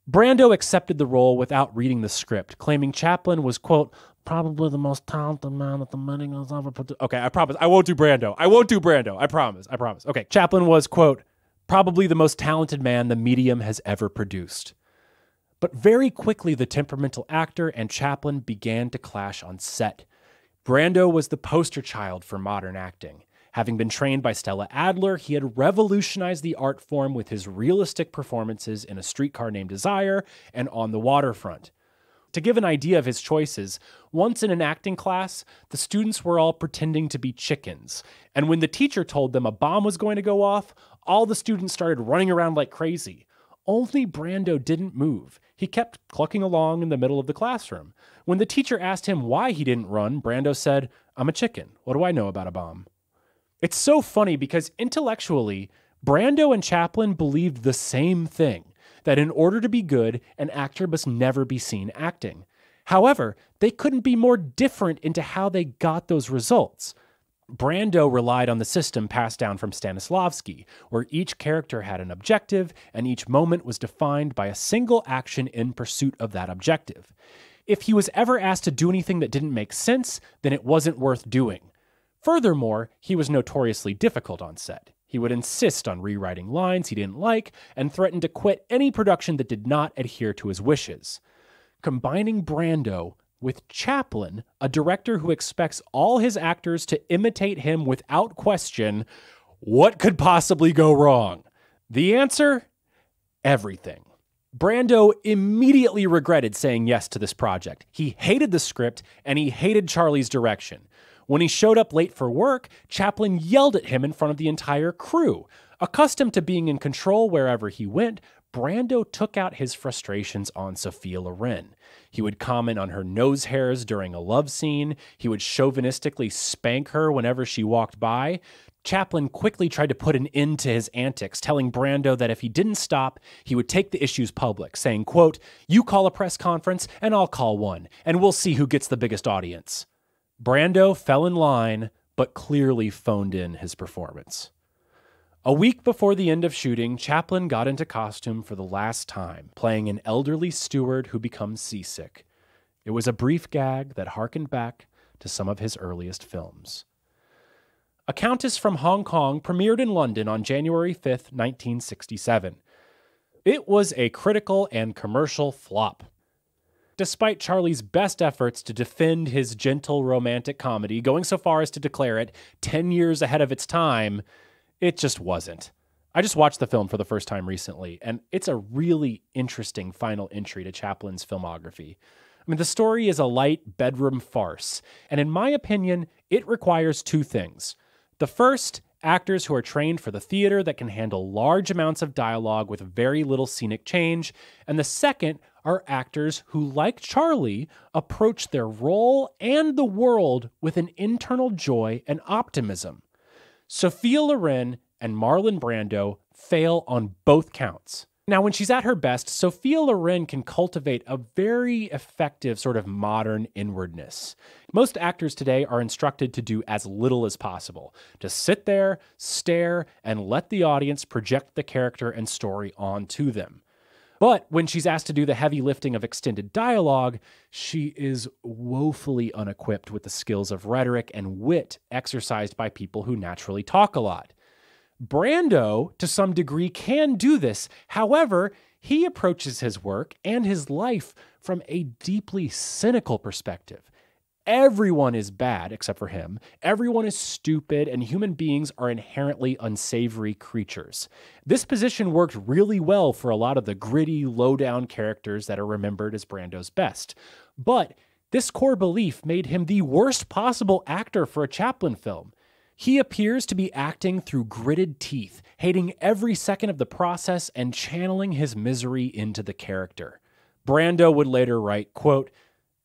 Brando accepted the role without reading the script, claiming Chaplin was, quote, probably the most talented man that the money has ever put to... Okay, I promise. I won't do Brando. I promise. Okay, Chaplin was, quote, probably the most talented man the medium has ever produced. But very quickly, the temperamental actor and Chaplin began to clash on set. Brando was the poster child for modern acting. Having been trained by Stella Adler, he had revolutionized the art form with his realistic performances in A Streetcar Named Desire and On the Waterfront. To give an idea of his choices, once in an acting class, the students were all pretending to be chickens, and when the teacher told them a bomb was going to go off, all the students started running around like crazy. Only Brando didn't move. He kept clucking along in the middle of the classroom. When the teacher asked him why he didn't run, Brando said, "I'm a chicken. What do I know about a bomb?" It's so funny because intellectually, Brando and Chaplin believed the same thing, that in order to be good, an actor must never be seen acting. However, they couldn't be more different into how they got those results. Brando relied on the system passed down from Stanislavski, where each character had an objective and each moment was defined by a single action in pursuit of that objective. If he was ever asked to do anything that didn't make sense, then it wasn't worth doing. Furthermore, he was notoriously difficult on set. He would insist on rewriting lines he didn't like and threatened to quit any production that did not adhere to his wishes. Combining Brando with Chaplin, a director who expects all his actors to imitate him without question, what could possibly go wrong? The answer? Everything. Brando immediately regretted saying yes to this project. He hated the script and he hated Charlie's direction. When he showed up late for work, Chaplin yelled at him in front of the entire crew. Accustomed to being in control wherever he went, Brando took out his frustrations on Sophia Loren. He would comment on her nose hairs during a love scene. He would chauvinistically spank her whenever she walked by. Chaplin quickly tried to put an end to his antics, telling Brando that if he didn't stop, he would take the issues public, saying, quote, "You call a press conference and I'll call one, and we'll see who gets the biggest audience." Brando fell in line, but clearly phoned in his performance. A week before the end of shooting, Chaplin got into costume for the last time, playing an elderly steward who becomes seasick. It was a brief gag that harkened back to some of his earliest films. A Countess from Hong Kong premiered in London on January 5th, 1967. It was a critical and commercial flop. Despite Charlie's best efforts to defend his gentle romantic comedy, going so far as to declare it 10 years ahead of its time, it just wasn't. I just watched the film for the first time recently, and it's a really interesting final entry to Chaplin's filmography. I mean, the story is a light bedroom farce, and in my opinion, it requires two things. The first, actors who are trained for the theater that can handle large amounts of dialogue with very little scenic change, and the second are actors who, like Charlie, approach their role and the world with an internal joy and optimism. Sophia Loren and Marlon Brando fail on both counts. Now, when she's at her best, Sophia Loren can cultivate a very effective sort of modern inwardness. Most actors today are instructed to do as little as possible, to sit there, stare, and let the audience project the character and story onto them. But when she's asked to do the heavy lifting of extended dialogue, she is woefully unequipped with the skills of rhetoric and wit exercised by people who naturally talk a lot. Brando, to some degree, can do this. However, he approaches his work and his life from a deeply cynical perspective. Everyone is bad except for him. Everyone is stupid, and human beings are inherently unsavory creatures. This position worked really well for a lot of the gritty, low-down characters that are remembered as Brando's best. But this core belief made him the worst possible actor for a Chaplin film. He appears to be acting through gritted teeth, hating every second of the process and channeling his misery into the character. Brando would later write, quote,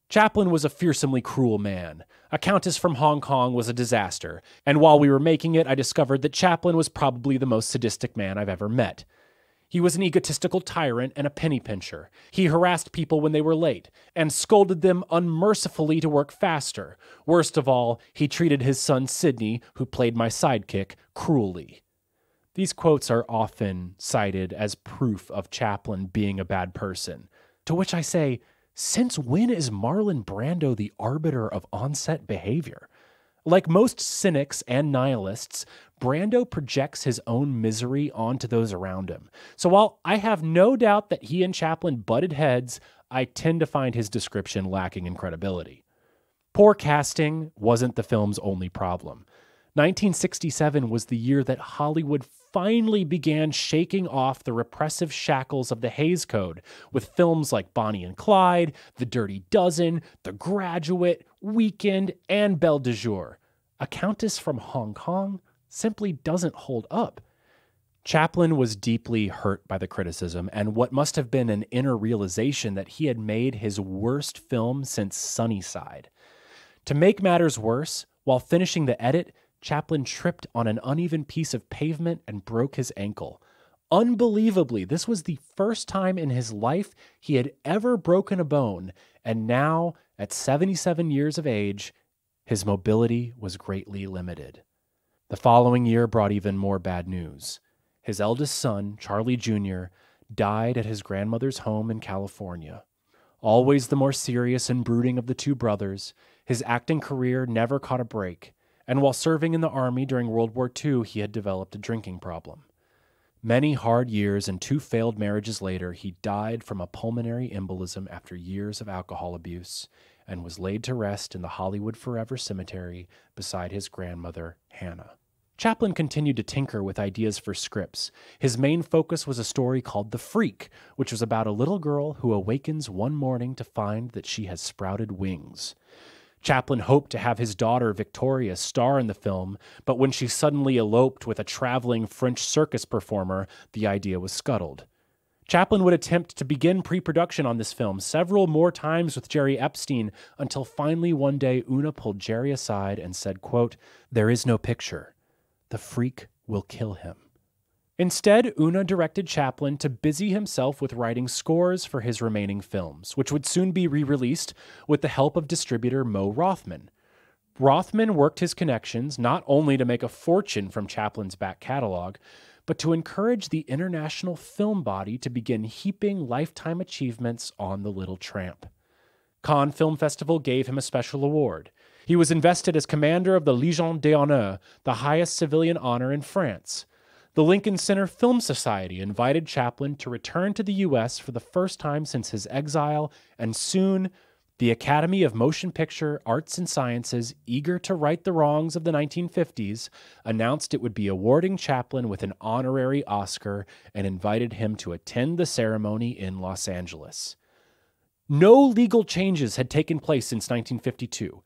"Chaplin was a fearsomely cruel man. A Countess from Hong Kong was a disaster, and while we were making it, I discovered that Chaplin was probably the most sadistic man I've ever met. He was an egotistical tyrant and a penny pincher. He harassed people when they were late and scolded them unmercifully to work faster. Worst of all, he treated his son Sidney, who played my sidekick, cruelly." These quotes are often cited as proof of Chaplin being a bad person, to which I say, since when is Marlon Brando the arbiter of on-set behavior? Like most cynics and nihilists, Brando projects his own misery onto those around him. So while I have no doubt that he and Chaplin butted heads, I tend to find his description lacking in credibility. Poor casting wasn't the film's only problem. 1967 was the year that Hollywood finally began shaking off the repressive shackles of the Hays Code with films like Bonnie and Clyde, The Dirty Dozen, The Graduate, Weekend, and Belle de Jour. A Countess from Hong Kong simply doesn't hold up. Chaplin was deeply hurt by the criticism and what must have been an inner realization that he had made his worst film since Sunnyside. To make matters worse, while finishing the edit, Chaplin tripped on an uneven piece of pavement and broke his ankle. Unbelievably, this was the first time in his life he had ever broken a bone, and now, at 77 years of age, his mobility was greatly limited. The following year brought even more bad news. His eldest son, Charlie Jr., died at his grandmother's home in California. Always the more serious and brooding of the two brothers, his acting career never caught a break, and while serving in the Army during World War II, he had developed a drinking problem. Many hard years and 2 failed marriages later, he died from a pulmonary embolism after years of alcohol abuse and was laid to rest in the Hollywood Forever Cemetery beside his grandmother, Hannah. Chaplin continued to tinker with ideas for scripts. His main focus was a story called The Freak, which was about a little girl who awakens one morning to find that she has sprouted wings. Chaplin hoped to have his daughter Victoria star in the film, but when she suddenly eloped with a traveling French circus performer, the idea was scuttled. Chaplin would attempt to begin pre-production on this film several more times with Jerry Epstein until finally one day Una pulled Jerry aside and said, quote, "There is no picture. The freak will kill him." Instead, Una directed Chaplin to busy himself with writing scores for his remaining films, which would soon be re-released with the help of distributor Mo Rothman. Rothman worked his connections not only to make a fortune from Chaplin's back catalog, but to encourage the international film body to begin heaping lifetime achievements on the little tramp. Cannes Film Festival gave him a special award. He was invested as commander of the Légion d'honneur, the highest civilian honor in France. The Lincoln Center Film Society invited Chaplin to return to the U.S. for the first time since his exile, and soon, the Academy of Motion Picture Arts and Sciences, eager to right the wrongs of the 1950s, announced it would be awarding Chaplin with an honorary Oscar and invited him to attend the ceremony in Los Angeles. No legal changes had taken place since 1952.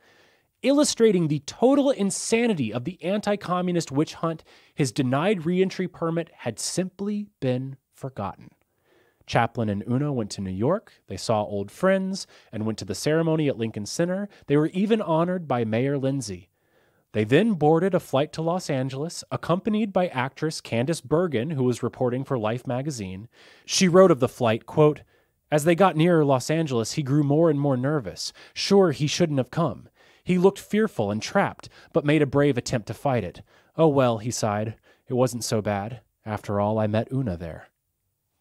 Illustrating the total insanity of the anti-communist witch hunt, his denied re-entry permit had simply been forgotten. Chaplin and Una went to New York, they saw old friends, and went to the ceremony at Lincoln Center. They were even honored by Mayor Lindsay. They then boarded a flight to Los Angeles, accompanied by actress Candice Bergen, who was reporting for Life magazine. She wrote of the flight, quote, "As they got nearer Los Angeles, he grew more and more nervous. Sure, he shouldn't have come. He looked fearful and trapped, but made a brave attempt to fight it. Oh well, he sighed. It wasn't so bad. After all, I met Una there."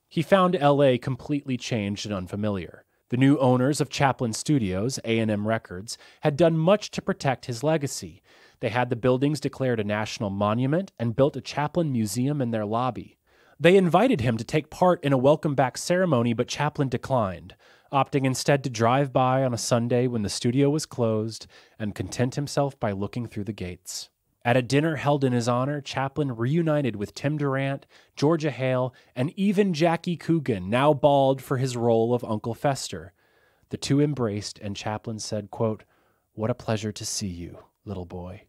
He found L.A. completely changed and unfamiliar. The new owners of Chaplin Studios, A&M Records, had done much to protect his legacy. They had the buildings declared a national monument and built a Chaplin museum in their lobby. They invited him to take part in a welcome-back ceremony, but Chaplin declined, opting instead to drive by on a Sunday when the studio was closed and content himself by looking through the gates. At a dinner held in his honor, Chaplin reunited with Tim Durant, Georgia Hale, and even Jackie Coogan, now bald for his role of Uncle Fester. The two embraced, and Chaplin said, quote, "What a pleasure to see you, little boy."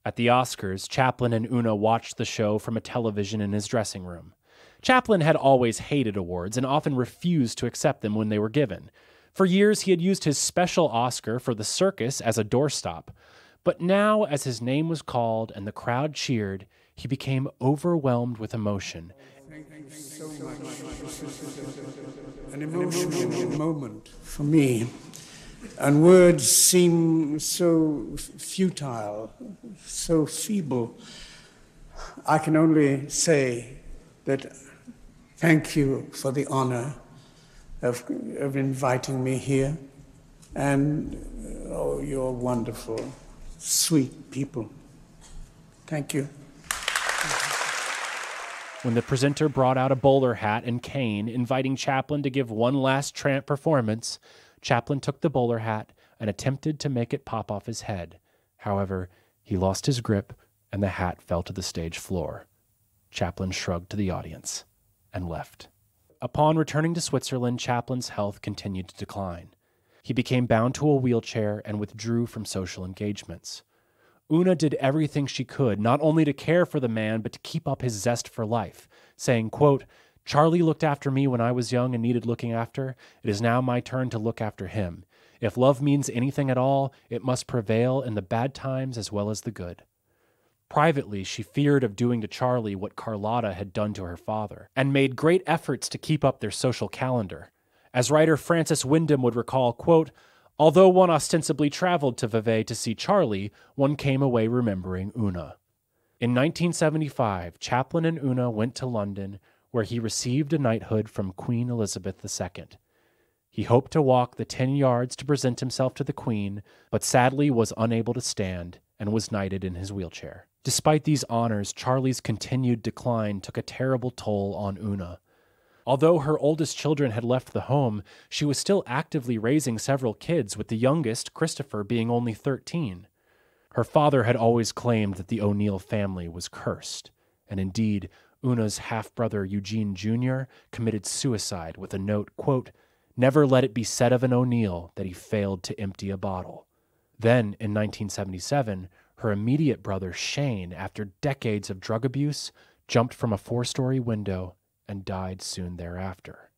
At the Oscars, Chaplin and Una watched the show from a television in his dressing room. Chaplin had always hated awards and often refused to accept them when they were given. For years, he had used his special Oscar for The Circus as a doorstop. But now, as his name was called and the crowd cheered, he became overwhelmed with emotion. Thank you so much. This is an emotional moment for me. And words seem so futile, so feeble. I can only say that thank you for the honor of inviting me here. And, oh, you're wonderful. Sweet people. Thank you. When the presenter brought out a bowler hat and cane, inviting Chaplin to give one last Tramp performance, Chaplin took the bowler hat and attempted to make it pop off his head. However, he lost his grip and the hat fell to the stage floor. Chaplin shrugged to the audience and left. Upon returning to Switzerland, Chaplin's health continued to decline. He became bound to a wheelchair and withdrew from social engagements. Una did everything she could, not only to care for the man, but to keep up his zest for life, saying, quote, "Charlie looked after me when I was young and needed looking after. It is now my turn to look after him. If love means anything at all, it must prevail in the bad times as well as the good." Privately, she feared of doing to Charlie what Carlotta had done to her father, and made great efforts to keep up their social calendar. As writer Francis Wyndham would recall, quote, "Although one ostensibly traveled to Vevey to see Charlie, one came away remembering Una." In 1975, Chaplin and Una went to London, where he received a knighthood from Queen Elizabeth II. He hoped to walk the 10 yards to present himself to the Queen, but sadly was unable to stand and was knighted in his wheelchair. Despite these honors, Charlie's continued decline took a terrible toll on Una. Although her oldest children had left the home, she was still actively raising several kids, with the youngest, Christopher, being only 13. Her father had always claimed that the O'Neill family was cursed, and indeed, Una's half-brother Eugene Jr. committed suicide with a note, quote, "Never let it be said of an O'Neill that he failed to empty a bottle." Then, in 1977, her immediate brother Shane, after decades of drug abuse, jumped from a 4-story window and died soon thereafter.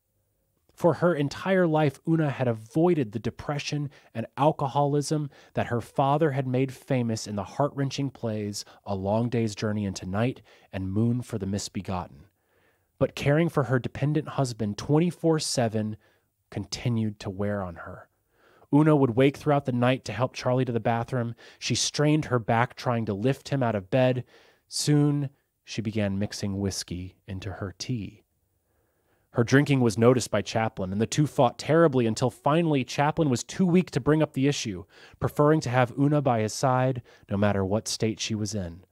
For her entire life, Una had avoided the depression and alcoholism that her father had made famous in the heart-wrenching plays A Long Day's Journey into Night and Moon for the Misbegotten. But caring for her dependent husband 24/7 continued to wear on her. Una would wake throughout the night to help Charlie to the bathroom. She strained her back trying to lift him out of bed. Soon, she began mixing whiskey into her tea. Her drinking was noticed by Chaplin, and the two fought terribly until finally Chaplin was too weak to bring up the issue, preferring to have Una by his side no matter what state she was in.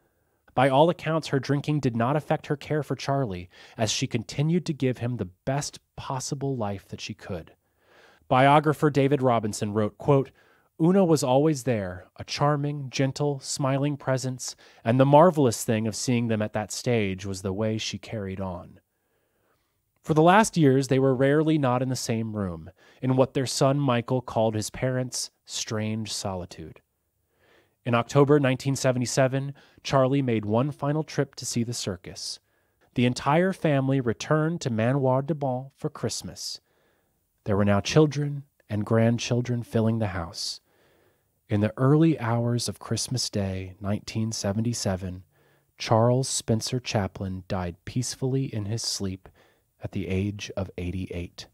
By all accounts, her drinking did not affect her care for Charlie, as she continued to give him the best possible life that she could. Biographer David Robinson wrote, quote, Una was always there, a charming, gentle, smiling presence, and the marvelous thing of seeing them at that stage was the way she carried on. For the last years, they were rarely not in the same room, in what their son Michael called his parents' strange solitude. In October 1977, Charlie made one final trip to see the circus. The entire family returned to Manoir de Bon for Christmas. There were now children and grandchildren filling the house. In the early hours of Christmas Day, 1977, Charles Spencer Chaplin died peacefully in his sleep at the age of 88.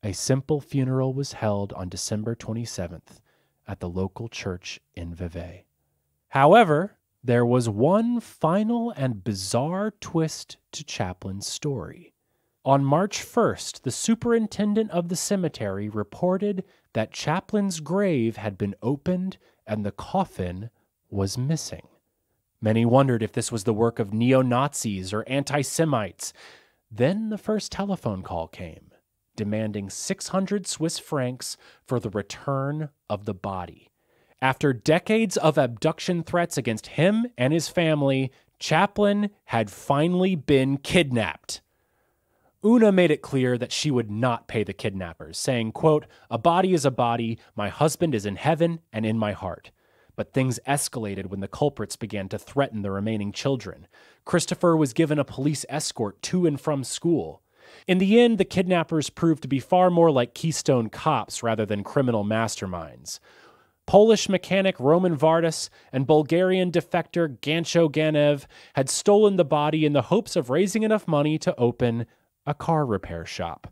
A simple funeral was held on December 27th at the local church in Vevey. However, there was one final and bizarre twist to Chaplin's story. On March 1st, the superintendent of the cemetery reported that Chaplin's grave had been opened and the coffin was missing. Many wondered if this was the work of neo-Nazis or anti-Semites. Then the first telephone call came, demanding 600 Swiss francs for the return of the body. After decades of abduction threats against him and his family, Chaplin had finally been kidnapped. Una made it clear that she would not pay the kidnappers, saying, quote, a body is a body, my husband is in heaven and in my heart. But things escalated when the culprits began to threaten the remaining children. Christopher was given a police escort to and from school. In the end, the kidnappers proved to be far more like Keystone cops rather than criminal masterminds. Polish mechanic Roman Vardas and Bulgarian defector Gancho Ganev had stolen the body in the hopes of raising enough money to open a car repair shop.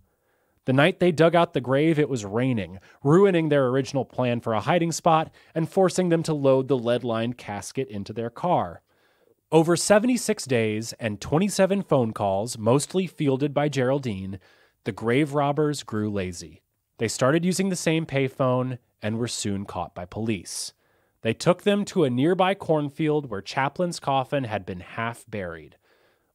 The night they dug out the grave, it was raining, ruining their original plan for a hiding spot and forcing them to load the lead-lined casket into their car. Over 76 days and 27 phone calls, mostly fielded by Geraldine, the grave robbers grew lazy. They started using the same payphone and were soon caught by police. They took them to a nearby cornfield where Chaplin's coffin had been half buried.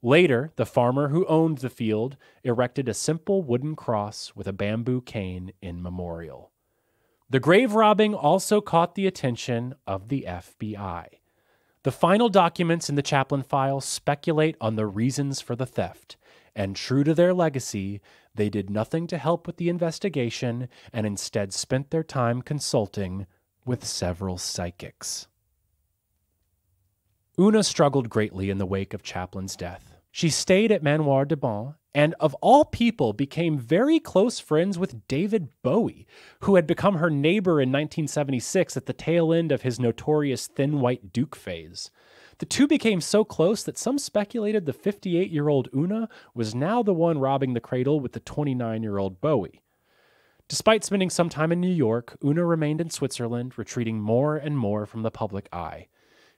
Later, the farmer who owned the field erected a simple wooden cross with a bamboo cane in memorial. The grave robbing also caught the attention of the FBI. The final documents in the Chaplin file speculate on the reasons for the theft, and true to their legacy, they did nothing to help with the investigation and instead spent their time consulting with several psychics. Una struggled greatly in the wake of Chaplin's death. She stayed at Manoir de Bon and, of all people, became very close friends with David Bowie, who had become her neighbor in 1976 at the tail end of his notorious Thin White Duke phase. The two became so close that some speculated the 58-year-old Una was now the one robbing the cradle with the 29-year-old Bowie. Despite spending some time in New York, Una remained in Switzerland, retreating more and more from the public eye.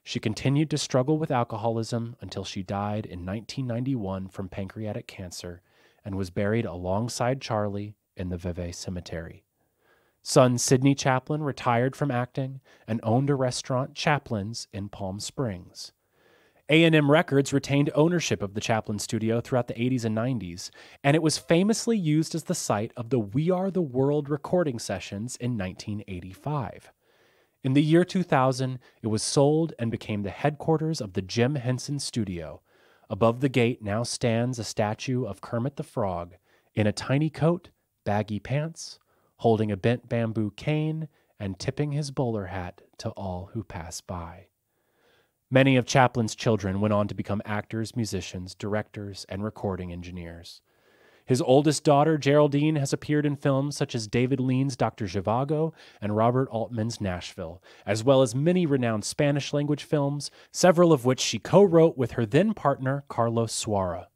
She continued to struggle with alcoholism until she died in 1991 from pancreatic cancer and was buried alongside Charlie in the Vevey Cemetery. Son Sidney Chaplin retired from acting and owned a restaurant, Chaplin's, in Palm Springs. A&M Records retained ownership of the Chaplin studio throughout the 80s and 90s, and it was famously used as the site of the We Are the World recording sessions in 1985. In the year 2000, it was sold and became the headquarters of the Jim Henson Studio. Above the gate now stands a statue of Kermit the Frog in a tiny coat, baggy pants, holding a bent bamboo cane, and tipping his bowler hat to all who pass by. Many of Chaplin's children went on to become actors, musicians, directors, and recording engineers. His oldest daughter, Geraldine, has appeared in films such as David Lean's Dr. Zhivago and Robert Altman's Nashville, as well as many renowned Spanish-language films, several of which she co-wrote with her then-partner, Carlos Suara.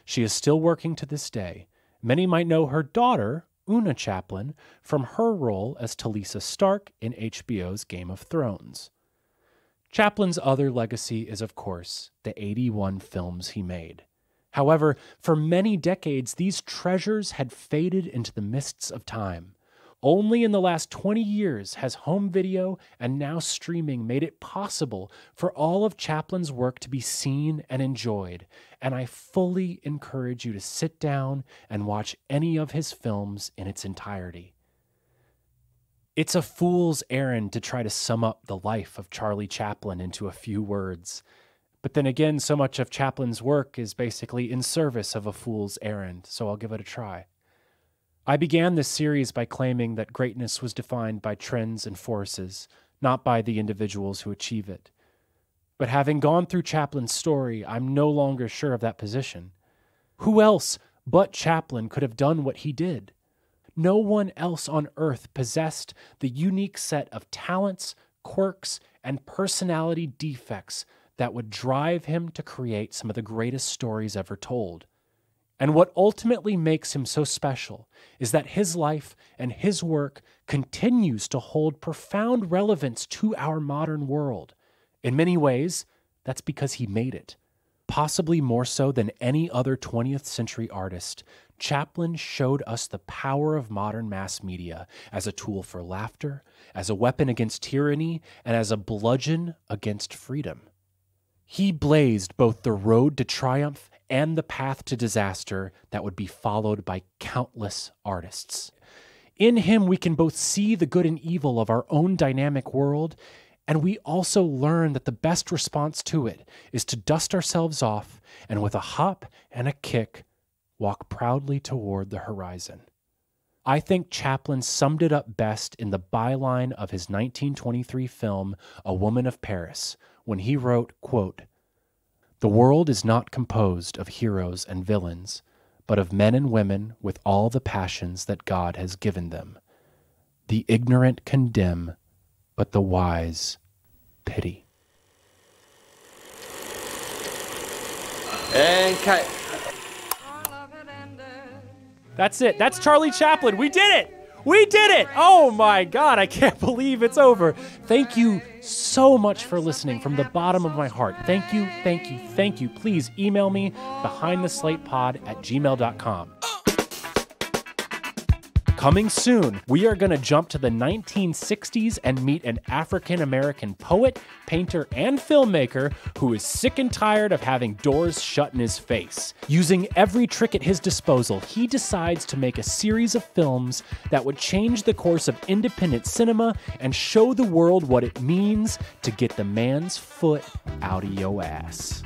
She is still working to this day. Many might know her daughter, Una Chaplin, from her role as Talisa Stark in HBO's Game of Thrones. Chaplin's other legacy is, of course, the 81 films he made. However, for many decades, these treasures had faded into the mists of time. Only in the last 20 years has home video and now streaming made it possible for all of Chaplin's work to be seen and enjoyed, and I fully encourage you to sit down and watch any of his films in its entirety. It's a fool's errand to try to sum up the life of Charlie Chaplin into a few words. But then again, so much of Chaplin's work is basically in service of a fool's errand, so I'll give it a try. I began this series by claiming that greatness was defined by trends and forces, not by the individuals who achieve it. But having gone through Chaplin's story, I'm no longer sure of that position. Who else but Chaplin could have done what he did? No one else on earth possessed the unique set of talents, quirks, and personality defects that would drive him to create some of the greatest stories ever told. And what ultimately makes him so special is that his life and his work continues to hold profound relevance to our modern world. In many ways, that's because he made it. Possibly more so than any other 20th century artist, Chaplin showed us the power of modern mass media as a tool for laughter, as a weapon against tyranny, and as a bludgeon against freedom. He blazed both the road to triumph and the path to disaster that would be followed by countless artists. In him, we can both see the good and evil of our own dynamic world, and we also learn that the best response to it is to dust ourselves off and with a hop and a kick, walk proudly toward the horizon. I think Chaplin summed it up best in the byline of his 1923 film, A Woman of Paris, when he wrote, quote, "The world is not composed of heroes and villains, but of men and women with all the passions that God has given them. The ignorant condemn, but the wise pity." And cut. That's it. That's Charlie Chaplin. We did it. We did it! Oh my God, I can't believe it's over. Thank you so much for listening from the bottom of my heart. Thank you, thank you, thank you. Please email me behindtheslatepod@gmail.com. Coming soon, we are going to jump to the 1960s and meet an African-American poet, painter, and filmmaker who is sick and tired of having doors shut in his face. Using every trick at his disposal, he decides to make a series of films that would change the course of independent cinema and show the world what it means to get the man's foot out of your ass.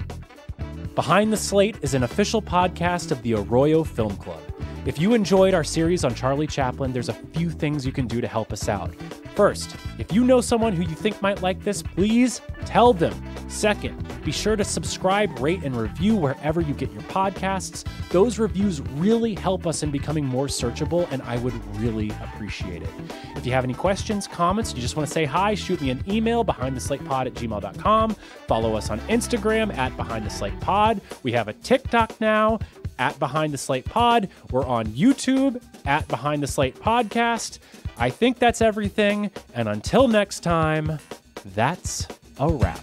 Behind the Slate is an official podcast of the Arroyo Film Club. If you enjoyed our series on Charlie Chaplin, there's a few things you can do to help us out. First, if you know someone who you think might like this, please tell them. Second, be sure to subscribe, rate, and review wherever you get your podcasts. Those reviews really help us in becoming more searchable, and I would really appreciate it. If you have any questions, comments, you just want to say hi, shoot me an email, behindtheslatepod@gmail.com. Follow us on Instagram @behindtheslatepod. We have a TikTok now, @BehindTheSlatePod. We're on YouTube @BehindTheSlatePodcast. I think that's everything. And until next time, that's a wrap.